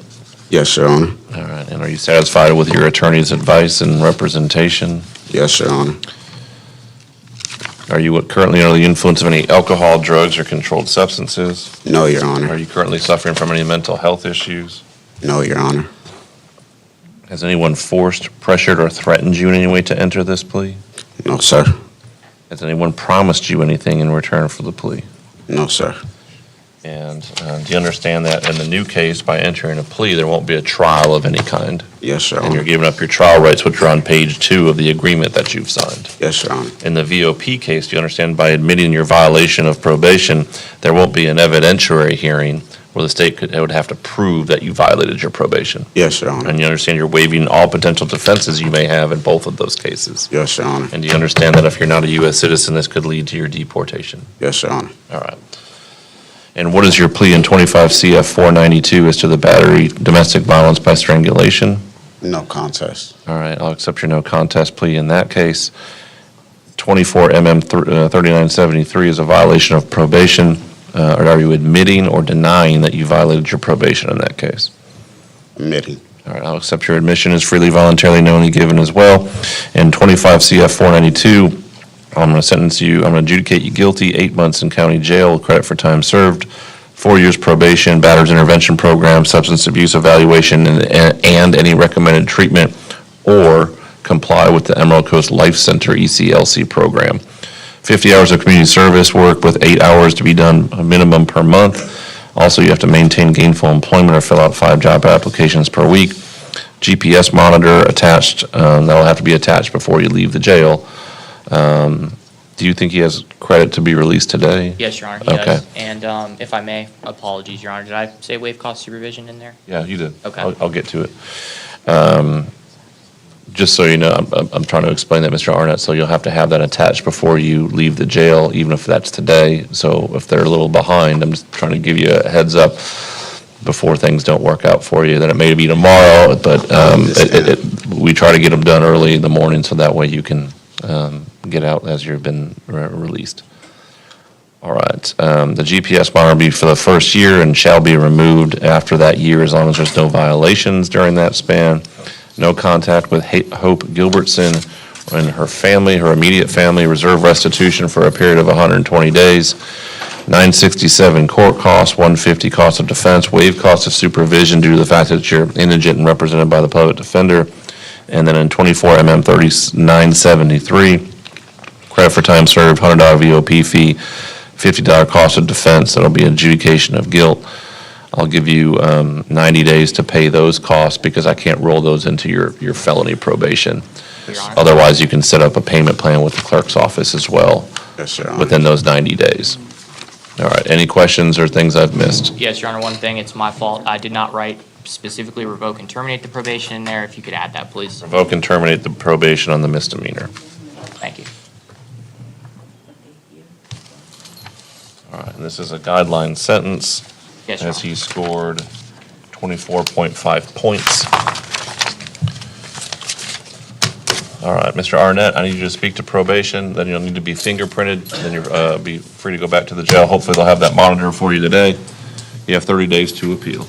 Yes, Your Honor. All right, and are you satisfied with your attorney's advice and representation? Yes, Your Honor. Are you currently under the influence of any alcohol, drugs, or controlled substances? No, Your Honor. Are you currently suffering from any mental health issues? No, Your Honor. Has anyone forced, pressured, or threatened you in any way to enter this plea? No, sir. Has anyone promised you anything in return for the plea? No, sir. And do you understand that in the new case, by entering a plea, there won't be a trial of any kind? Yes, Your And you're Honor. giving up your trial rights, which are on page 2 of the agreement that you've signed. Yes, Your Honor. In the VOP case, do you understand by admitting your violation of probation, there won't be an evidentiary hearing where the state would have to prove that you violated your probation? Yes, Your Honor. And you understand you're waiving all potential defenses you may have in both of those cases? Yes, Your Honor. And do you understand that if you're not a U.S. citizen, this could lead to your deportation? Yes, Your Honor. All right. And what is your plea in 25 CF 492 as to the battery, domestic violence by strangulation? No contest. All right, I'll accept your no contest plea in that case. 24 MM 3973 is a violation of probation. Or are you admitting or denying that you violated your probation in that case? Admitting. All right, I'll accept your admission as freely, voluntarily, knowingly given as well. And 25 CF 492, I'm going to sentence you, I'm going to adjudicate you guilty, 8 months in county jail, credit for time served, 4 years probation, batter's intervention program, substance abuse evaluation, and any recommended treatment, or comply with the Emerald Coast Life Center ECLC program. 50 hours of community service work with 8 hours to be done a minimum per month. Also, you have to maintain gainful employment or fill out 5 job applications per week. GPS monitor attached, that'll have to be attached before you leave the jail. Do you think he has credit to be released today? Yes, Your Honor, he Okay. does. And if I may, apologies, Your Honor, did I say waive cost supervision in there? Yeah, you did. Okay. I'll get to it. Just so you know, I'm trying to explain that, Mr. Arnett, so you'll have to have that attached before you leave the jail, even if that's today. So if they're a little behind, I'm just trying to give you a heads up before things don't work out for you, that it may be tomorrow, but we try to get them done early in the morning so that way you can get out as you've been released. All right. The GPS monitor will be for the first year and shall be removed after that year as long as there's no violations during that span. No contact with Hope Gilbertson and her family, her immediate family. Reserve restitution for a period of 120 days. 967 court costs, 150 cost of defense, waive cost of supervision due to the fact that you're indigent and represented by the public defender. And then in 24 MM 3973, credit for time served, $100 VOP fee, $50 cost of defense. That'll be adjudication of guilt. I'll give you 90 days to pay those costs because I can't roll those into your felony probation. Otherwise, you can set up a payment plan with the clerk's office as well Yes, Your Honor. within those 90 days. All right, any questions or things I've missed? Yes, Your Honor, one thing, it's my fault. I did not write specifically revoke and terminate the probation in there. If you could add that, please. Revoke and terminate the probation on the misdemeanor. Thank you. All right, and this is a guideline sentence. Yes, Your As he scored 24.5 points. All right, Mr. Arnett, I need you to speak to probation, then you'll need to be fingerprinted, then you'll be free to go back to the jail. Hopefully they'll have that monitor for you today. You have 30 days to appeal.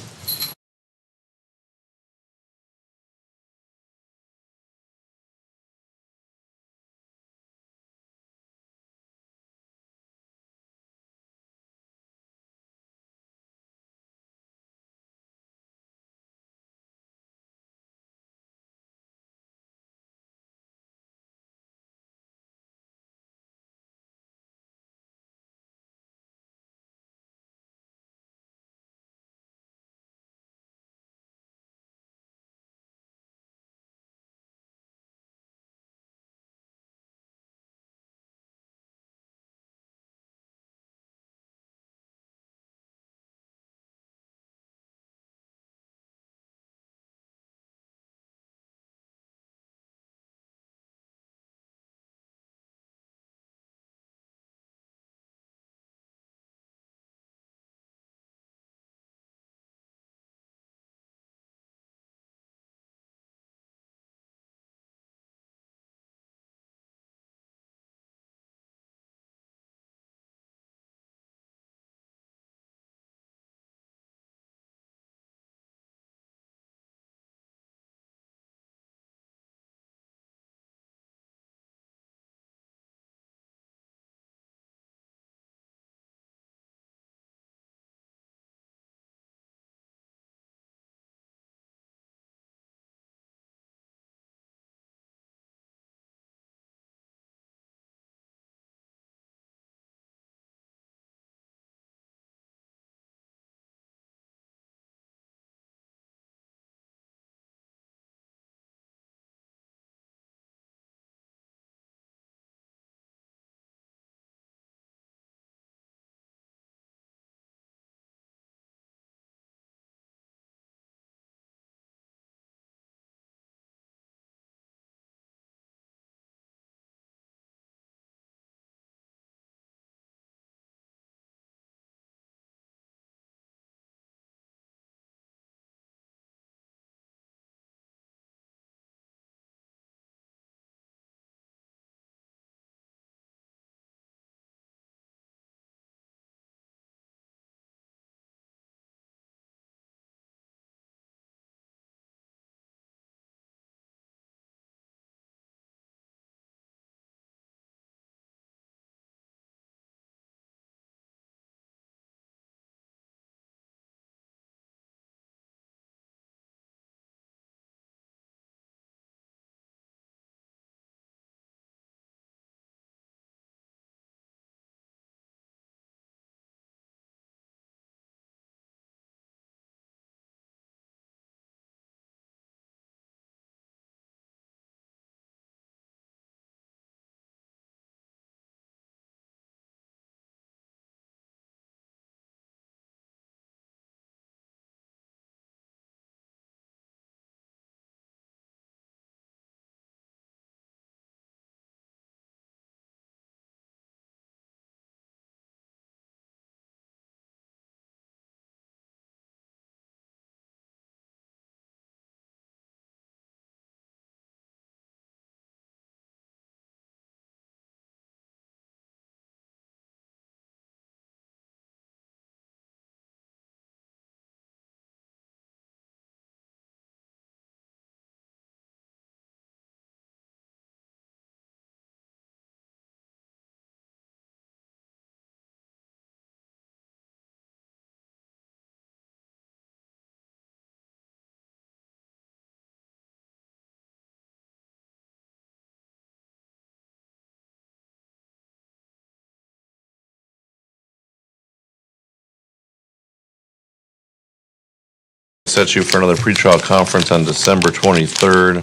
set you for another pretrial conference on December 23rd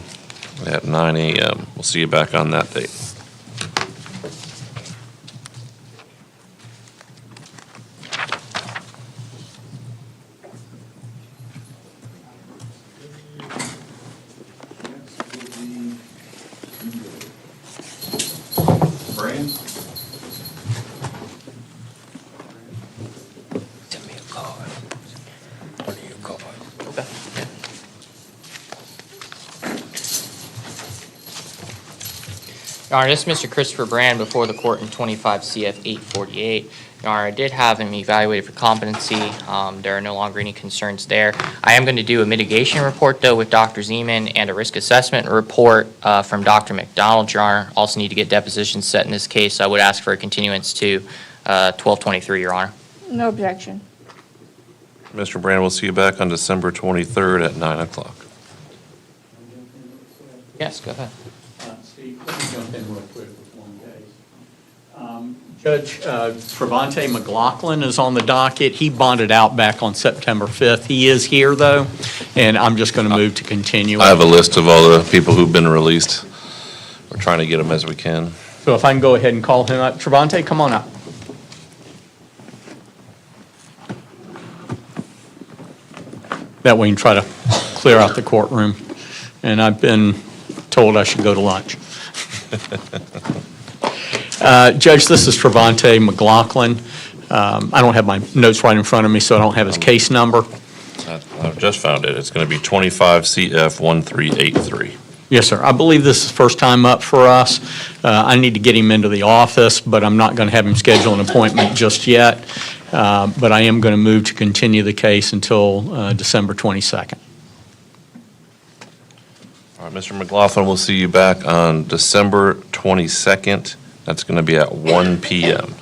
at 9 a.m. We'll see you back on that date. Your Honor, this is Mr. Christopher Brand before the court in 25 CF 848. Your Honor, I did have him evaluated for competency. There are no longer any concerns there. I am going to do a mitigation report, though, with Dr. Zeman and a risk assessment report from Dr. McDonald, Your Honor. Also need to get depositions set in this case. I would ask for a continuance to 12/23, Your Honor. No objection. Mr. Brand, we'll see you back on December 23rd at 9 o'clock. Yes, go ahead. Steve, let me jump in real quick with one case. Judge Trevante McLaughlin is on the docket. He bonded out back on September 5th. He is here, though, and I'm just going to move to continue. I have a list of all the people who've been released. We're trying to get them as we can. So if I can go ahead and call him up. Trevante, come on up. That way we can try to clear out the courtroom. And I've been told I should go to lunch. Judge, this is Trevante McLaughlin. I don't have my notes right in front of me, so I don't have his case number. I've just found it. It's going to be 25 CF 1383. Yes, sir. I believe this is first time up for us. I need to get him into the office, but I'm not going to have him schedule an appointment just yet. But I am going to move to continue the case until December 22nd. All right, Mr. McLaughlin, we'll see you back on December 22nd. That's going to be at 1 p.m.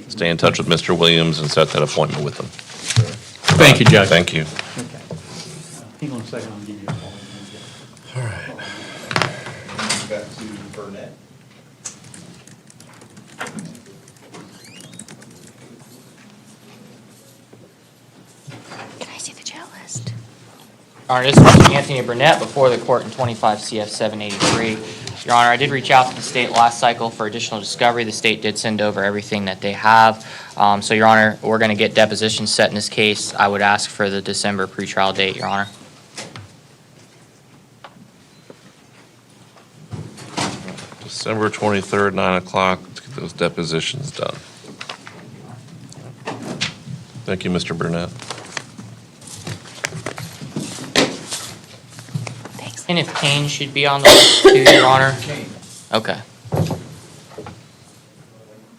Stay in touch with Mr. Williams and set that appointment with him. Thank you, Judge. Thank you. Hang on a second, I'll give you a call. All right. Back to Burnett. Can I see the jail list? Your Honor, this is Mr. Anthony Burnett before the court in 25 CF 783. Your Honor, I did reach out to the state last cycle for additional discovery. The state did send over everything that they have. So, Your Honor, we're going to get depositions set in this case. I would ask for the December pretrial date, Your Honor. December 23rd, 9 o'clock. Let's get those depositions done. Thank you, Mr. Burnett. And if Kane should be on the list too, Your Honor? Okay.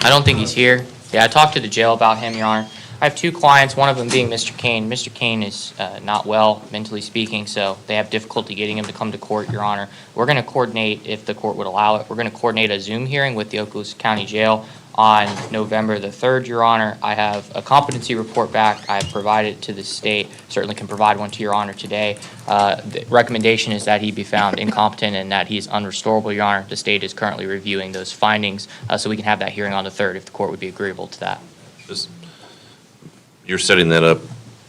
I don't think he's here. Yeah, I talked to the jail about him, Your Honor. I have two clients, one of them being Mr. Kane. Mr. Kane is not well, mentally speaking, so they have difficulty getting him to come to court, Your Honor. We're going to coordinate, if the court would allow it, we're going to coordinate a Zoom hearing with the Okaloosa County Jail on November the 3rd, Your Honor. I have a competency report back. I have provided it to the state. Certainly can provide one to Your Honor today. The recommendation is that he be found incompetent and that he is unrestorable, Your Honor. The state is currently reviewing those findings, so we can have that hearing on the 3rd if the court would be agreeable to that. You're setting that up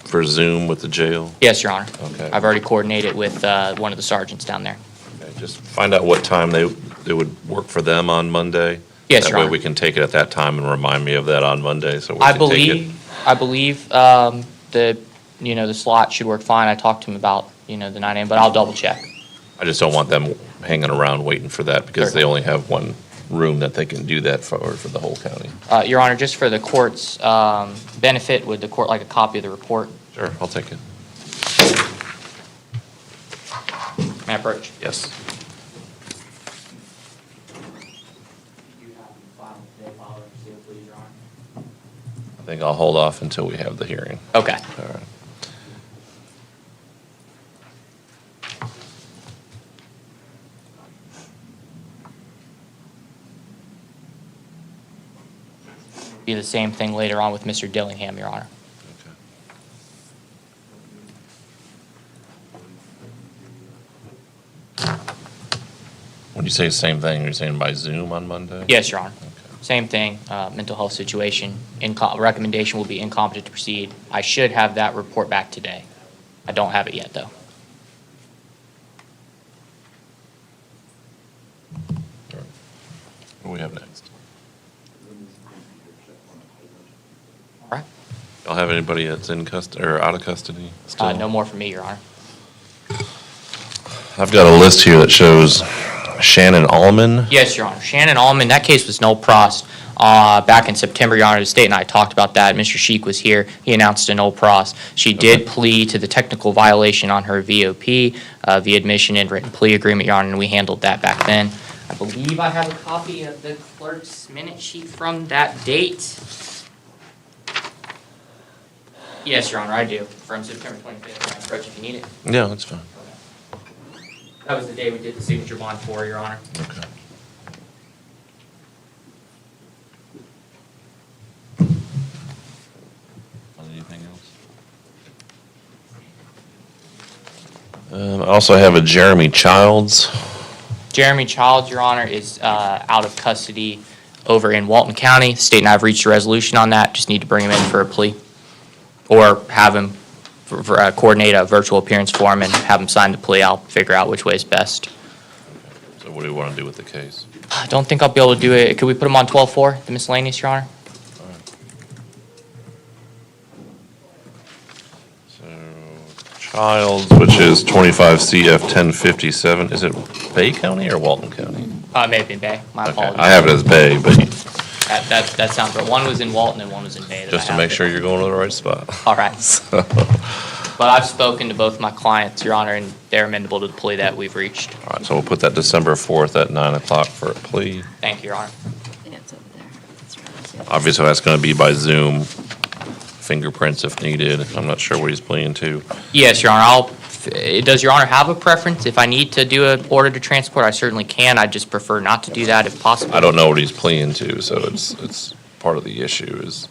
for Zoom with the jail? Yes, Your Honor. Okay. I've already coordinated with one of the sergeants down there. Okay, just find out what time they would work for them on Monday. Yes, Your That way Honor. we can take it at that time and remind me of that on Monday, so we I can take it. believe the slot should work fine. I talked to him about, the 9 a.m., but I'll double check. I just don't want them hanging around waiting for that because they only have one room that they can do that for the whole county. Your Honor, just for the court's benefit, would the court like a copy of the report? Sure, I'll take it. May I approach? Yes. I think I'll hold off until we have the hearing. Okay. All right. Be the same thing later on with Mr. Dillingham, Your Honor. When you say same thing, you're saying by Zoom on Monday? Yes, Your Honor. Same thing, mental health situation. Recommendation will be incompetent to proceed. I should have that report back today. I don't have it yet, though. What do we have next? All right. Y'all have anybody that's in custody or out of custody still? No more from me, Your Honor. I've got a list here that shows Shannon Allman. Yes, Your Honor. Shannon Allman, that case was no pros. Back in September, Your Honor, the state and I talked about that. Mr. Sheik was here. He announced a no pros. She did plead to the technical violation on her VOP, via admission and written plea agreement, Your Honor, and we handled that back then. I believe I have a copy of the clerk's minute sheet from that date. Yes, Your Honor, I do, from September 25th. I approach if you need it. Yeah, that's fine. That was the day we did the signature bond for, Your Honor. Okay. Anything else? I also have a Jeremy Childs. Jeremy Childs, Your Honor, is out of custody over in Walton County. The state and I have reached a resolution on that. Just need to bring him in for a plea. Or have him coordinate a virtual appearance for him and have him sign the plea. I'll figure out which way is best. So what do you want to do with the case? I don't think I'll be able to do it. Could we put him on 12-4, the miscellaneous, Your Honor? Childs, which is 25 CF 1057. Is it Bay County or Walton County? It may have been Bay. My apologies. I have it as Bay, but That sounds right. One was in Walton and one was in Bay. just to make sure you're going to the right spot. All right. But I've spoken to both my clients, Your Honor, and they're amenable to the plea that we've reached. All right, so we'll put that December 4th at 9 o'clock for a plea. Thank you, Your Honor. Obviously, that's going to be by Zoom, fingerprints if needed. I'm not sure what he's pleading to. Yes, Your Honor. Does Your Honor have a preference? If I need to do an order to transport, I certainly can. I just prefer not to do that if possible. I don't know what he's pleading to, so it's part of the issue is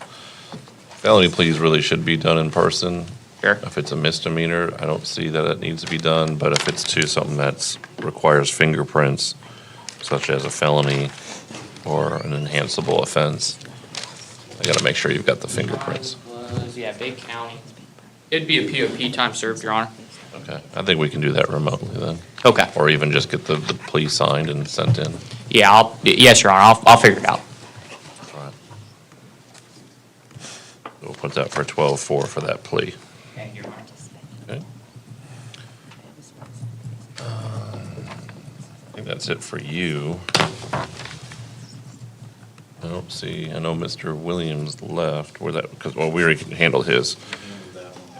felony pleas really should be done in person. Sure. If it's a misdemeanor, I don't see that it needs to be done, but if it's to something that requires fingerprints, such as a felony or an enhanceable offense, I gotta make sure you've got the fingerprints. Yeah, Bay County. It'd be a POP time served, Your Honor. Okay, I think we can do that remotely then. Okay. Or even just get the plea signed and sent in. Yeah, yes, Your Honor. I'll figure it out. All right. We'll put that for 12-4 for that plea. Thank you, Your Honor. Okay. I think that's it for you. I don't see, I know Mr. Williams left, where that, because, well, we already handled his.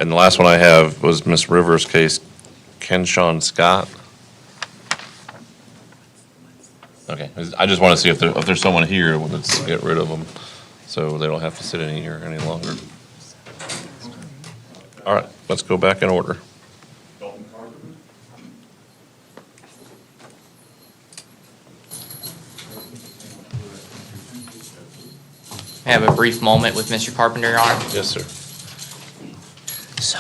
And the last one I have was Miss Rivers' case, Kenshawn Scott. Okay, I just want to see if there's someone here, let's get rid of them, so they don't have to sit in here any longer. All right, let's go back in order. I have a brief moment with Mr. Carpenter, Your Honor. Yes, sir. So.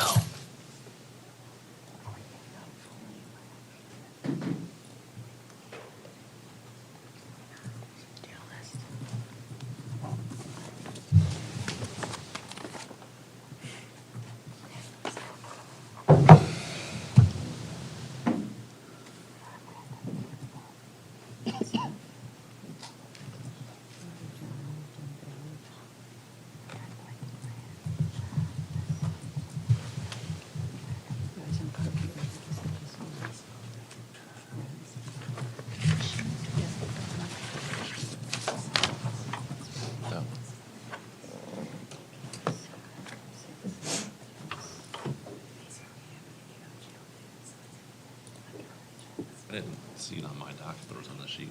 I didn't see it on my docket, but it was on the sheet.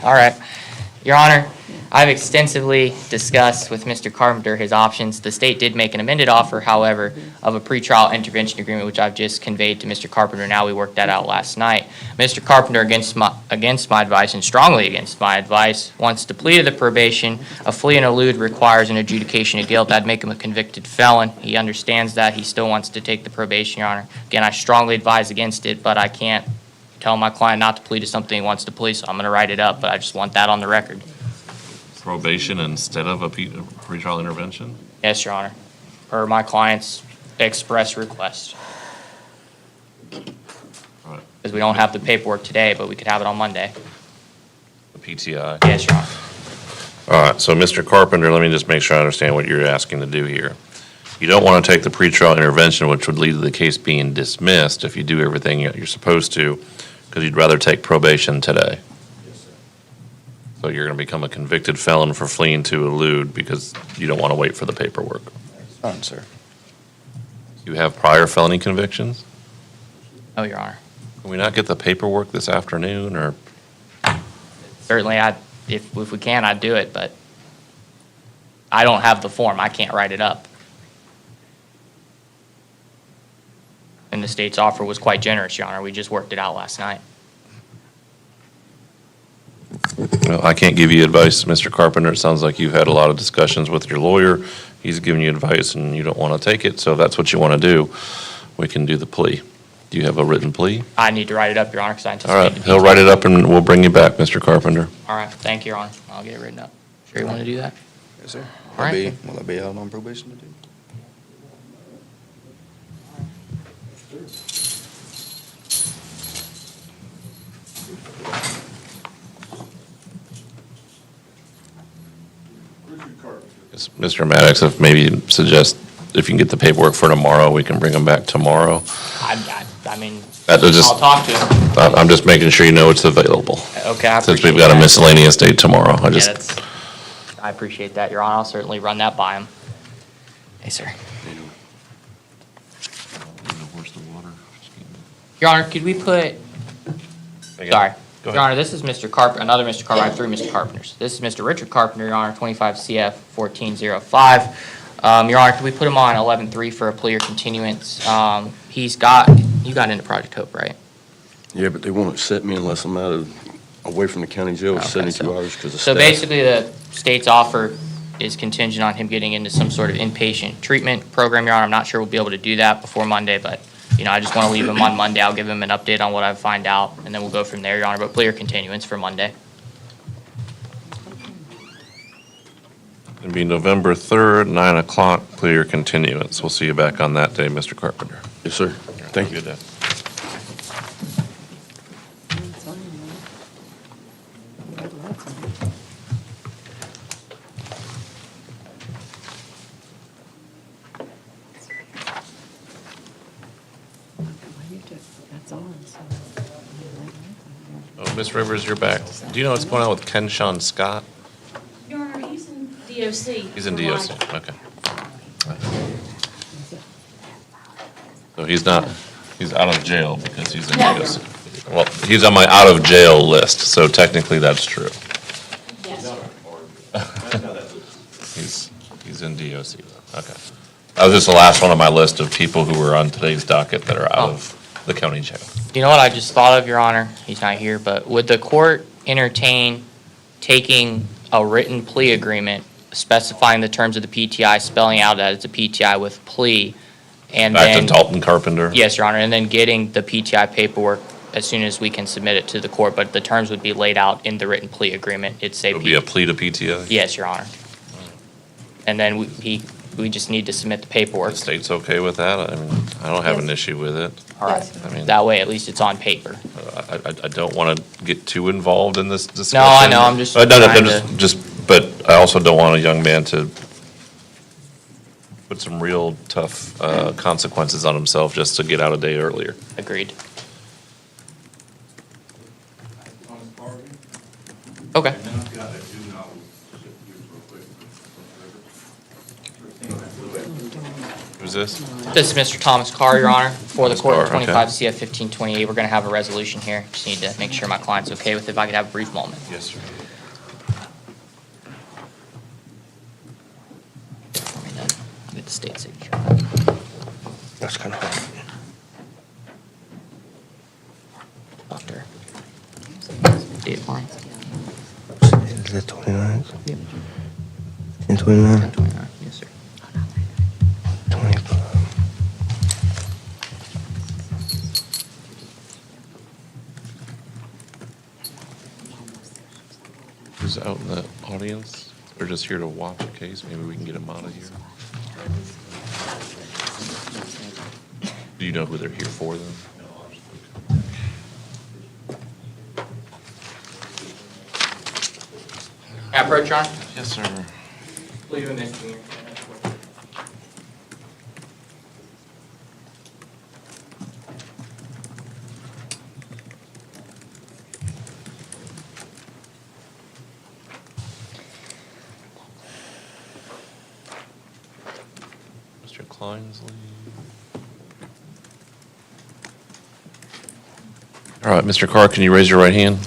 All right. Your Honor, I've extensively discussed with Mr. Carpenter his options. The state did make an amended offer, however, of a pretrial intervention agreement, which I've just conveyed to Mr. Carpenter. Now we worked that out last night. Mr. Carpenter, against my advice and strongly against my advice, wants to plea to the probation. A flee and elude requires an adjudication of guilt. That'd make him a convicted felon. He understands that. He still wants to take the probation, Your Honor. Again, I strongly advise against it, but I can't tell my client not to plead to something he wants to plead, so I'm going to write it up, but I just want that on the record. Probation instead of a pretrial intervention? Yes, Your Honor, per my client's express request. Right. Because we don't have the paperwork today, but we could have it on Monday. The PTI? Yes, Your Honor. All right, so Mr. Carpenter, let me just make sure I understand what you're asking to do here. You don't want to take the pretrial intervention, which would lead to the case being dismissed if you do everything you're supposed to, because you'd rather take probation today. So you're going to become a convicted felon for fleeing to elude because you don't want to wait for the paperwork. Fine, sir. You have prior felony convictions? Oh, Your Honor. Can we not get the paperwork this afternoon, or? Certainly, if we can, I'd do it, but I don't have the form. I can't write it up. And the state's offer was quite generous, Your Honor. We just worked it out last night. Well, I can't give you advice, Mr. Carpenter. It sounds like you've had a lot of discussions with your lawyer. He's giving you advice and you don't want to take it, so if that's what you want to do, we can do the plea. Do you have a written plea? I need to write it up, Your Honor, because I anticipate. All right, he'll write it up and we'll bring you back, Mr. Carpenter. All right, thank you, Your Honor. I'll get it written up. Sure you want to do that? Yes, sir. All right. Will I be out on probation to do? Yes, Mr. Maddox, if maybe suggest if you can get the paperwork for tomorrow, we can bring them back tomorrow. I mean, I'll talk to him. I'm just making sure you know it's available. Okay, I Since appreciate we've got a that. miscellaneous date tomorrow, I appreciate that, Your Honor. I'll certainly run that by him. Hey, sir. Your Honor, could we put, sorry. Go ahead. Your Honor, this is Mr. Carpenter, another Mr. Carpenter. I have three Mr. Carpenters. This is Mr. Richard Carpenter, Your Honor, 25 CF 1405. Your Honor, could we put him on 11-3 for a plea or continuance? You got into Project Hope, right? Yeah, but they won't accept me unless I'm away from the county jail for 72 hours because of So staff. basically, the state's offer is contingent on him getting into some sort of inpatient treatment program, Your Honor. I'm not sure we'll be able to do that before Monday, but, I just want to leave him on Monday. I'll give him an update on what I find out, and then we'll go from there, Your Honor. But plea or continuance for Monday. It'll be November 3rd, 9 o'clock, plea or continuance. We'll see you back on that day, Mr. Carpenter. Yes, sir. Thank you. Good day. That's on, so. Oh, Ms. Rivers, you're back. Do you know what's going on with Ken Sean Scott? Your Honor, he's in DOC. He's in DOC, okay. So he's out of jail because he's in DOC. Well, he's on my out of jail list, so technically that's true. He's in DOC, okay. That was just the last one on my list of people who were on today's docket that are out of the county jail. You know what I just thought of, Your Honor? He's not here, but would the court entertain taking a written plea agreement specifying the terms of the PTI, spelling out that it's a PTI with plea, and Back then... to Dalton Carpenter? Yes, Your Honor, and then getting the PTI paperwork as soon as we can submit it to the court, but the terms would be laid out in the written plea agreement. It'd say... It would be a plea to PTI? Yes, Your Honor. And then we just need to submit the paperwork. The state's okay with that? I mean, I don't have an issue with it. All right. I mean, that way, at least it's on paper. I don't want to get too involved in this discussion. No, I know, I'm just No, trying but I also don't want a young man to put some real tough consequences on himself just to get out a day earlier. Agreed. Okay. Who's this? This is Mr. Thomas Carr, Your Honor, for the Thomas court, Carr, okay. 25 CF 1528. We're going to have a resolution here. Just need to make sure my client's okay with it. If I could have a brief moment. Yes, sir. the state signature. That's kind of hard. Doctor. Date for him. Is that 29? Yep. 1029? 1029, yes, sir. 25. Who's out in the audience? Or just here to watch a case? Maybe we can get them out of here. Do you know who they're here for then? Approach, Your Honor. Yes, sir. Leave an engineer. Mr. Kleinsley. All right, Mr. Carr, can you raise your right hand?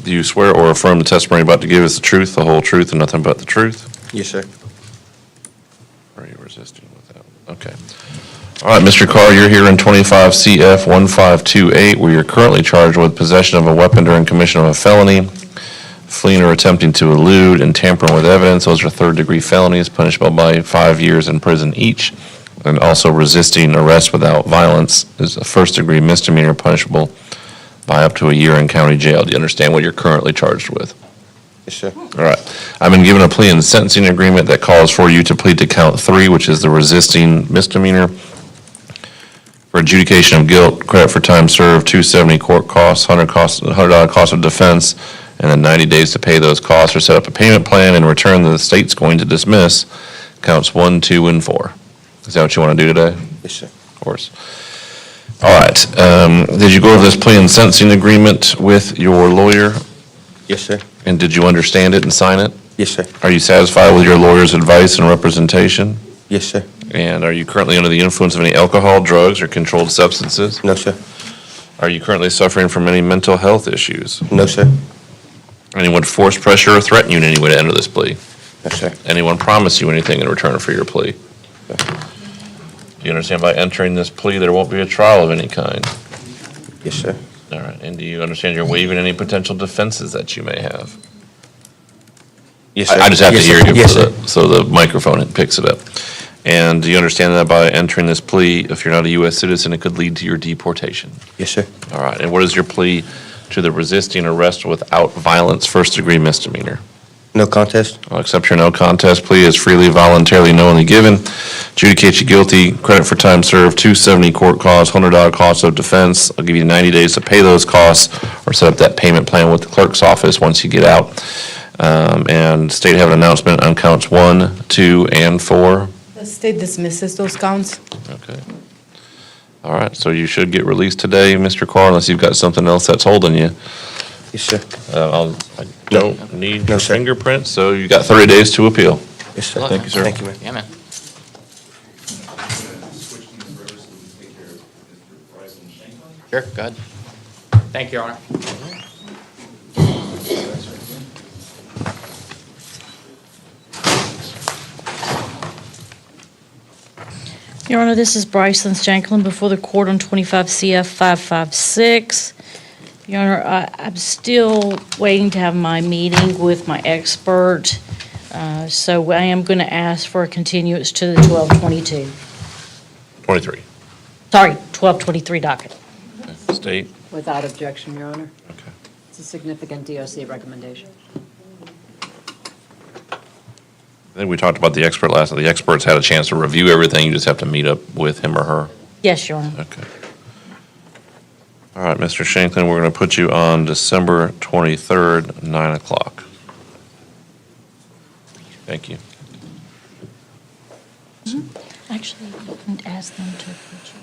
Do you swear or affirm the testimony you're about to give is the truth, the whole truth, and nothing but the truth? Yes, sir. Or are you resisting with that? Okay. All right, Mr. Carr, you're here in 25 CF 1528, where you're currently charged with possession of a weapon during commission of a felony, fleeing or attempting to elude, and tampering with evidence. Those are third-degree felonies, punishable by 5 years in prison each. And also resisting arrest without violence is a first-degree misdemeanor, punishable by up to a year in county jail. Do you understand what you're currently charged with? Yes, sir. All right. I've been given a plea and sentencing agreement that calls for you to plead to count 3, which is the resisting misdemeanor, for adjudication of guilt, credit for time served, $270 court costs, $100 cost of defense, and then 90 days to pay those costs or set up a payment plan. In return, the state's going to dismiss counts 1, 2, and 4. Is that what you want to do today? Yes, sir. Of course. All right. Did you go over this plea and sentencing agreement with your lawyer? Yes, sir. And did you understand it and sign it? Yes, sir. Are you satisfied with your lawyer's advice and representation? Yes, sir. And are you currently under the influence of any alcohol, drugs, or controlled substances? No, sir. Are you currently suffering from any mental health issues? No, sir. Anyone force, pressure, or threaten you in any way to enter this plea? Yes, sir. Anyone promise you anything in return for your plea? Do you understand by entering this plea there won't be a trial of any kind? Yes, sir. All right. And do you understand you're waiving any potential defenses that you may have? Yes, sir. I just have Yes, to hear sir. you Yes, so sir. so the microphone picks it up. And do you understand that by entering this plea, if you're not a U.S. citizen, it could lead to your deportation? Yes, sir. All right. And what is your plea to the resisting arrest without violence first-degree misdemeanor? No contest. I'll accept your no contest plea as freely, voluntarily, knowingly given. Adjudicate you guilty, credit for time served, $270 court costs, $100 cost of defense. I'll give you 90 days to pay those costs or set up that payment plan with the clerk's office once you get out. And state have an announcement on counts 1, 2, and 4. The state dismisses those counts. Okay. All right, so you should get released today, Mr. Carr, unless you've got something else that's holding you. Yes, sir. I don't need No, your sir. fingerprints, so you got 30 days to appeal. Yes, sir. Thank you, sir. Thank you, man. Yeah, man. Sure, go ahead. Thank you, Your Honor. Your Honor, this is Bryson Shanklin before the court on 25 CF 556. Your Honor, I'm still waiting to have my meeting with my expert, so I am going to ask for a continuance to the 1222. 23. Sorry, 1223 docket. State? Without objection, Your Honor. Okay. It's a significant DOC recommendation. I think we talked about the expert last, the experts had a chance to review everything, you just have to meet up with him or her. Yes, Your Honor. Okay. All right, Mr. Shanklin, we're going to put you on December 23rd, 9 o'clock. Thank you. Actually, you can ask them to put you.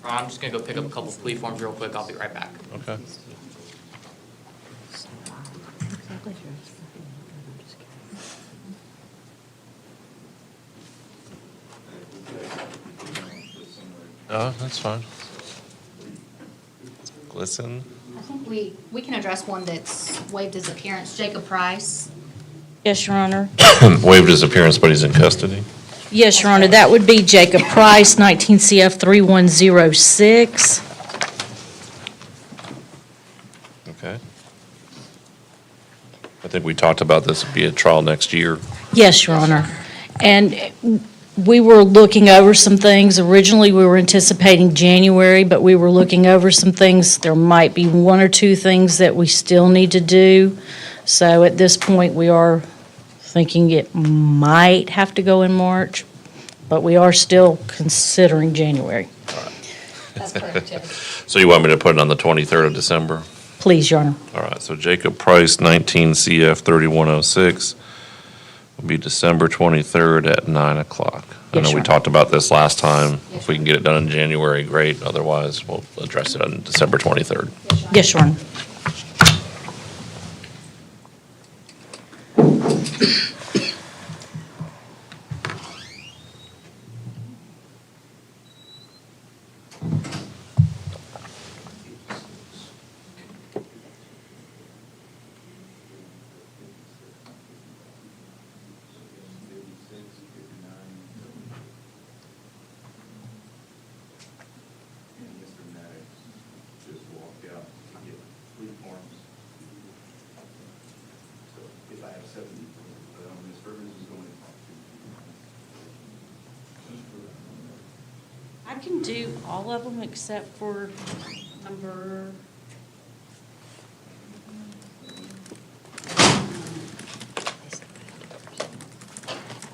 I'm just going to go pick up a couple plea forms real quick. I'll be right back. Okay. Oh, that's fine. Glisten. I think we can address one that's waived his appearance. Jacob Price. Yes, Your Honor. Waived his appearance, but he's in custody. Yes, Your Honor, that would be Jacob Price, 19 CF 3106. Okay. I think we talked about this would be a trial next year. Yes, Your Honor. And we were looking over some things. Originally, we were anticipating January, but we were looking over some things. There might be one or two things that we still need to do. So at this point, we are thinking it might have to go in March, but we are still considering January. That's correct, Judge. So you want me to put it on the 23rd of December? Please, Your Honor. All right, so Jacob Price, 19 CF 3106, will be December 23rd at 9 o'clock. I Yes, know Your we Honor. talked about this last time. If we can get it done in January, great. Otherwise, we'll address it on December 23rd. Yes, Your Honor. And Mr. Maddox just walked out to get plea forms. So if I have 70, Ms. Ferguson is going to talk to. I can do all of them except for number...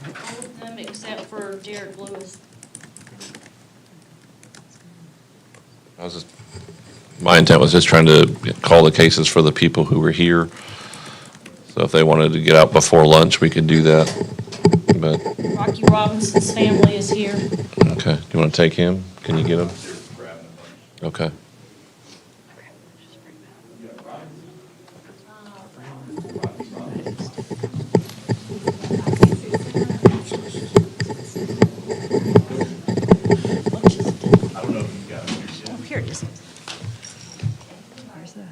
All of them except for Derek Lewis. My intent was just trying to call the cases for the people who were here. So if they wanted to get out before lunch, we could do that. But, Rocky Robinson's family is here. okay, do you want to take him? Can you get him? Okay. Oh, here it is. Where's that?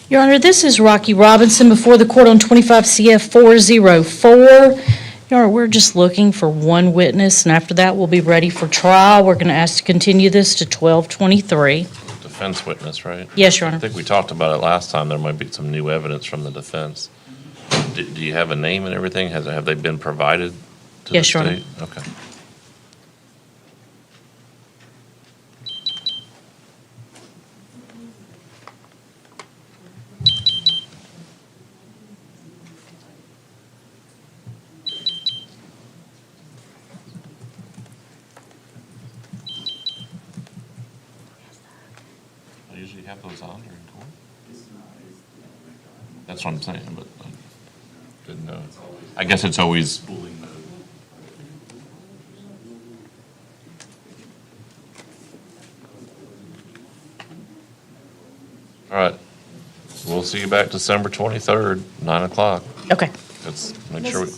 Your Honor, this is Rocky Robinson before the court on 25 CF 404. Your Honor, we're just looking for one witness, and after that, we'll be ready for trial. We're going to ask to continue this to 12/23. Defense witness, right? Yes, Your Honor. I think we talked about it last time. There might be some new evidence from the defense. Do you have a name and everything? Have they been provided to the Yes, Your Honor. state? Okay. I usually have those on during court. That's what I'm saying, but I didn't know. I guess it's always. All right. We'll see you back December 23rd, 9 o'clock. Okay. Let's make sure we.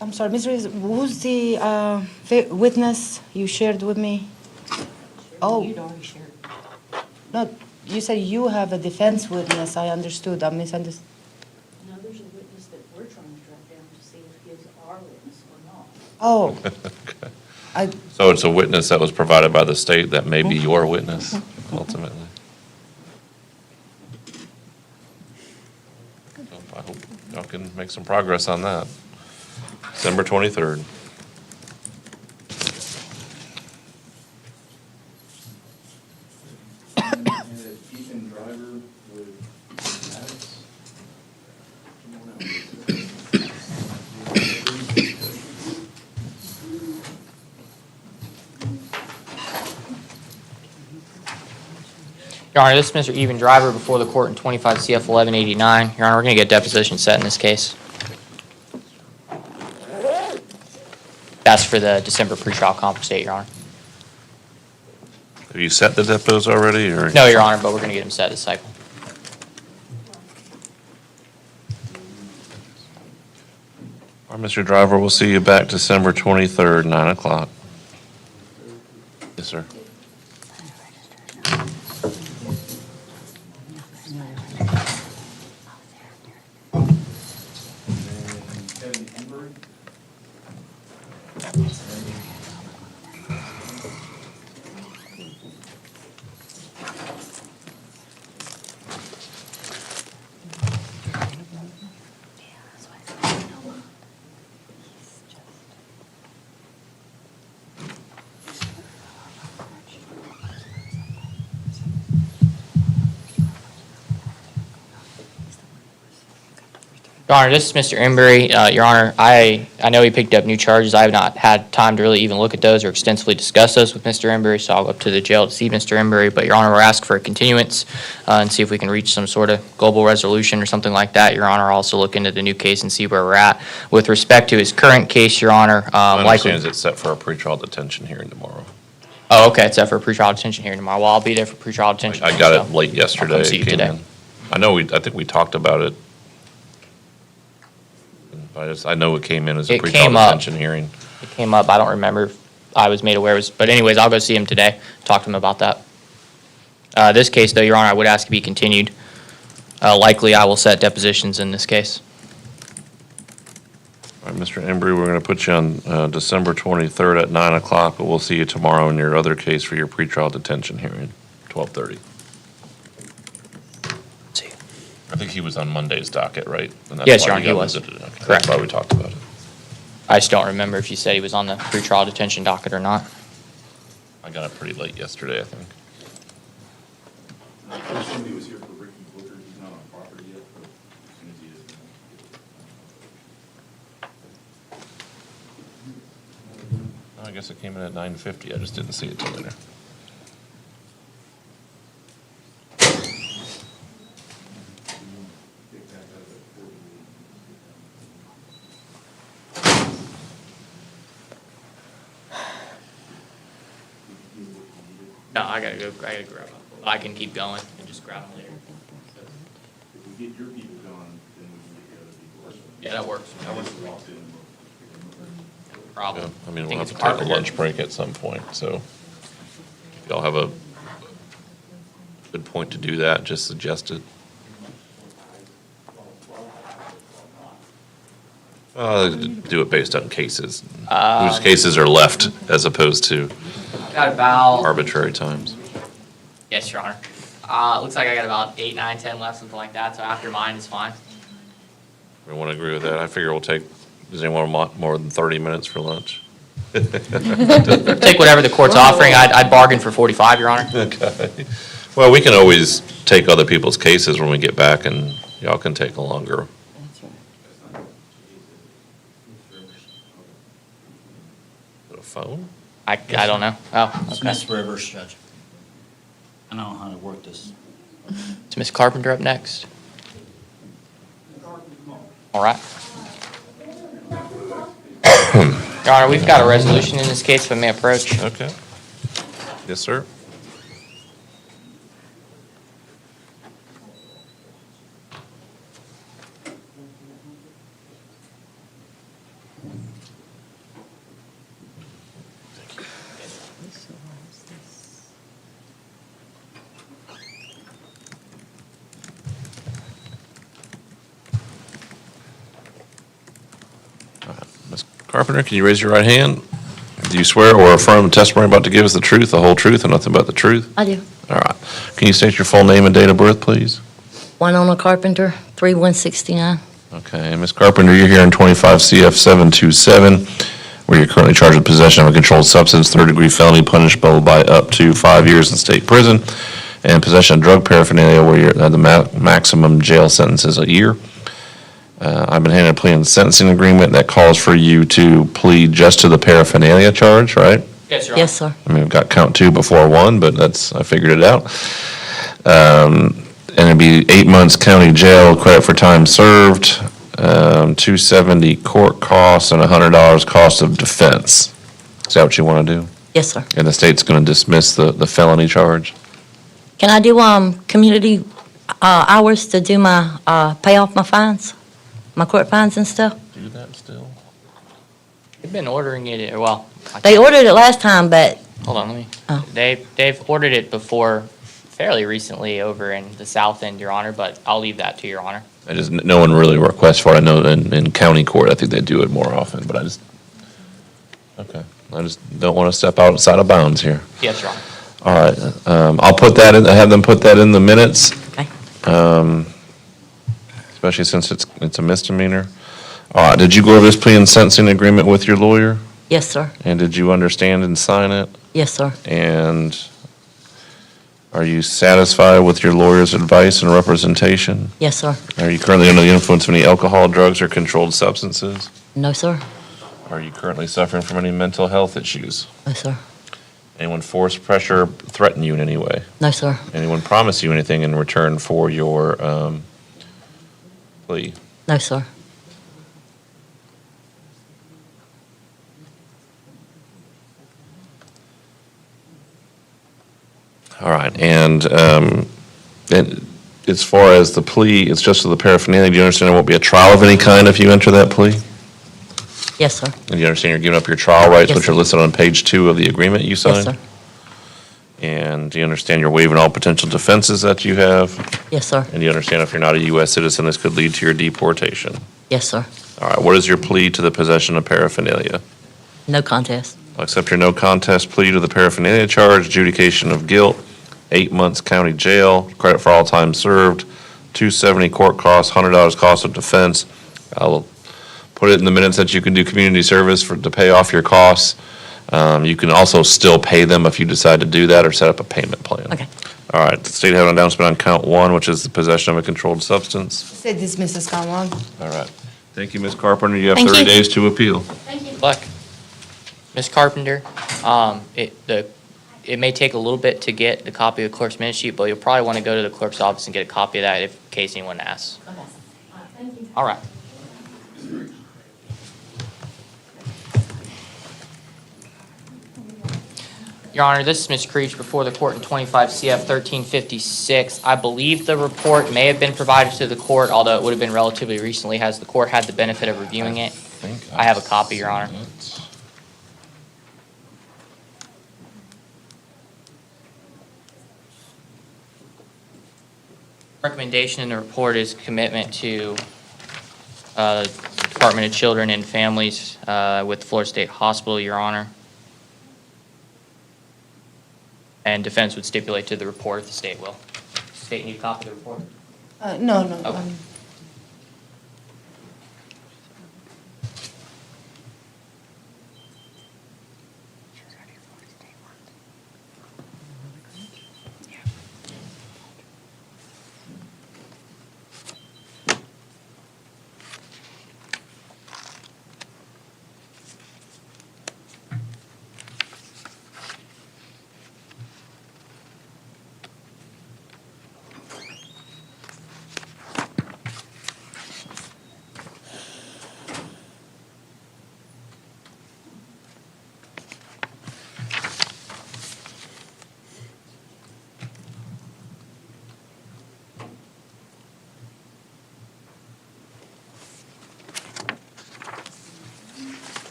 I'm sorry, Ms. Reese, who's the witness you shared with me? Oh. You'd already shared. No, you said you have a defense witness. I understood. I misunderstood. No, there's a witness that we're trying to track down to see if he's our witness or not. Oh. Okay. So it's a witness that was provided by the state that may be your witness, ultimately. So I hope y'all can make some progress on that. December 23rd. Ethan Driver with Maddox. Your Honor, this is Mr. Even Driver before the court in 25 CF 1189. Your Honor, we're going to get deposition set in this case. That's for the December pretrial conference date, Your Honor. Have you set the depots already, or? No, Your Honor, but we're going to get them set this cycle. All right, Mr. Driver, we'll see you back December 23rd, 9 o'clock. Yes, sir. Kevin Embry. Your Honor, this is Mr. Embry. Your Honor, I know he picked up new charges. I have not had time to really even look at those or extensively discuss those with Mr. Embry, so I'll go up to the jail to see Mr. Embry. But Your Honor, we're asking for a continuance and see if we can reach some sort of global resolution or something like that. Your Honor, also look into the new case and see where we're at. With respect to his current case, Your Honor, My likely... understanding is it's set for a pretrial detention hearing tomorrow. Oh, okay, it's set for a pretrial detention hearing tomorrow. Well, I'll be there for pretrial detention. I got it so late yesterday. I'll come see you It came today. in. I think we talked about it. I know it came in as a It pretrial came up. detention hearing. It came up, I don't remember if I was made aware, but anyways, I'll go see him today, talk to him about that. This case, though, Your Honor, I would ask to be continued. Likely, I will set depositions in this case. All right, Mr. Embry, we're going to put you on December 23rd at 9 o'clock, but we'll see you tomorrow in your other case for your pretrial detention hearing, 12:30. See. I think he was on Monday's docket, right? And that's Yes, why Your Honor, got he was. visited. Okay, Correct. That's why we talked about it. I just don't remember if you said he was on the pretrial detention docket or not. I got it pretty late yesterday, I think. I assume he was here for Ricky Booker. He's not on property yet, but as soon as he is. I guess it came in at 9:50. I just didn't see it till later. No, I gotta grab them. I can keep going and just grab them later. If we get your people gone, then we can get the other people. Yeah, that works. That works. Problem. I mean, Think we'll have it's to take a carpenter. lunch break at some point, so if y'all have a good point to do that, just suggest it. Do it based on cases, whose cases are left as opposed to Got about, arbitrary times. yes, Your Honor. Looks like I got about 8, 9, 10 left, something like that, so after mine is fine. Everyone agree with that? I figure we'll take, does anyone want more than 30 minutes for lunch? Take whatever the court's offering. I'd bargain for 45, Your Honor. Okay. Well, we can always take other people's cases when we get back, and y'all can take a longer. Is it a phone? I don't know. Oh, It's okay. Miss Rivers, Judge. I know how to work this. Is Ms. Carpenter up next? All right. Your Honor, we've got a resolution in this case, if I may approach. Okay. Yes, sir. Ms. Carpenter, can you raise your right hand? Do you swear or affirm the testimony about to give us the truth, the whole truth, and nothing but the truth? I do. All right. Can you state your full name and date of birth, please? Winona Carpenter, 3169. Okay, and Ms. Carpenter, you're here in 25 CF 727, where you're currently charged with possession of a controlled substance, third-degree felony punishable by up to 5 years in state prison. and possession of drug paraphernalia where the maximum jail sentence is a year. I've been handed a plea and sentencing agreement that calls for you to plead just to the paraphernalia charge, right? Yes, Your Honor. Yes, sir. I mean, we've got count 2 before 1, but I figured it out. And it'd be 8 months county jail, credit for time served, $270 court costs, and $100 cost of defense. Is that what you want to do? Yes, sir. And the state's going to dismiss the felony charge? Can I do community hours to do my pay off my fines, my court fines and stuff? Do that still? They've been ordering it, well. They ordered it last time, but Hold on, let me. Oh. They've ordered it before, fairly recently over in the south end, Your Honor, but I'll leave that to Your Honor. No one really requests for it. I know in county court, I think they do it more often, but okay. I just don't want to step outside of bounds here. Yes, Your Honor. All right, I'll put that in, have them put that in the minutes. Okay. Especially since it's a misdemeanor. All right, did you go over this plea and sentencing agreement with your lawyer? yes, sir. And did you understand and sign it? Yes, sir. And are you satisfied with your lawyer's advice and representation? Yes, sir. Are you currently under the influence of any alcohol, drugs, or controlled substances? No, sir. Are you currently suffering from any mental health issues? No, sir. Anyone force, pressure, threaten you in any way? No, sir. Anyone promise you anything in return for your plea? No, sir. All right, and as far as the plea, it's just for the paraphernalia. Do you understand there won't be a trial of any kind if you enter that plea? Yes, sir. And you understand you're giving up your trial rights, Yes, which are sir. listed on page 2 of the agreement you signed? Yes, sir. And do you understand you're waiving all potential defenses that you have? Yes, sir. And do you understand if you're not a U.S. citizen, this could lead to your deportation? Yes, sir. All right, what is your plea to the possession of paraphernalia? No contest. I'll accept your no contest plea to the paraphernalia charge, adjudication of guilt, 8 months county jail, credit for all time served, $270 court costs, $100 cost of defense. I'll put it in the minutes that you can do community service to pay off your costs. You can also still pay them if you decide to do that or set up a payment plan. Okay. All right, the state have an announcement on count 1, which is the possession of a controlled substance. Say this, Mrs. Conlon. All right. Thank you, Ms. Carpenter. You have Thank 30 you. days to appeal. Good luck. Ms. Carpenter, it may take a little bit to get the copy of the clerk's minute sheet, but you'll probably want to go to the clerk's office and get a copy of that in case anyone asks. All right. Your Honor, this is Ms. Creech before the court in 25 CF 1356. I believe the report may have been provided to the court, although it would have been relatively recently. Has the court had the benefit of reviewing it? I have a copy, Your Honor. Recommendation in the report is commitment to Department of Children and Families with Florida State Hospital, Your Honor. And defense would stipulate to the report if the state will. State need a copy of the report? No. Okay.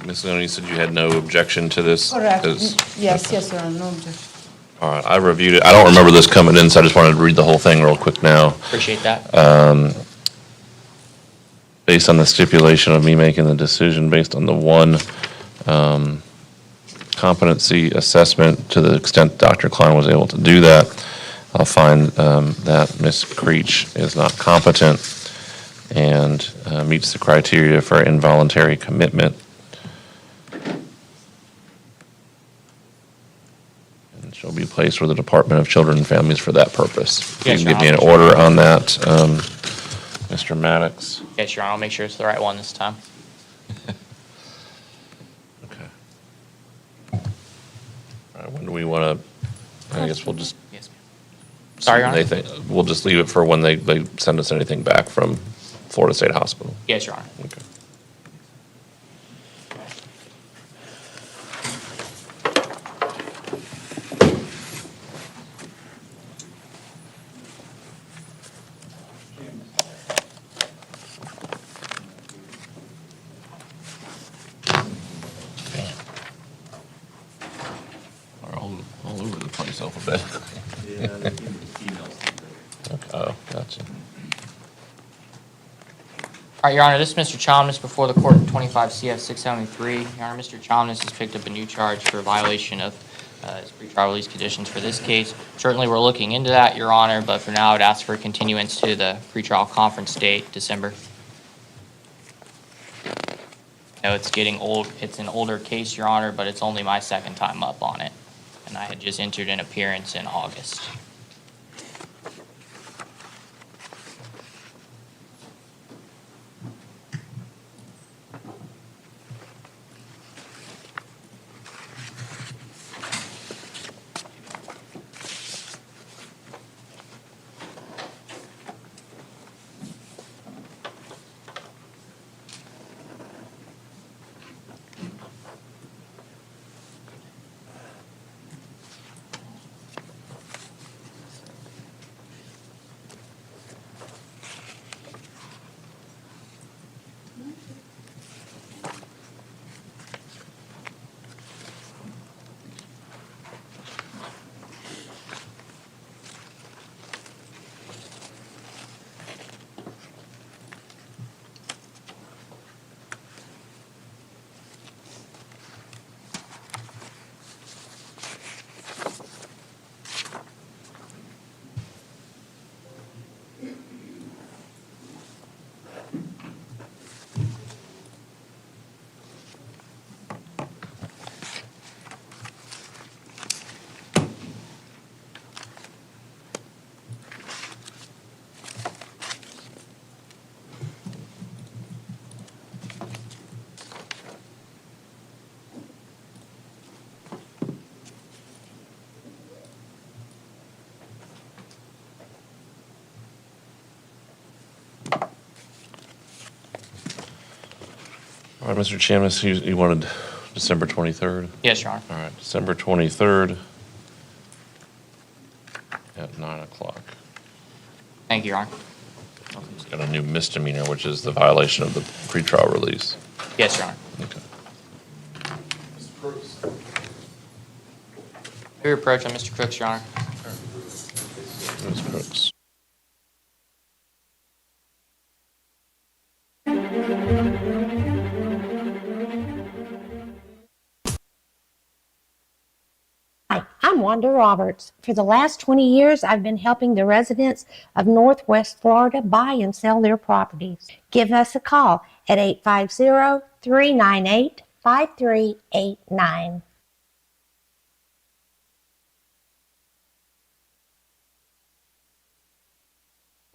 Ms. Leone, you said you had no objection to this? Correct. Is- Yes, Your Honor, no objection. All right, I reviewed it. I don't remember this coming in, so I just wanted to read the whole thing real quick now. Appreciate that. Based on the stipulation of me making the decision based on the one competency assessment, to the extent Dr. Klein was able to do that, I'll find that Ms. Creech is not competent and meets the criteria for involuntary commitment. And she'll be placed with the Department of Children and Families for that purpose. If you Yes, can Your give me an Honor. order on that, Mr. Maddox. Yes, Your Honor, I'll make sure it's the right one this time. All right, when do we want to, I guess we'll just. Yes, ma'am. Sorry, Your Honor. We'll just leave it for when they send us anything back from Florida State Hospital. Yes, Your Honor. Okay. We're all over the place alphabetically. Yeah, they give me emails. Okay. Oh, gotcha. All right, Your Honor, this is Mr. Chalmers before the court in 25 CF 673. Your Honor, Mr. Chalmers has picked up a new charge for violation of his pretrial release conditions for this case. Certainly, we're looking into that, Your Honor, but for now, I would ask for a continuance to the pretrial conference date, December. I know it's getting old. It's an older case, Your Honor, but it's only my second time up on it, and I had just entered an appearance in August. All right, Mr. Chamis, you wanted December 23rd? Yes, Your Honor. All right, December 23rd at 9 o'clock. Thank you, Your Honor. It's got a new misdemeanor, which is the violation of the pretrial release. Yes, Your Honor. Okay. Mr. Crooks. Your approach on Mr. Crooks, Your Honor. Ms. Crooks. Hi, I'm Wanda Roberts. For the last 20 years, I've been helping the residents of Northwest Florida buy and sell their properties. Give us a call at 850-398-5389.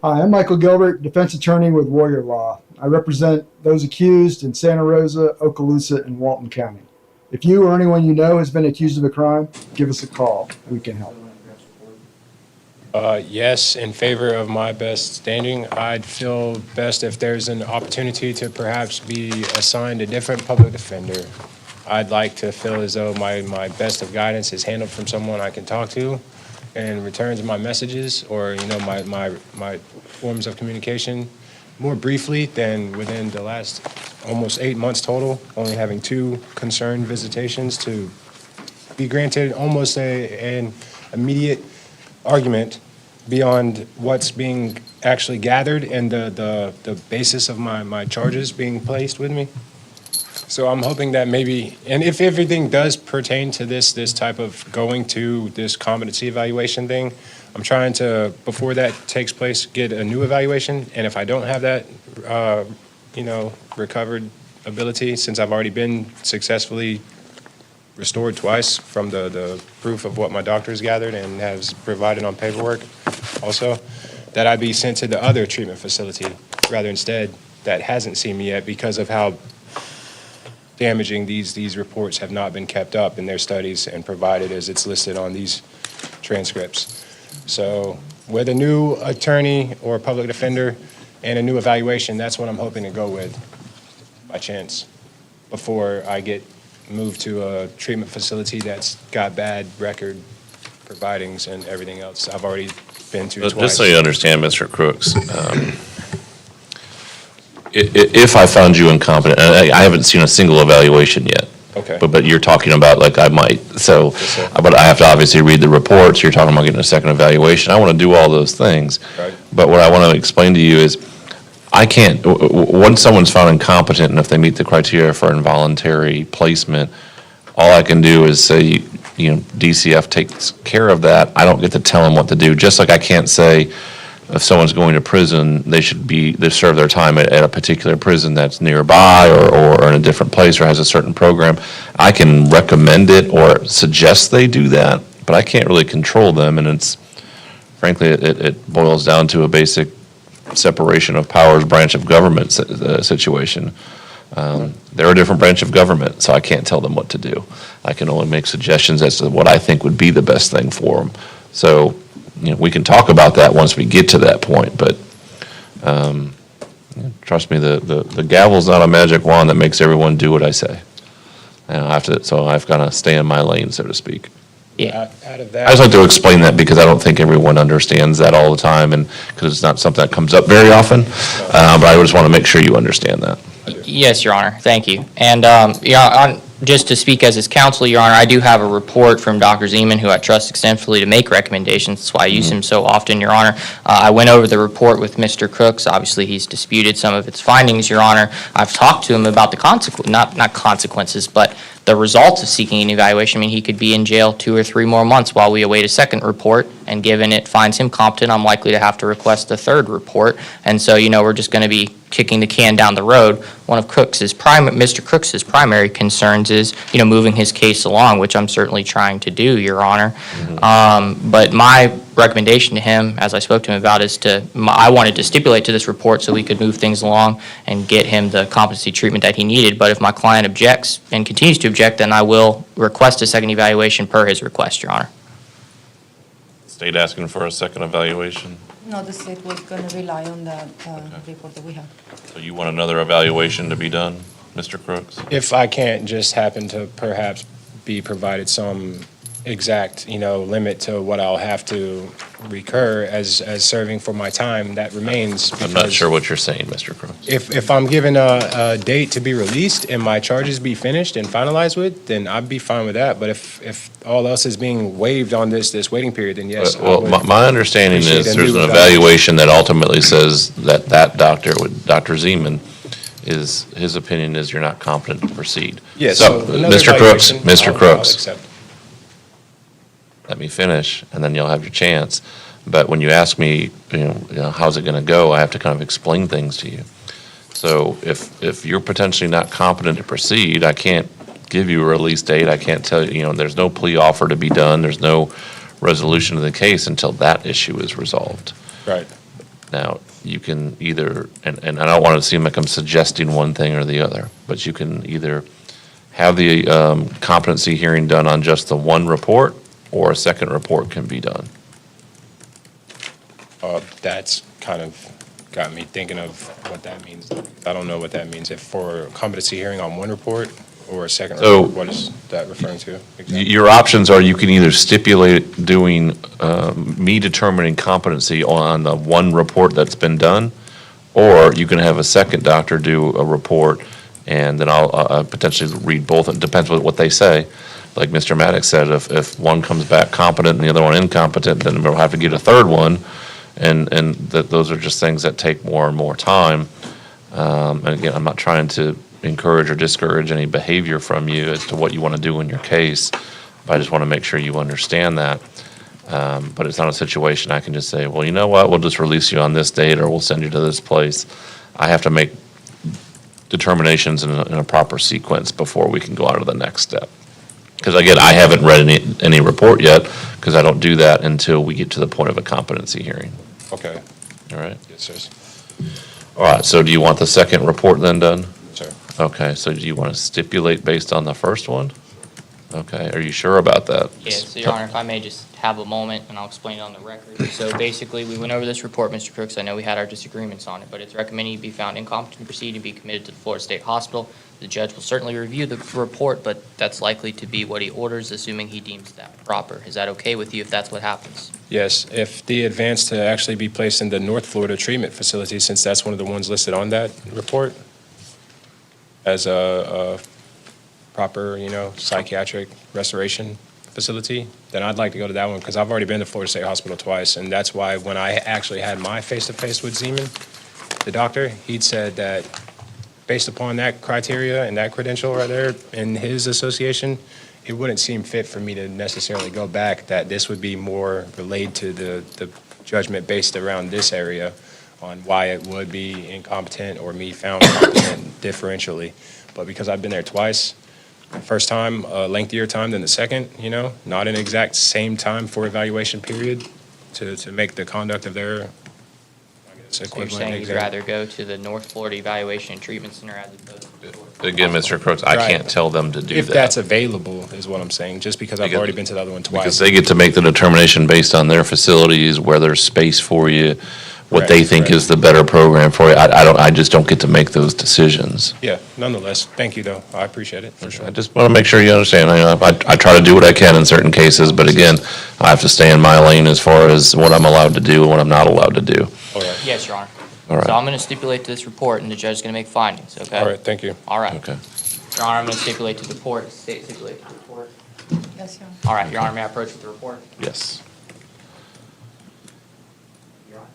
Hi, I'm Michael Gilbert, defense attorney with Warrior Law. I represent those accused in Santa Rosa, Okaloosa, and Walton County. If you or anyone you know has been accused of a crime, give us a call. We can help. Yes, in favor of my best standing. I'd feel best if there's an opportunity to perhaps be assigned a different public defender. I'd like to feel as though my best of guidance is handled from someone I can talk to and returns my messages or, my forms of communication more briefly than within the last almost 8 months total, only having 2 concerned visitations to be granted almost an immediate argument beyond what's being actually gathered and the basis of my charges being placed with me. So I'm hoping that maybe, and if everything does pertain to this type of going to this competency evaluation thing, I'm trying to, before that takes place, get a new evaluation. And if I don't have that, recovered ability, since I've already been successfully restored twice from the proof of what my doctor's gathered and has provided on paperwork also, that I be sent to the other treatment facility rather instead that hasn't seen me yet because of how damaging these reports have not been kept up in their studies and provided as it's listed on these transcripts. So with a new attorney or public defender and a new evaluation, that's what I'm hoping to go with by chance before I get moved to a treatment facility that's got bad record providings and everything else I've already been to twice. Just so you understand, Mr. Crooks, if I found you incompetent, and I haven't seen a single evaluation yet. Okay. But you're talking about like I might, so, but I have to obviously read the reports, you're talking about getting a second evaluation, I want to do all those things. Right. But what I want to explain to you is, I can't, once someone's found incompetent and if they meet the criteria for involuntary placement, all I can do is say, DCF takes care of that, I don't get to tell them what to do, just like I can't say, if someone's going to prison, they serve their time at a particular prison that's nearby or in a different place or has a certain program. I can recommend it or suggest they do that, but I can't really control them, and frankly, it boils down to a basic separation of powers branch of government situation. They're a different branch of government, so I can't tell them what to do. I can only make suggestions as to what I think would be the best thing for them. So, we can talk about that once we get to that point, but trust me, the gavel's not a magic wand that makes everyone do what I say. And I've got to stay in my lane, so to speak. Yeah. Out of that. I just like to explain that because I don't think everyone understands that all the time, and because it's not something that comes up very often. But I just want to make sure you understand that. Yes, Your Honor, thank you. And, just to speak as his counsel, Your Honor, I do have a report from Dr. Zeman, who I trust extensively to make recommendations. That's why I use him so often, Your Honor. I went over the report with Mr. Crooks. Obviously, he's disputed some of its findings, Your Honor. I've talked to him about the not consequences, but the results of seeking an evaluation. I mean, he could be in jail 2 or 3 more months while we await a second report, and given it finds him competent, I'm likely to have to request a third report. And so, we're just going to be kicking the can down the road. One of Mr. Crooks's primary concerns is, moving his case along, which I'm certainly trying to do, Your Honor. But my recommendation to him, as I spoke to him about, is I wanted to stipulate to this report so we could move things along and get him the competency treatment that he needed. But if my client objects and continues to object, then I will request a second evaluation per his request, Your Honor. State asking for a second evaluation? No, the state was going to rely on that report that we have. So you want another evaluation to be done, Mr. Crooks? If I can't just happen to perhaps be provided some exact, limit to what I'll have to recur as serving for my time that remains. I'm not sure what you're saying, Mr. Crooks. If I'm given a date to be released and my charges be finished and finalized with, then I'd be fine with that. But if all else is being waived on this waiting period, then yes. Well, my understanding is there's an evaluation that ultimately says that doctor, Dr. Zeman, his opinion is you're not competent to proceed. Yes. So, Mr. Crooks, I'll let me finish, and then you'll have your chance. But when you ask me, how's it going to go, I have to kind of explain things to you. So if you're potentially not competent to proceed, I can't give you a release date. I can't tell you, there's no plea offer to be done. There's no resolution of the case until that issue is resolved. Right. Now, you can either, and I don't want to seem like I'm suggesting one thing or the other, but you can either have the competency hearing done on just the one report, or a second report can be done. That's kind of got me thinking of what that means. I don't know what that means. If for a competency hearing on one report or a second report, what is that referring to? Exactly? Your options are you can either stipulate doing, me determining competency on the one report that's been done, or you can have a second doctor do a report, and then I'll potentially read both. It depends on what they say. like Mr. Maddox said, if one comes back competent and the other one incompetent, then we'll have to get a third one. And that those are just things that take more and more time. And again, I'm not trying to encourage or discourage any behavior from you as to what you want to do in your case, but I just want to make sure you understand that. But it's not a situation I can just say, well, you know what, we'll just release you on this date, or we'll send you to this place. I have to make determinations in a proper sequence before we can go on to the next step. Because again, I haven't read any report yet, because I don't do that until we get to the point of a competency hearing. Okay. All right? Yes, sir. All right, so do you want the second report then done? Sir. Okay, so do you want to stipulate based on the first one? Okay, are you sure about that? Yes, Your Honor, if I may just have a moment, and I'll explain it on the record. So basically, we went over this report, Mr. Crooks. I know we had our disagreements on it, but it's recommended you be found incompetent to proceed and be committed to the Florida State Hospital. The judge will certainly review the report, but that's likely to be what he orders, assuming he deems that proper. Is that okay with you if that's what happens? Yes, if the advance to actually be placed in the North Florida treatment facility, since that's one of the ones listed on that report as a proper, psychiatric restoration facility, then I'd like to go to that one, because I've already been to Florida State Hospital twice, and that's why when I actually had my face-to-face with Zeman, the doctor, he'd said that based upon that criteria and that credential right there in his association, it wouldn't seem fit for me to necessarily go back, that this would be more related to the judgment based around this area on why it would be incompetent or me found competent differentially. But because I've been there twice, first time, a lengthier time than the second, not an exact same time for evaluation period to make the conduct of their, I guess, So you're equivalent saying you'd exam. rather go to the North Florida Evaluation and Treatment Center as opposed to the Florida? Again, Mr. Crooks, I Right. can't tell them to do that. If that's available, is what I'm saying, just because I've already been to the other one twice. Because they get to make the determination based on their facilities, where there's space for you, what they think is the better program for you. I just don't get to make those decisions. Yeah, nonetheless, thank you, though. I appreciate it, for sure. I just want to make sure you understand. I try to do what I can in certain cases, but again, I have to stay in my lane as far as what I'm allowed to do and what I'm not allowed to do. Yes, Your Honor. All right. So I'm going to stipulate to this report, and the judge is going to make findings, okay? All right, thank you. All right. Okay. Your Honor, I'm going to stipulate to the report, stipulate to the report. Yes, Your Honor. All right, Your Honor, may I approach with the report? Yes. Your Honor.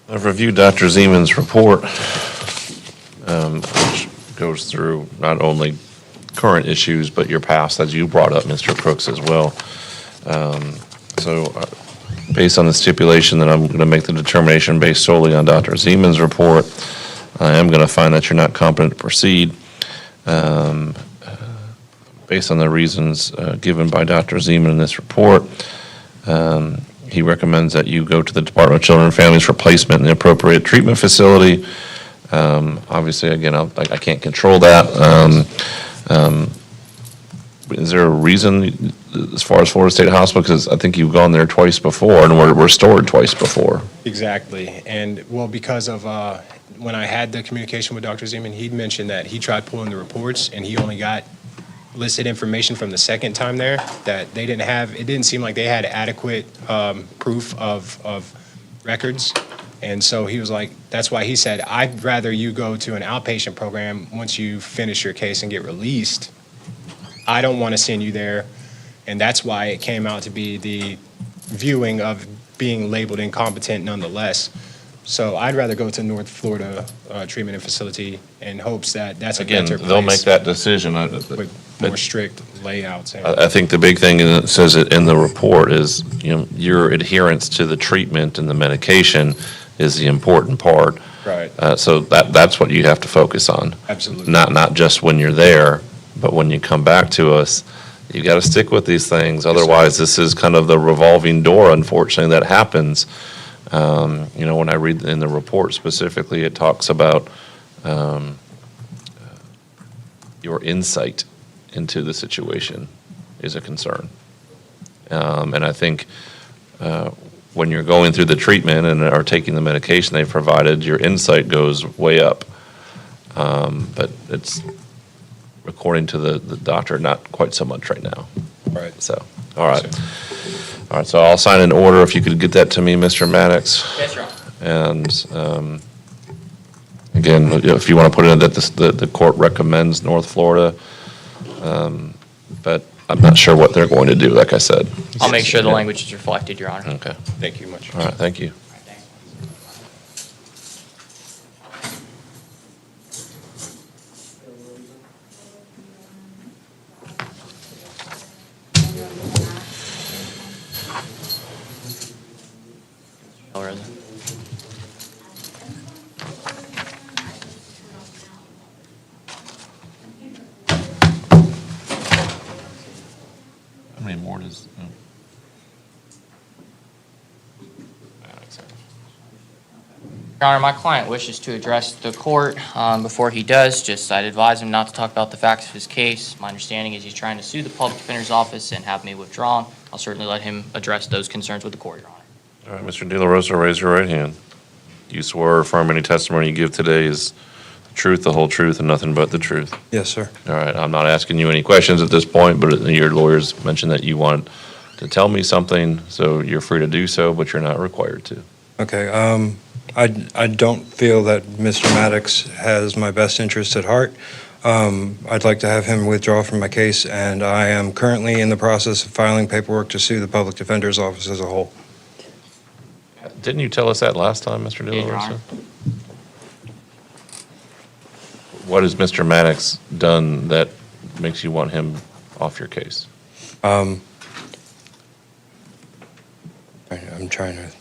I've reviewed Dr. Zeman's report, which goes through not only current issues, but your past, as you brought up, Mr. Crooks, as well. Based on the stipulation that I'm going to make the determination based solely on Dr. Zeman's report, I am going to find that you're not competent to proceed. Based on the reasons given by Dr. Zeman in this report, he recommends that you go to the Department of Children and Families for placement in the appropriate treatment facility. Obviously, again, I can't control that. Is there a reason as far as Florida State Hospital? Because I think you've gone there twice before and were restored twice before. Exactly. And, well, because of, when I had the communication with Dr. Zeman, he'd mentioned that he tried pulling the reports, and he only got listed information from the second time there that they didn't have. It didn't seem like they had adequate proof of records. And so he was like, that's why he said, I'd rather you go to an outpatient program once you finish your case and get released. I don't want to send you there. And that's why it came out to be the viewing of being labeled incompetent nonetheless. So I'd rather go to North Florida Treatment and Facility in hopes that that's a Again, better they'll make place that decision. with more strict layouts. I think the big thing, and it says it in the report, is, your adherence to the treatment and the medication is the important part. Right. So that's what you have to focus on. Absolutely. Not just when you're there, but when you come back to us, you got to stick with these things. Otherwise, this is kind of the revolving door, unfortunately, that happens. When I read in the report specifically, it talks about your insight into the situation is a concern. And I think when you're going through the treatment and are taking the medication they've provided, your insight goes way up. But it's, according to the doctor, not quite so much right now. Right. So, all right. All right, so I'll sign an order. If you could get that to me, Mr. Maddox. Yes, Your Honor. And again, if you want to put in that the court recommends North Florida, but I'm not sure what they're going to do, like I said. I'll make sure the language is reflected, Your Honor. Okay. Thank you much. All right, thank you. How many more does? Your Honor, my client wishes to address the court. Before he does, I'd advise him not to talk about the facts of his case. My understanding is he's trying to sue the public defender's office and have me withdrawn. I'll certainly let him address those concerns with the court, Your Honor. All right, Mr. De La Rosa, raise your right hand. Do you swear or affirm any testimony you give today is the truth, the whole truth, and nothing but the truth? Yes, sir. All right, I'm not asking you any questions at this point, but your lawyers mentioned that you wanted to tell me something, so you're free to do so, but you're not required to. Okay, I don't feel that Mr. Maddox has my best interest at heart. I'd like to have him withdraw from my case, and I am currently in the process of filing paperwork to sue the public defender's office as a whole. Didn't you tell us that last time, Mr. De La Your Rosa? Honor. What has Mr. Maddox done that makes you want him off your case? I'm trying to.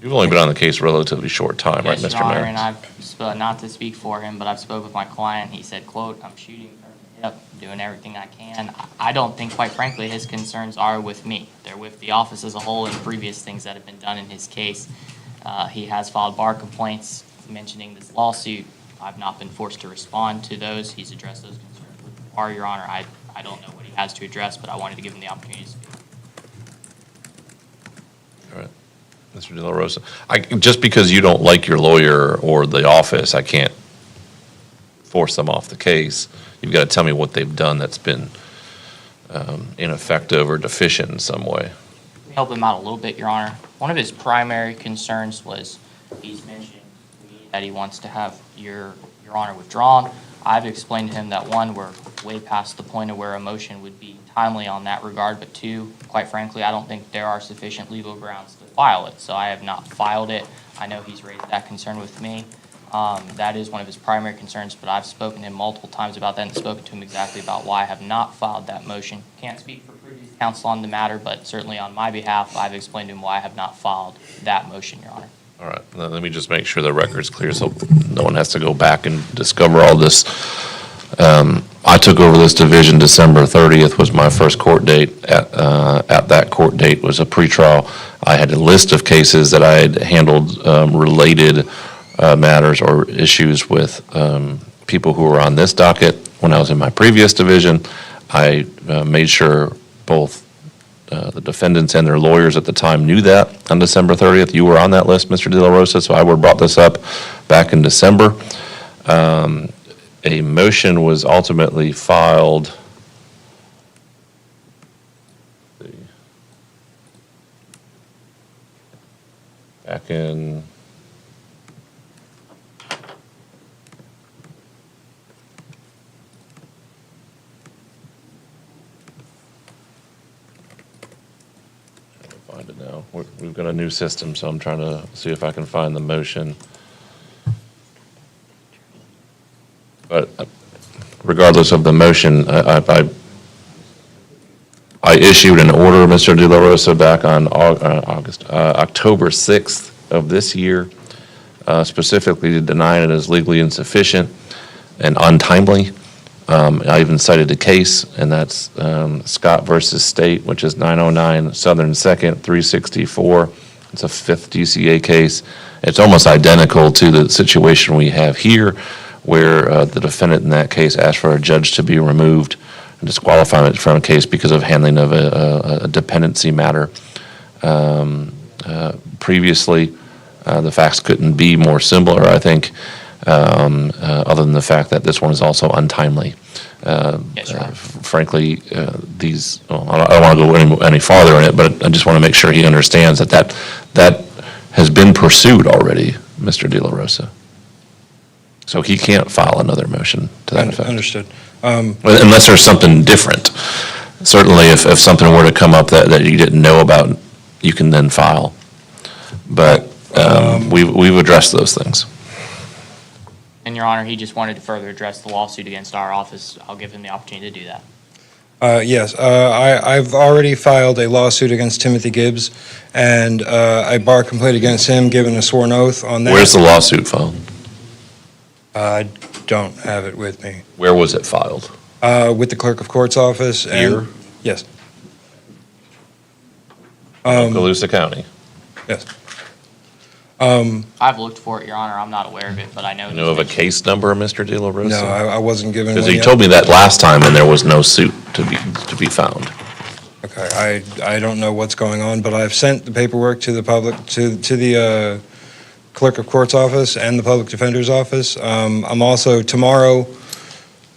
You've only been on the case a relatively short time, right, Yes, Mr. Your Honor, Maddox? and I've, not to speak for him, but I've spoke with my client. He said, quote, "I'm shooting from the hip, doing everything I can." I don't think, quite frankly, his concerns are with me. They're with the office as a whole and previous things that have been done in his case. He has filed bar complaints mentioning this lawsuit. I've not been forced to respond to those. He's addressed those concerns with the bar, Your Honor. I don't know what he has to address, but I wanted to give him the opportunity to speak. All right. Mr. De La Rosa, just because you don't like your lawyer or the office, I can't force them off the case. You've got to tell me what they've done that's been ineffective or deficient in some way. Let me help him out a little bit, Your Honor. One of his primary concerns was he's mentioned that he wants to have Your Honor withdrawn. I've explained to him that, one, we're way past the point of where a motion would be timely on that regard, but two, quite frankly, I don't think there are sufficient legal grounds to file it, so I have not filed it. I know he's raised that concern with me. That is one of his primary concerns, but I've spoken to him multiple times about that and spoken to him exactly about why I have not filed that motion. Can't speak for previous counsel on the matter, but certainly on my behalf, I've explained to him why I have not filed that motion, Your Honor. All right, now let me just make sure the record's clear so no one has to go back and discover all this. I took over this division December 30th was my first court date. At that court date was a pretrial. I had a list of cases that I had handled related matters or issues with people who were on this docket. When I was in my previous division, I made sure both the defendants and their lawyers at the time knew that on December 30th. You were on that list, Mr. De La Rosa, so I would have brought this up back in December. A motion was ultimately filed back in find it now. We've got a new system, so I'm trying to see if I can find the motion. But regardless of the motion, I issued an order, Mr. De La Rosa, back on October 6th of this year, specifically denying it as legally insufficient and untimely. I even cited a case, and that's Scott versus State, which is 909 Southern 2nd, 364. It's a 5th DCA case. It's almost identical to the situation we have here, where the defendant in that case asked for a judge to be removed and disqualified it from a case because of handling of a dependency matter. Previously, the facts couldn't be more similar, I think, other than the fact that this one is also untimely. Frankly, these, well, I don't want to go any farther in it, but I just want to make sure he understands that has been pursued already, Mr. De La Rosa. So he can't file another motion to that effect. Understood. Unless there's something different. Certainly, if something were to come up that you didn't know about, you can then file. But we've addressed those things. And Your Honor, he just wanted to further address the lawsuit against our office. I'll give him the opportunity to do that. Yes, I've already filed a lawsuit against Timothy Gibbs, and a bar complaint against him, given a sworn oath on that. Where's the lawsuit filed? I don't have it with me. Where was it filed? With the clerk of court's office. Here? Yes. Okaloosa County. Yes. I've looked for it, Your Honor. I'm not aware of it, but I know. You know of a case number, Mr. De La Rosa? No, I wasn't given one Because you yet. told me that last time, and there was no suit to be found. Okay, I don't know what's going on, but I've sent the paperwork to the public, to the clerk of court's office and the public defender's office. I'm also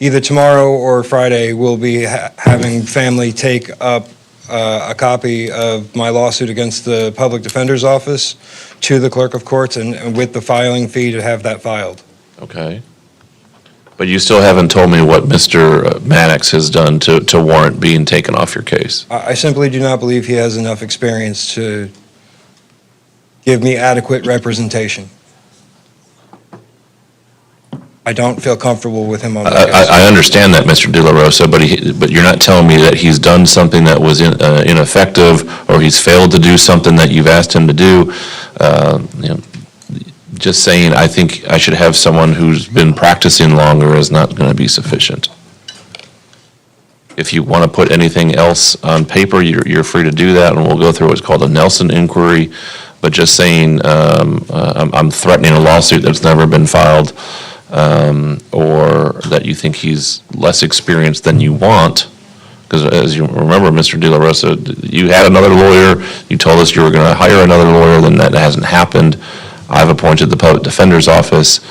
either tomorrow or Friday, we'll be having family take up a copy of my lawsuit against the public defender's office to the clerk of courts, and with the filing fee to have that filed. Okay. But you still haven't told me what Mr. Maddox has done to warrant being taken off your case. I simply do not believe he has enough experience to give me adequate representation. I don't feel comfortable with him on that case. I understand that, Mr. De La Rosa, but you're not telling me that he's done something that was ineffective, or he's failed to do something that you've asked him to do. Just saying, I think I should have someone who's been practicing longer is not going to be sufficient. If you want to put anything else on paper, you're free to do that, and we'll go through what's called a Nelson inquiry. But just saying, I'm threatening a lawsuit that's never been filed, or that you think he's less experienced than you want, because as you remember, Mr. De La Rosa, you had another lawyer, you told us you were going to hire another lawyer, then that hasn't happened. I've appointed the public defender's office.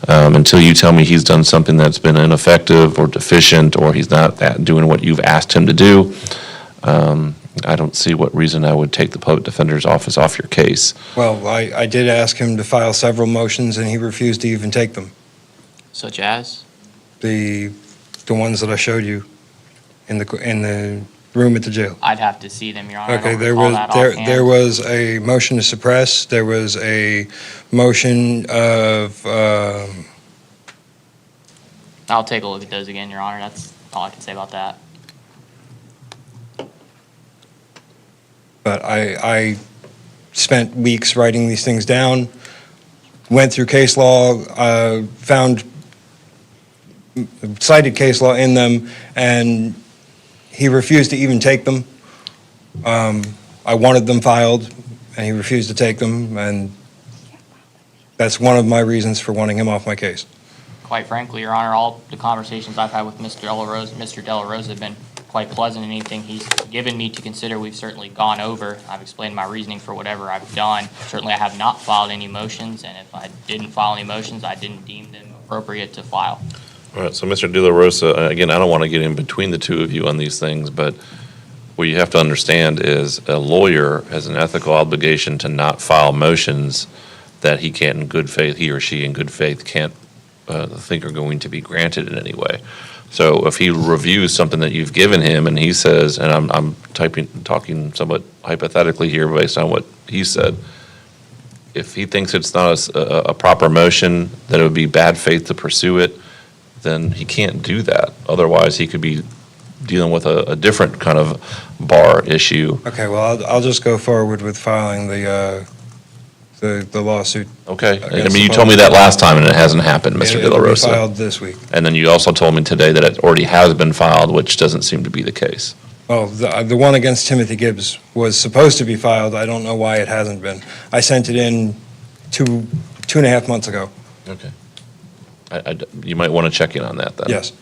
Until you tell me he's done something that's been ineffective or deficient, or he's not doing what you've asked him to do, I don't see what reason I would take the public defender's office off your case. Well, I did ask him to file several motions, and he refused to even take them. Such as? The ones that I showed you in the room at the jail. I'd have to see them, Your Honor. I Okay, don't there recall was that offhand. there was a motion to suppress. There was a motion of I'll take a look at those again, Your Honor. That's all I can say about that. but I spent weeks writing these things down. Went through case law, found cited case law in them, and he refused to even take them. I wanted them filed, and he refused to take them, and that's one of my reasons for wanting him off my case. Quite frankly, Your Honor, all the conversations I've had with Mr. De La Rosa have been quite pleasant, and anything he's given me to consider, we've certainly gone over. I've explained my reasoning for whatever I've done. Certainly, I have not filed any motions, and if I didn't file any motions, I didn't deem them appropriate to file. All right, so Mr. De La Rosa, again, I don't want to get in between the two of you on these things, but what you have to understand is a lawyer has an ethical obligation to not file motions that he can't in good faith, he or she in good faith can't think are going to be granted in any way. So if he reviews something that you've given him and he says, and I'm talking somewhat hypothetically here based on what he said, if he thinks it's not a proper motion, that it would be bad faith to pursue it, then he can't do that. Otherwise, he could be dealing with a different kind of bar issue. Okay, well, I'll just go forward with filing the lawsuit. Okay, I mean, you told me that last time and it hasn't happened, Mr. De La Rosa. It'll be filed this week. And then you also told me today that it already has been filed, which doesn't seem to be the case. Oh, the one against Timothy Gibbs was supposed to be filed. I don't know why it hasn't been. I sent it in two and a half months ago. Okay. You might want to check in on that then. Yes.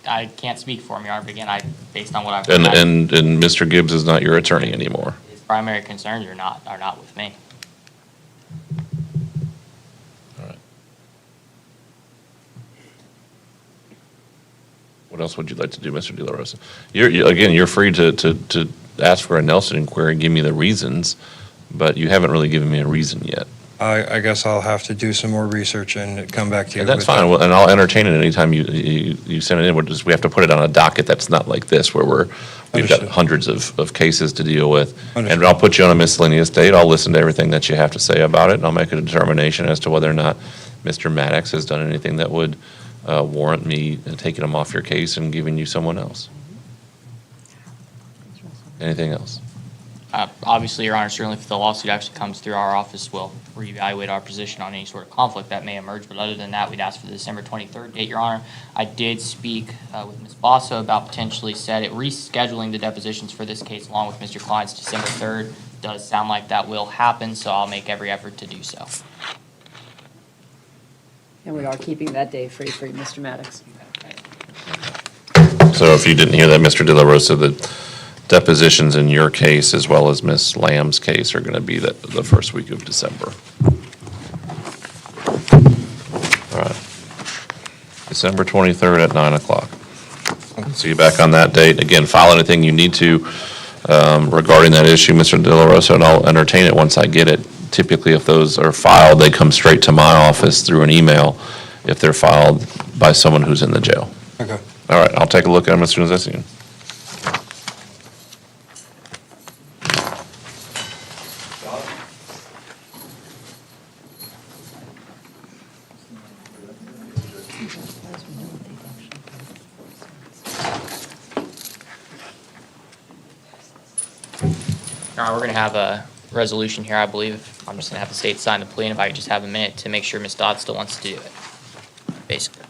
I can't speak for him, Your Honor, but again, based on what I've And, heard, and Mr. Gibbs is not your attorney anymore. his primary concerns are not with me. What else would you like to do, Mr. De La Rosa? You're free to ask for a Nelson inquiry and give me the reasons, but you haven't really given me a reason yet. I guess I'll have to do some more research and come back to you. And that's with fine, that. well, and I'll entertain it anytime you send it in. We have to put it on a docket that's not like this, where we've got Understood. hundreds of cases to deal with. Understood. And I'll put you on a miscellaneous date. I'll listen to everything that you have to say about it, and I'll make a determination as to whether or not Mr. Maddox has done anything that would warrant me taking him off your case and giving you someone else. Anything else? Obviously, Your Honor, certainly if the lawsuit actually comes through our office, we'll reevaluate our position on any sort of conflict that may emerge. But other than that, we'd ask for the December 23rd date, Your Honor. I did speak with Ms. Basso about potentially rescheduling the depositions for this case along with Mr. Klein's December 3rd. Does sound like that will happen, so I'll make every effort to do so. And we are keeping that day free for you, Mr. Maddox. So if you didn't hear that, Mr. De La Rosa, the depositions in your case as well as Ms. Lamb's case are going to be the first week of December. All right. December 23rd at 9 o'clock. See you back on that date. Again, file anything you need to regarding that issue, Mr. De La Rosa, and I'll entertain it once I get it. Typically, if those are filed, they come straight to my office through an email if they're filed by someone who's in the jail. Okay. All right, I'll take a look at them as soon as I see them. All right, we're going to have a resolution here, I believe. I'm just going to have the state sign the plea, and if I could just have a minute to make sure Ms. Dodd still wants to do it, basically.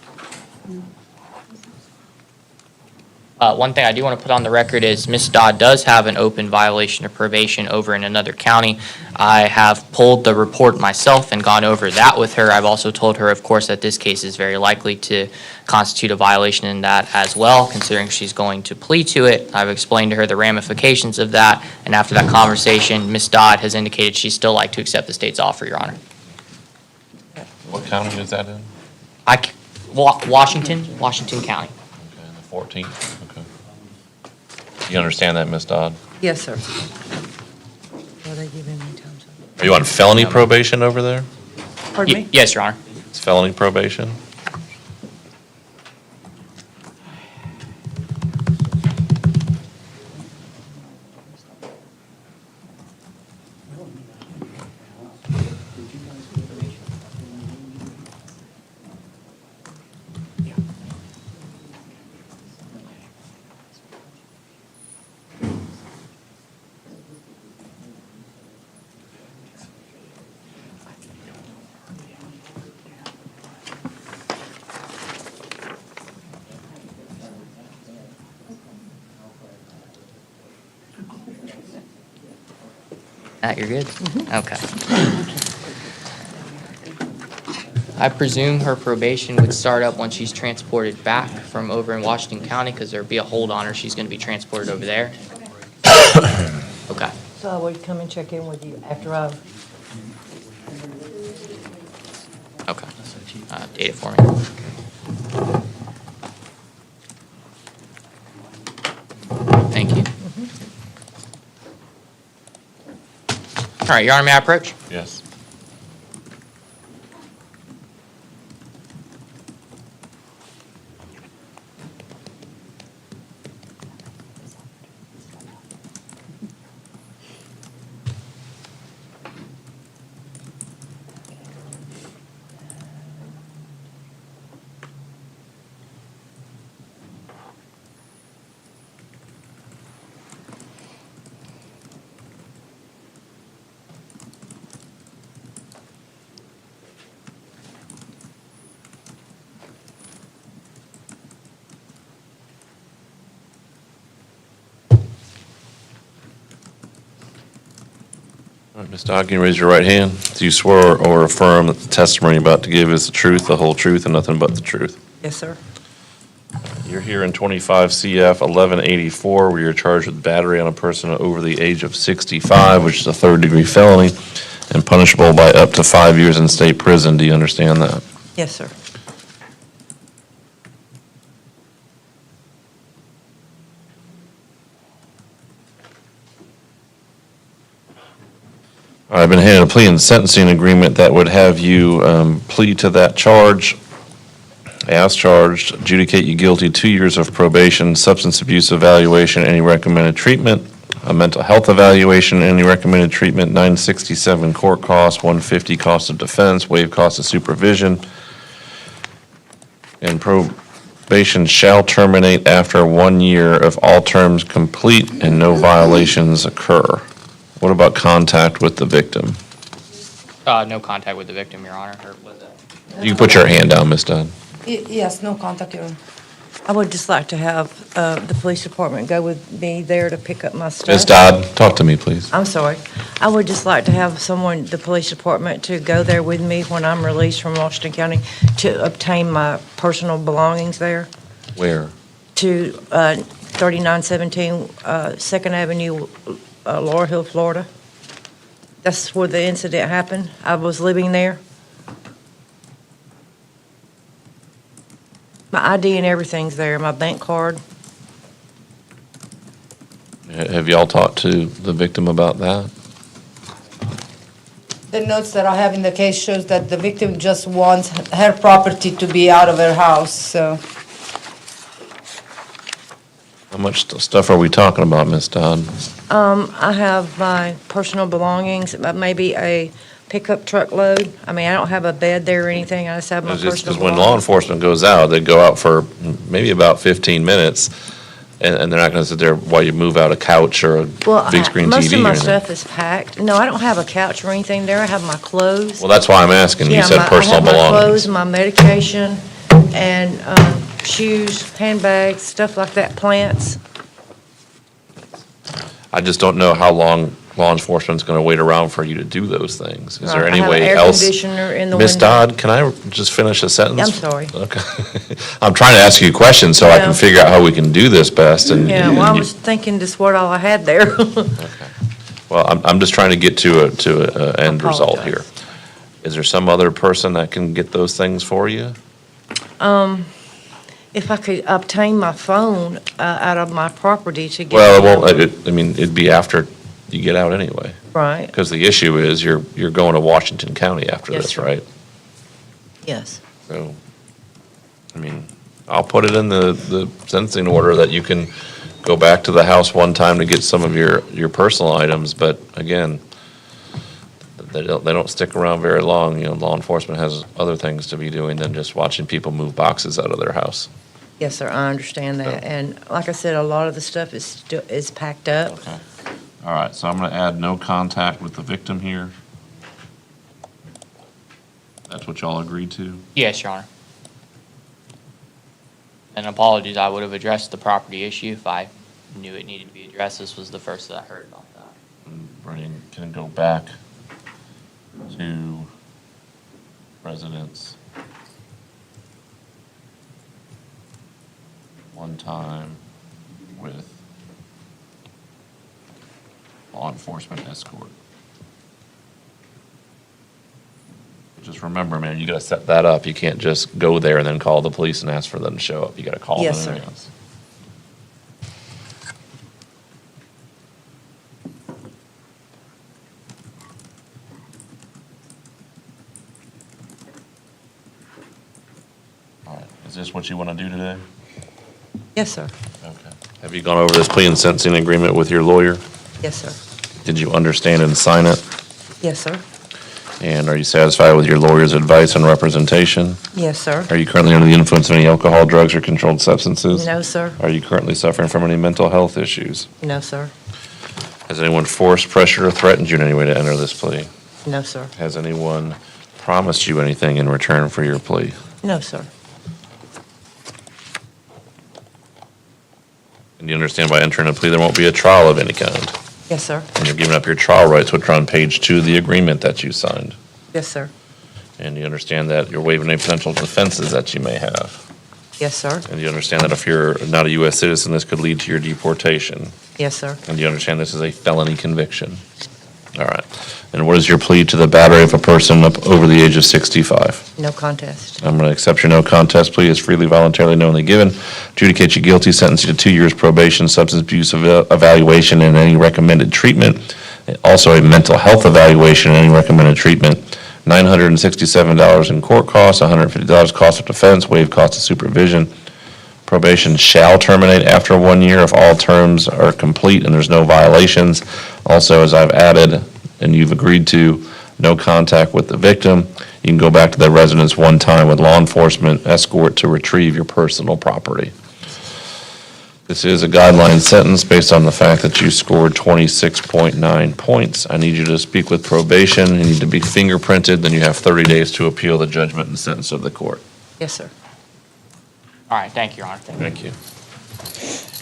One thing I do want to put on the record is Ms. Dodd does have an open violation of probation over in another county. I have pulled the report myself and gone over that with her. I've also told her, of course, that this case is very likely to constitute a violation in that as well, considering she's going to plea to it. I've explained to her the ramifications of that, and after that conversation, Ms. Dodd has indicated she'd still like to accept the state's offer, Your Honor. What county is that in? Washington County. Okay, the 14th, okay. You understand that, Ms. Dodd? Yes, sir. Are you on felony probation over there? Pardon me? Yes, Your Honor. It's felony probation? You're good? Okay. I presume her probation would start up once she's transported back from over in Washington County, because there'd be a hold on her. She's going to be transported over there. Okay. So I would come and check in with you after I've... Okay. Date it for me. Thank you. All right, Your Honor, may I approach? Yes. All right, Ms. Dodd, can you raise your right hand? Do you swear or affirm that the testimony you're about to give is the truth, the whole truth, and nothing but the truth? Yes, sir. You're here in 25 CF 1184, where you're charged with battery on a person over the age of 65, which is a third-degree felony and punishable by up to 5 years in state prison. Do you understand that? Yes, sir. All right, I've been handed a plea and sentencing agreement that would have you plead to that charge as charged, adjudicate you guilty, 2 years of probation, substance abuse evaluation, any recommended treatment, a mental health evaluation, any recommended treatment, $967 court costs, $150 cost of defense, waive cost of supervision, and probation shall terminate after 1 year if all terms complete and no violations occur. What about contact with the victim? No contact with the victim, Your Honor. Or was that? You can put your hand down, Ms. Dunn. Yes, no contact, Your Honor. I would just like to have the police department go with me there to pick up my stuff. Ms. Dodd, talk to me, please. I'm sorry. I would just like to have someone, the police department, to go there with me when I'm released from Washington County to obtain my personal belongings there. Where? To 3917 2nd Avenue, Laurel Hill, Florida. That's where the incident happened. I was living there. My ID and everything's there, my bank card. Have y'all talked to the victim about that? The notes that I have in the case shows that the victim just wants her property to be out of her house, so. How much stuff are we talking about, Ms. Dodd? I have my personal belongings, maybe a pickup truck load. I mean, I don't have a bed there or anything, I just have my personal Because when belongings. law enforcement goes out, they go out for maybe about 15 minutes, and they're not going to sit there while you move out a couch or a big screen TV Most of or my anything. stuff is packed. No, I don't have a couch or anything there, I have my clothes. Well, that's why I'm asking. You Yeah, said personal I have my belongings. clothes, my medication, and shoes, handbags, stuff like that, plants. I just don't know how long law enforcement's going to wait around for you to do those things. Is there Right, I any have way air else? conditioner in the Ms. window. Dodd, can I just finish a sentence? I'm sorry. Okay. I'm trying to ask you questions so I Yeah. can figure out how we can do this best. And Yeah, well, I was thinking this what all I had there. Well, I'm just trying to get to a end result here. Apologize. Is there some other person that can get those things for you? If I could obtain my phone out of my property to get. Well, it my won't, number. I mean, it'd be after you get out anyway. Right, Because the issue is you're going to Washington County after Yes, this, sir. right? yes. So, I mean, I'll put it in the sentencing order that you can go back to the house one time to get some of your personal items, but again, they don't stick around very long. You know, law enforcement has other things to be doing than just watching people move boxes out of their house. Yes, sir, I understand that. And like I said, a lot of the stuff is packed up. Okay. All right, so I'm going to add no contact with the victim here. That's what y'all agreed to? Yes, Your Honor. And apologies, I would have addressed the property issue if I knew it needed to be addressed. This was the first that I heard about that. Brian, can I go back to residents one time with law enforcement escort. Just remember, man, you gotta set that up. You can't just go there and then call the police and ask for them to show up. You gotta call them Yes, in sir. advance. All right, is this what you wanna do today? Yes, sir. Okay. Have you gone over this plea and sentencing agreement with your lawyer? Yes, sir. Did you understand and sign it? Yes, sir. And are you satisfied with your lawyer's advice and representation? Yes, sir. Are you currently under the influence of any alcohol, drugs, or controlled substances? No, sir. Are you currently suffering from any mental health issues? No, sir. Has anyone forced, pressured, or threatened you in any way to enter this plea? No, sir. Has anyone promised you anything in return for your plea? No, sir. And you understand by entering a plea, there won't be a trial of any kind? Yes, sir. And you're giving up your trial rights, which are on page 2 of the agreement that you signed? Yes, sir. And you understand that you're waiving any potential defenses that you may have? Yes, sir. And you understand that if you're not a U.S. citizen, this could lead to your deportation? Yes, sir. And you understand this is a felony conviction? All right. And what is your plea to the battery of a person up over the age of 65? No contest. I'm going to accept your no contest plea as freely, voluntarily, knowingly given. Adjudicate you guilty, sentence you to 2 years probation, substance abuse evaluation, and any recommended treatment. Also a mental health evaluation and any recommended treatment. $967 in court costs, $150 cost of defense, waived cost of supervision. Probation shall terminate after 1 year if all terms are complete and there's no violations. Also, as I've added, and you've agreed to, no contact with the victim. You can go back to their residence one time with law enforcement escort to retrieve your personal property. This is a guideline sentence based on the fact that you scored 26.9 points. I need you to speak with probation. You need to be fingerprinted, then you have 30 days to appeal the judgment and sentence of the court. Yes, sir. All right, thank you, Your Honor. Thank you.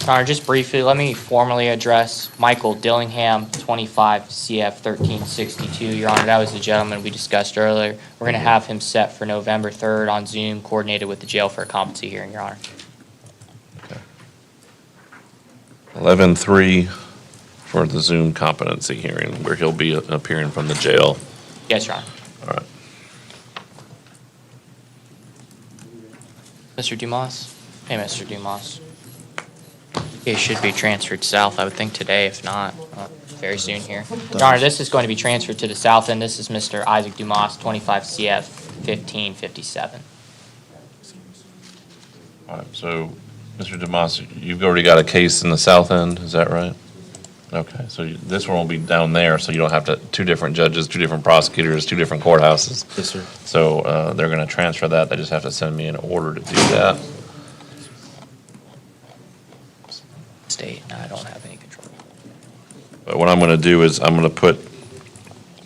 Your Honor, just briefly, let me formally address Michael Dillingham, 25 CF 1362. Your Honor, that was the gentleman we discussed earlier. We're going to have him set for November 3rd on Zoom, coordinated with the jail for a competency hearing, Your Honor. 11/3 for the Zoom competency hearing, where he'll be appearing from the jail. Yes, Your Honor. All right. Mr. Dumas? Hey, Mr. Dumas. He should be transferred south, I would think today, if not, very soon here. Your Honor, this is going to be transferred to the south end. This is Mr. Isaac Dumas, 25 CF 1557. All right, so, Mr. Demas, you've already got a case in the south end, is that right? Okay, so this one will be down there, so you don't have to, 2 different judges, 2 different prosecutors, 2 different courthouses. Yes, sir. So they're going to transfer that, they just have to send me an order to do that. State, I don't have any control. But what I'm going to do is I'm going to put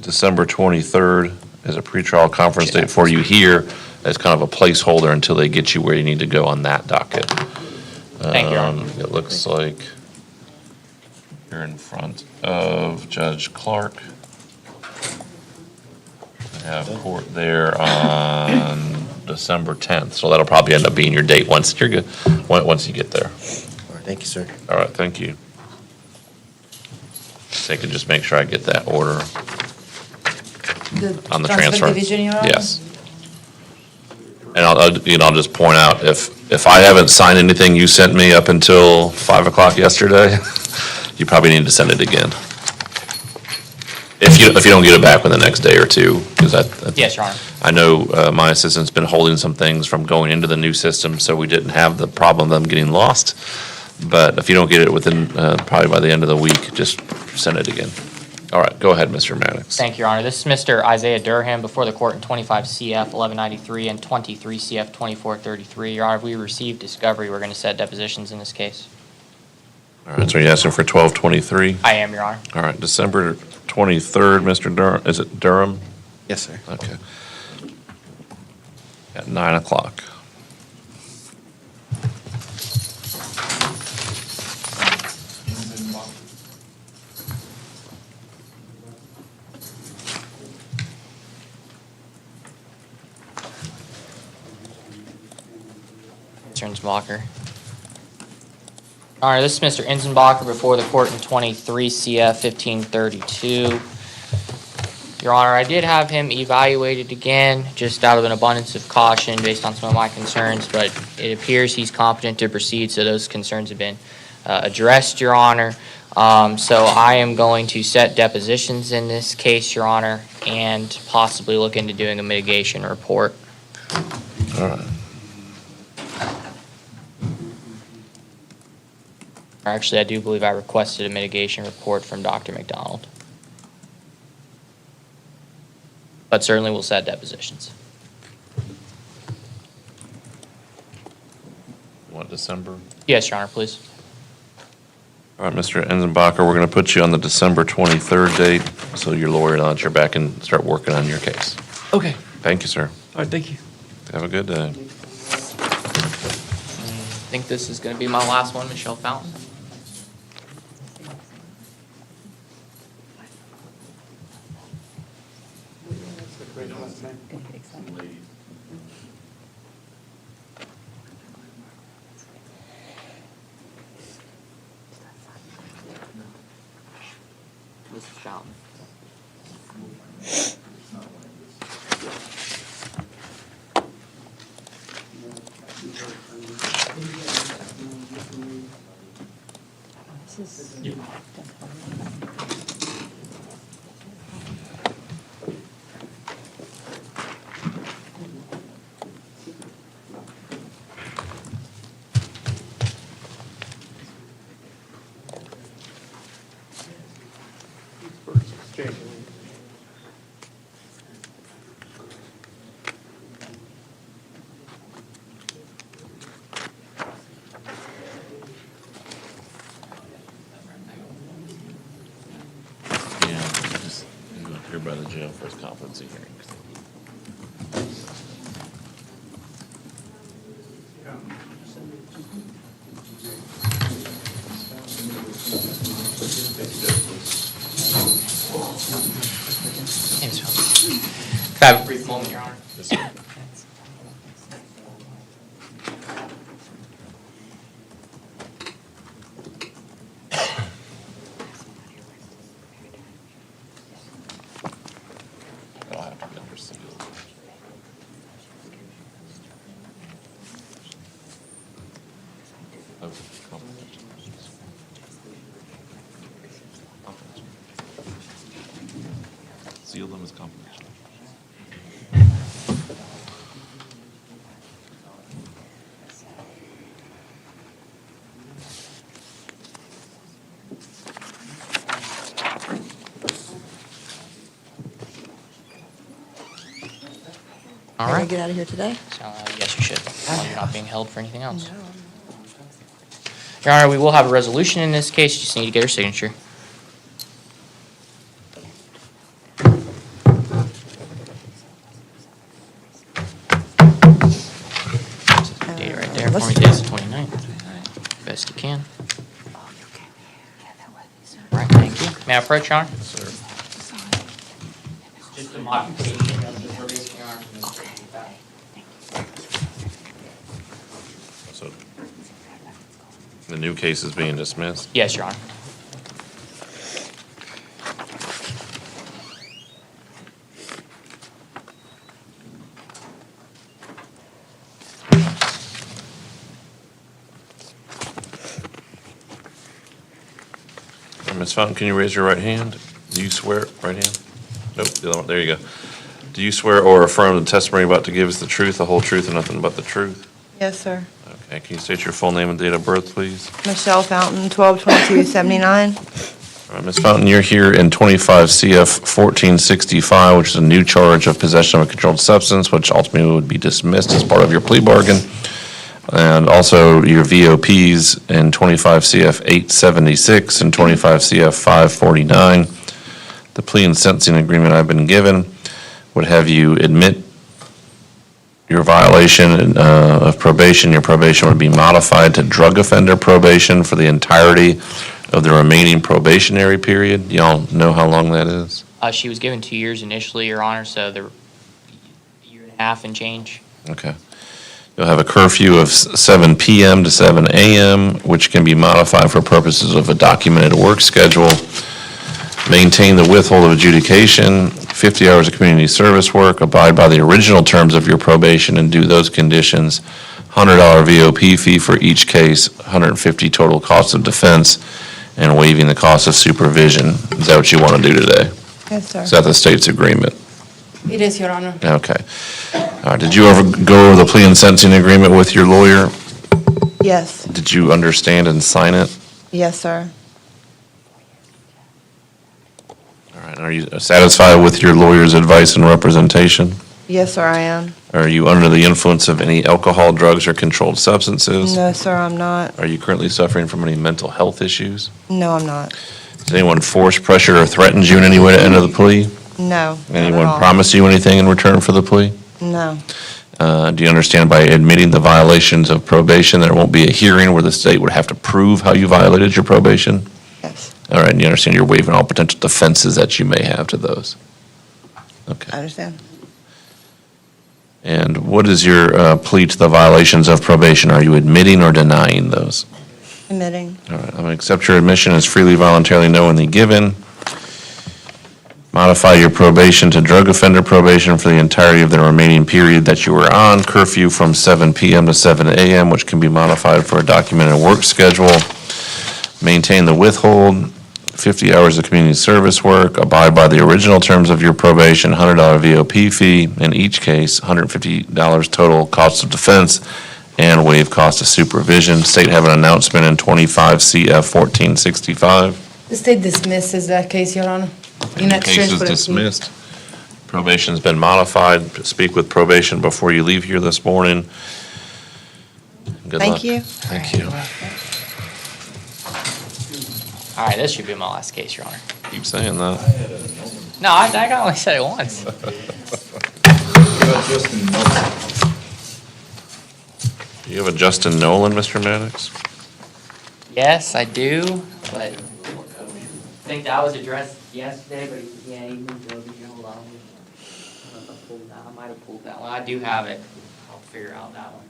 December 23rd as a pretrial conference date for you here as kind of a placeholder until they get you where you need to go on that docket. Thank you, Your Honor. It looks like you're in front of Judge Clark. We have court there on December 10th, so that'll probably end up being your date once you're good, once you get there. All right, thank you, sir. All right, thank you. So I can just make sure I get that order on the transfer. Division, Your Honor? Yes. And I'll just point out, if I haven't signed anything you sent me up until 5 o'clock yesterday, you probably need to send it again. If you don't get it back within the next day or two, because Yes, Your Honor. I know my assistant's been holding some things from going into the new system, so we didn't have the problem of them getting lost. But if you don't get it within, probably by the end of the week, just send it again. All right, go ahead, Mr. Maddox. Thank you, Your Honor. This is Mr. Isaiah Durham before the court in 25 CF 1193 and 23 CF 2433. Your Honor, if we received discovery, we're going to set depositions in this case. All right, so you're asking for 1223? I am, Your Honor. All right, December 23rd, Mr. Durham, is it Durham? Yes, sir. Okay. At 9 o'clock. Mr. Enzbacher. All right, this is Mr. Enzbacher before the court in 23 CF 1532. Your Honor, I did have him evaluated again, just out of an abundance of caution based on some of my concerns, but it appears he's competent to proceed, so those concerns have been addressed, Your Honor. So I am going to set depositions in this case, Your Honor, and possibly look into doing a mitigation report. All right. Actually, I do believe I requested a mitigation report from Dr. McDonald. But certainly we'll set depositions. What, December? Yes, Your Honor, please. All right, Mr. Enzenbacher, we're going to put you on the December 23rd date, so your lawyer knows you're back and start working on your case. Okay. Thank you, sir. All right, thank you. Have a good day. I think this is going to be my last one, Michelle Fountain. Mrs. Fountain. Yeah, just go up here by the jail for his competency hearings. Yes, Your Honor. Could I have a brief moment, Your Honor? I'll have to number seal. Oh, confidential. Seal them as confidential. All Can I right. get out of here today? Yes, you should, while you're not being held for anything else. Your Honor, we will have a resolution in this case, you just need to get her signature. Date it right there for me, today's the 29th. Best you can. All right, thank you. May I approach, Your Honor? Yes, sir. Just a modification of the probation, Your Honor. So the new case is being dismissed? Yes, Your Honor. Ms. Fountain, can you raise your right hand? Do you swear, right hand? Nope, the other one, there you go. Do you swear or affirm the testimony you're about to give is the truth, the whole truth, and nothing but the truth? Yes, sir. Okay, can you state your full name and date of birth, please? Michelle Fountain, 12/22/79. All right, Ms. Fountain, you're here in 25 CF 1465, which is a new charge of possession of a controlled substance, which ultimately would be dismissed as part of your plea bargain. And also your VOPs in 25 CF 876 and 25 CF 549. The plea and sentencing agreement I've been given would have you admit your violation of probation. Your probation would be modified to drug offender probation for the entirety of the remaining probationary period. Y'all know how long that is? She was given 2 years initially, Your Honor, so the year and a half and change. Okay. You'll have a curfew of 7 PM to 7 AM, which can be modified for purposes of a documented work schedule. Maintain the withhold of adjudication, 50 hours of community service work, abide by the original terms of your probation and do those conditions. $100 VOP fee for each case, $150 total cost of defense, and waiving the cost of supervision. Is that what you want to do today? Yes, sir. Is that the state's agreement? It is, Your Honor. Okay. All right, did you ever go over the plea and sentencing agreement with your lawyer? Yes. Did you understand and sign it? Yes, sir. All right, are you satisfied with your lawyer's advice and representation? Yes, sir, I am. Are you under the influence of any alcohol, drugs, or controlled substances? No, sir, I'm not. Are you currently suffering from any mental health issues? No, I'm not. Has anyone forced, pressured, or threatened you in any way to enter the plea? No. not at Anyone all. promise you anything in return for the plea? No. Do you understand by admitting the violations of probation, there won't be a hearing where the state would have to prove how you violated your probation? Yes. All right, and you understand you're waiving all potential defenses that you may have to those? Okay. I understand. And what is your plea to the violations of probation? Are you admitting or denying those? Admitting. All right, I'm going to accept your admission as freely, voluntarily, knowingly given. Modify your probation to drug offender probation for the entirety of the remaining period that you were on. Curfew from 7 PM to 7 AM, which can be modified for a documented work schedule. Maintain the withhold, 50 hours of community service work. Abide by the original terms of your probation, $100 VOP fee. In each case, $150 total cost of defense, and waive cost of supervision. State have an announcement in 25 CF 1465. The state dismisses that case, Your Honor. In The exchange case is for a plea. dismissed. Probation's been modified. Speak with probation before you leave here this morning. Good luck. Thank you. Thank you. All right, this should be my last case, Your Honor. Keep saying that. No, I only said it once. Do you have a Justin Nolan, Mr. Maddox? Yes, I do, but I think that was addressed yesterday, but yeah, he moved over here. Hold on. I don't know if I pulled that. I might have pulled that one. I do have it. I'll figure out that one.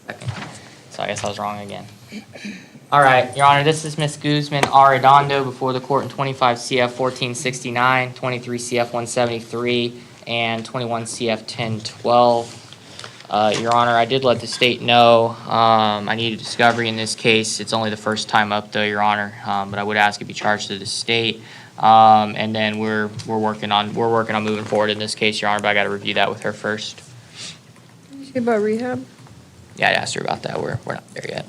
Second. So I guess I was wrong again. All right, Your Honor, this is Ms. Guzman Arredondo before the court in 25 CF 1469, 23 CF 173, and 21 CF 1012. Your Honor, I did let the state know I needed discovery in this case. It's only the first time up, though, Your Honor, but I would ask it be charged to the state. And then we're working on moving forward in this case, Your Honor, but I got to review that with her first. Did you say about rehab? Yeah, I asked her about that. We're not there yet.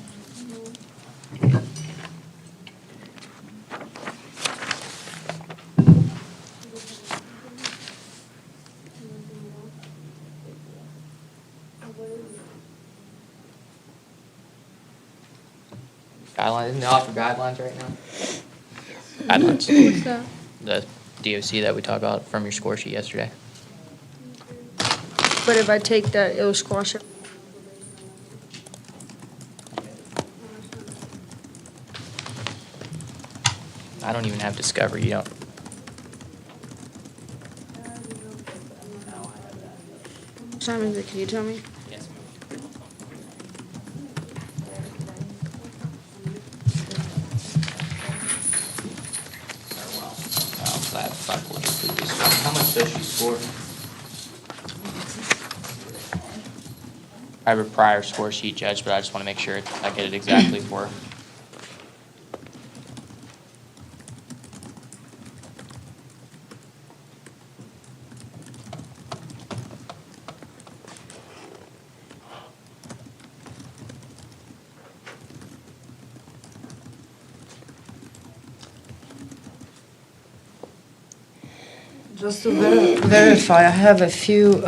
Guidelines, isn't they offer guidelines right now? Guidelines. What's that? The DOC that we talked about from your score sheet yesterday. But if I take that, it'll squash it. I don't even have discovery, you don't. What time is it? Can you tell me? Yes. How much does she score? I have a prior score sheet, Judge, but I just want to make sure I get it exactly for her. Just to verify, I have a few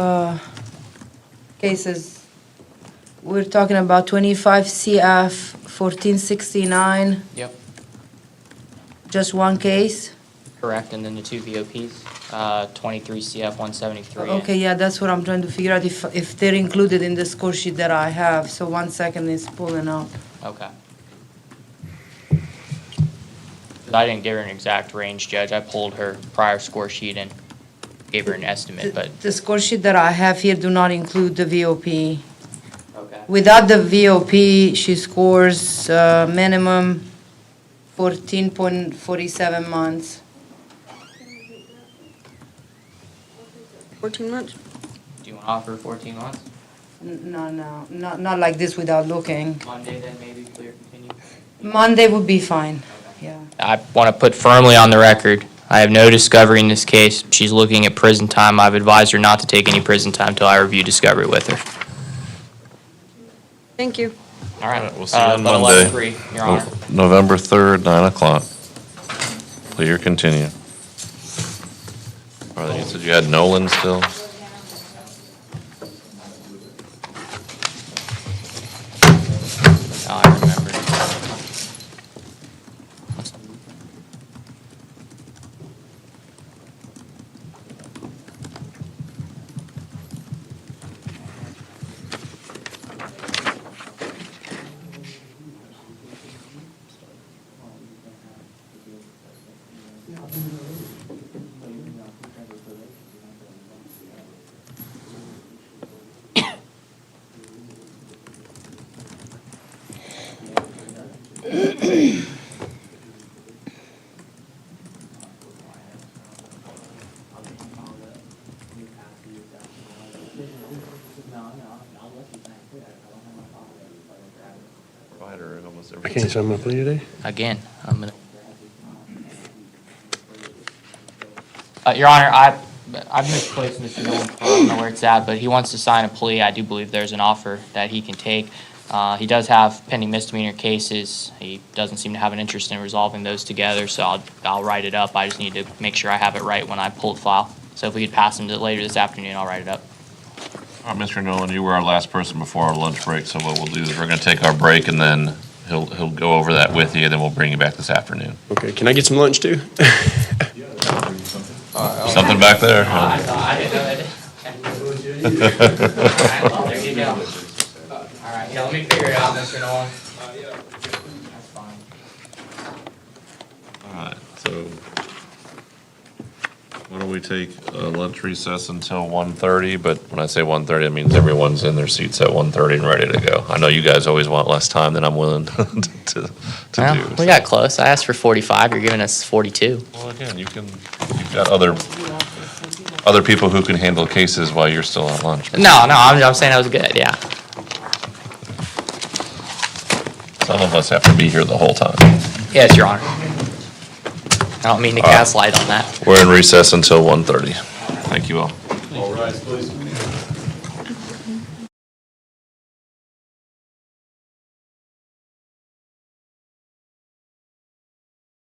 cases. We're talking about 25 CF 1469, Yep, just one case? correct, and then the two VOPs, 23 CF 173. Okay, yeah, that's what I'm trying to figure out, if they're included in the score sheet that I have. So 1 second, it's pulling up. Okay. 'Cause I didn't give her an exact range, Judge. I pulled her prior score sheet and gave her an estimate, but, The score sheet that I have here do not include the VOP. okay. Without the VOP, she scores minimum 14.47 months. 14 months? Do you want to offer 14 months? No, not like this without looking. Monday then maybe clear continue? Monday would be fine, yeah. I want to put firmly on the record, I have no discovery in this case. She's looking at prison time. I've advised her not to take any prison time until I review discovery with her. Thank you. All right. We'll see you on But Monday. 11:03, Your Honor. November 3rd, 9 o'clock. Plea or continue. All right, you said you had Nolan still? Oh, I remember. I can't sign my plea today? Again, I'm gonna. Your Honor, I've misplaced Mr. Nolan. I don't know where it's at, but he wants to sign a plea. I do believe there's an offer that he can take. He does have pending misdemeanor cases. He doesn't seem to have an interest in resolving those together, so I'll write it up. I just need to make sure I have it right when I pull the file. So if we could pass him to later this afternoon, I'll write it up. All right, Mr. Nolan, you were our last person before our lunch break, so what we'll do is we're going to take our break, and then he'll go over that with you, and then we'll bring you back this afternoon. Okay, can I get some lunch too? Something back there? I didn't know that. There you go. All right, yeah, let me figure it out, Mr. Nolan. That's fine. All right, so why don't we take a lunch recess until 1:30? But when I say 1:30, it means everyone's in their seats at 1:30 and ready to go. I know you guys always want less time than I'm willing to Well, do. we got close. I asked for 45. You're giving us 42. Well, again, you've got other people who can handle cases while you're still at lunch. No, I'm saying that was good, yeah. Some of us have to be here the whole time. Yes, Your Honor. I don't mean to cast light on that. We're in recess until 1:30. Thank you all. All rise, please.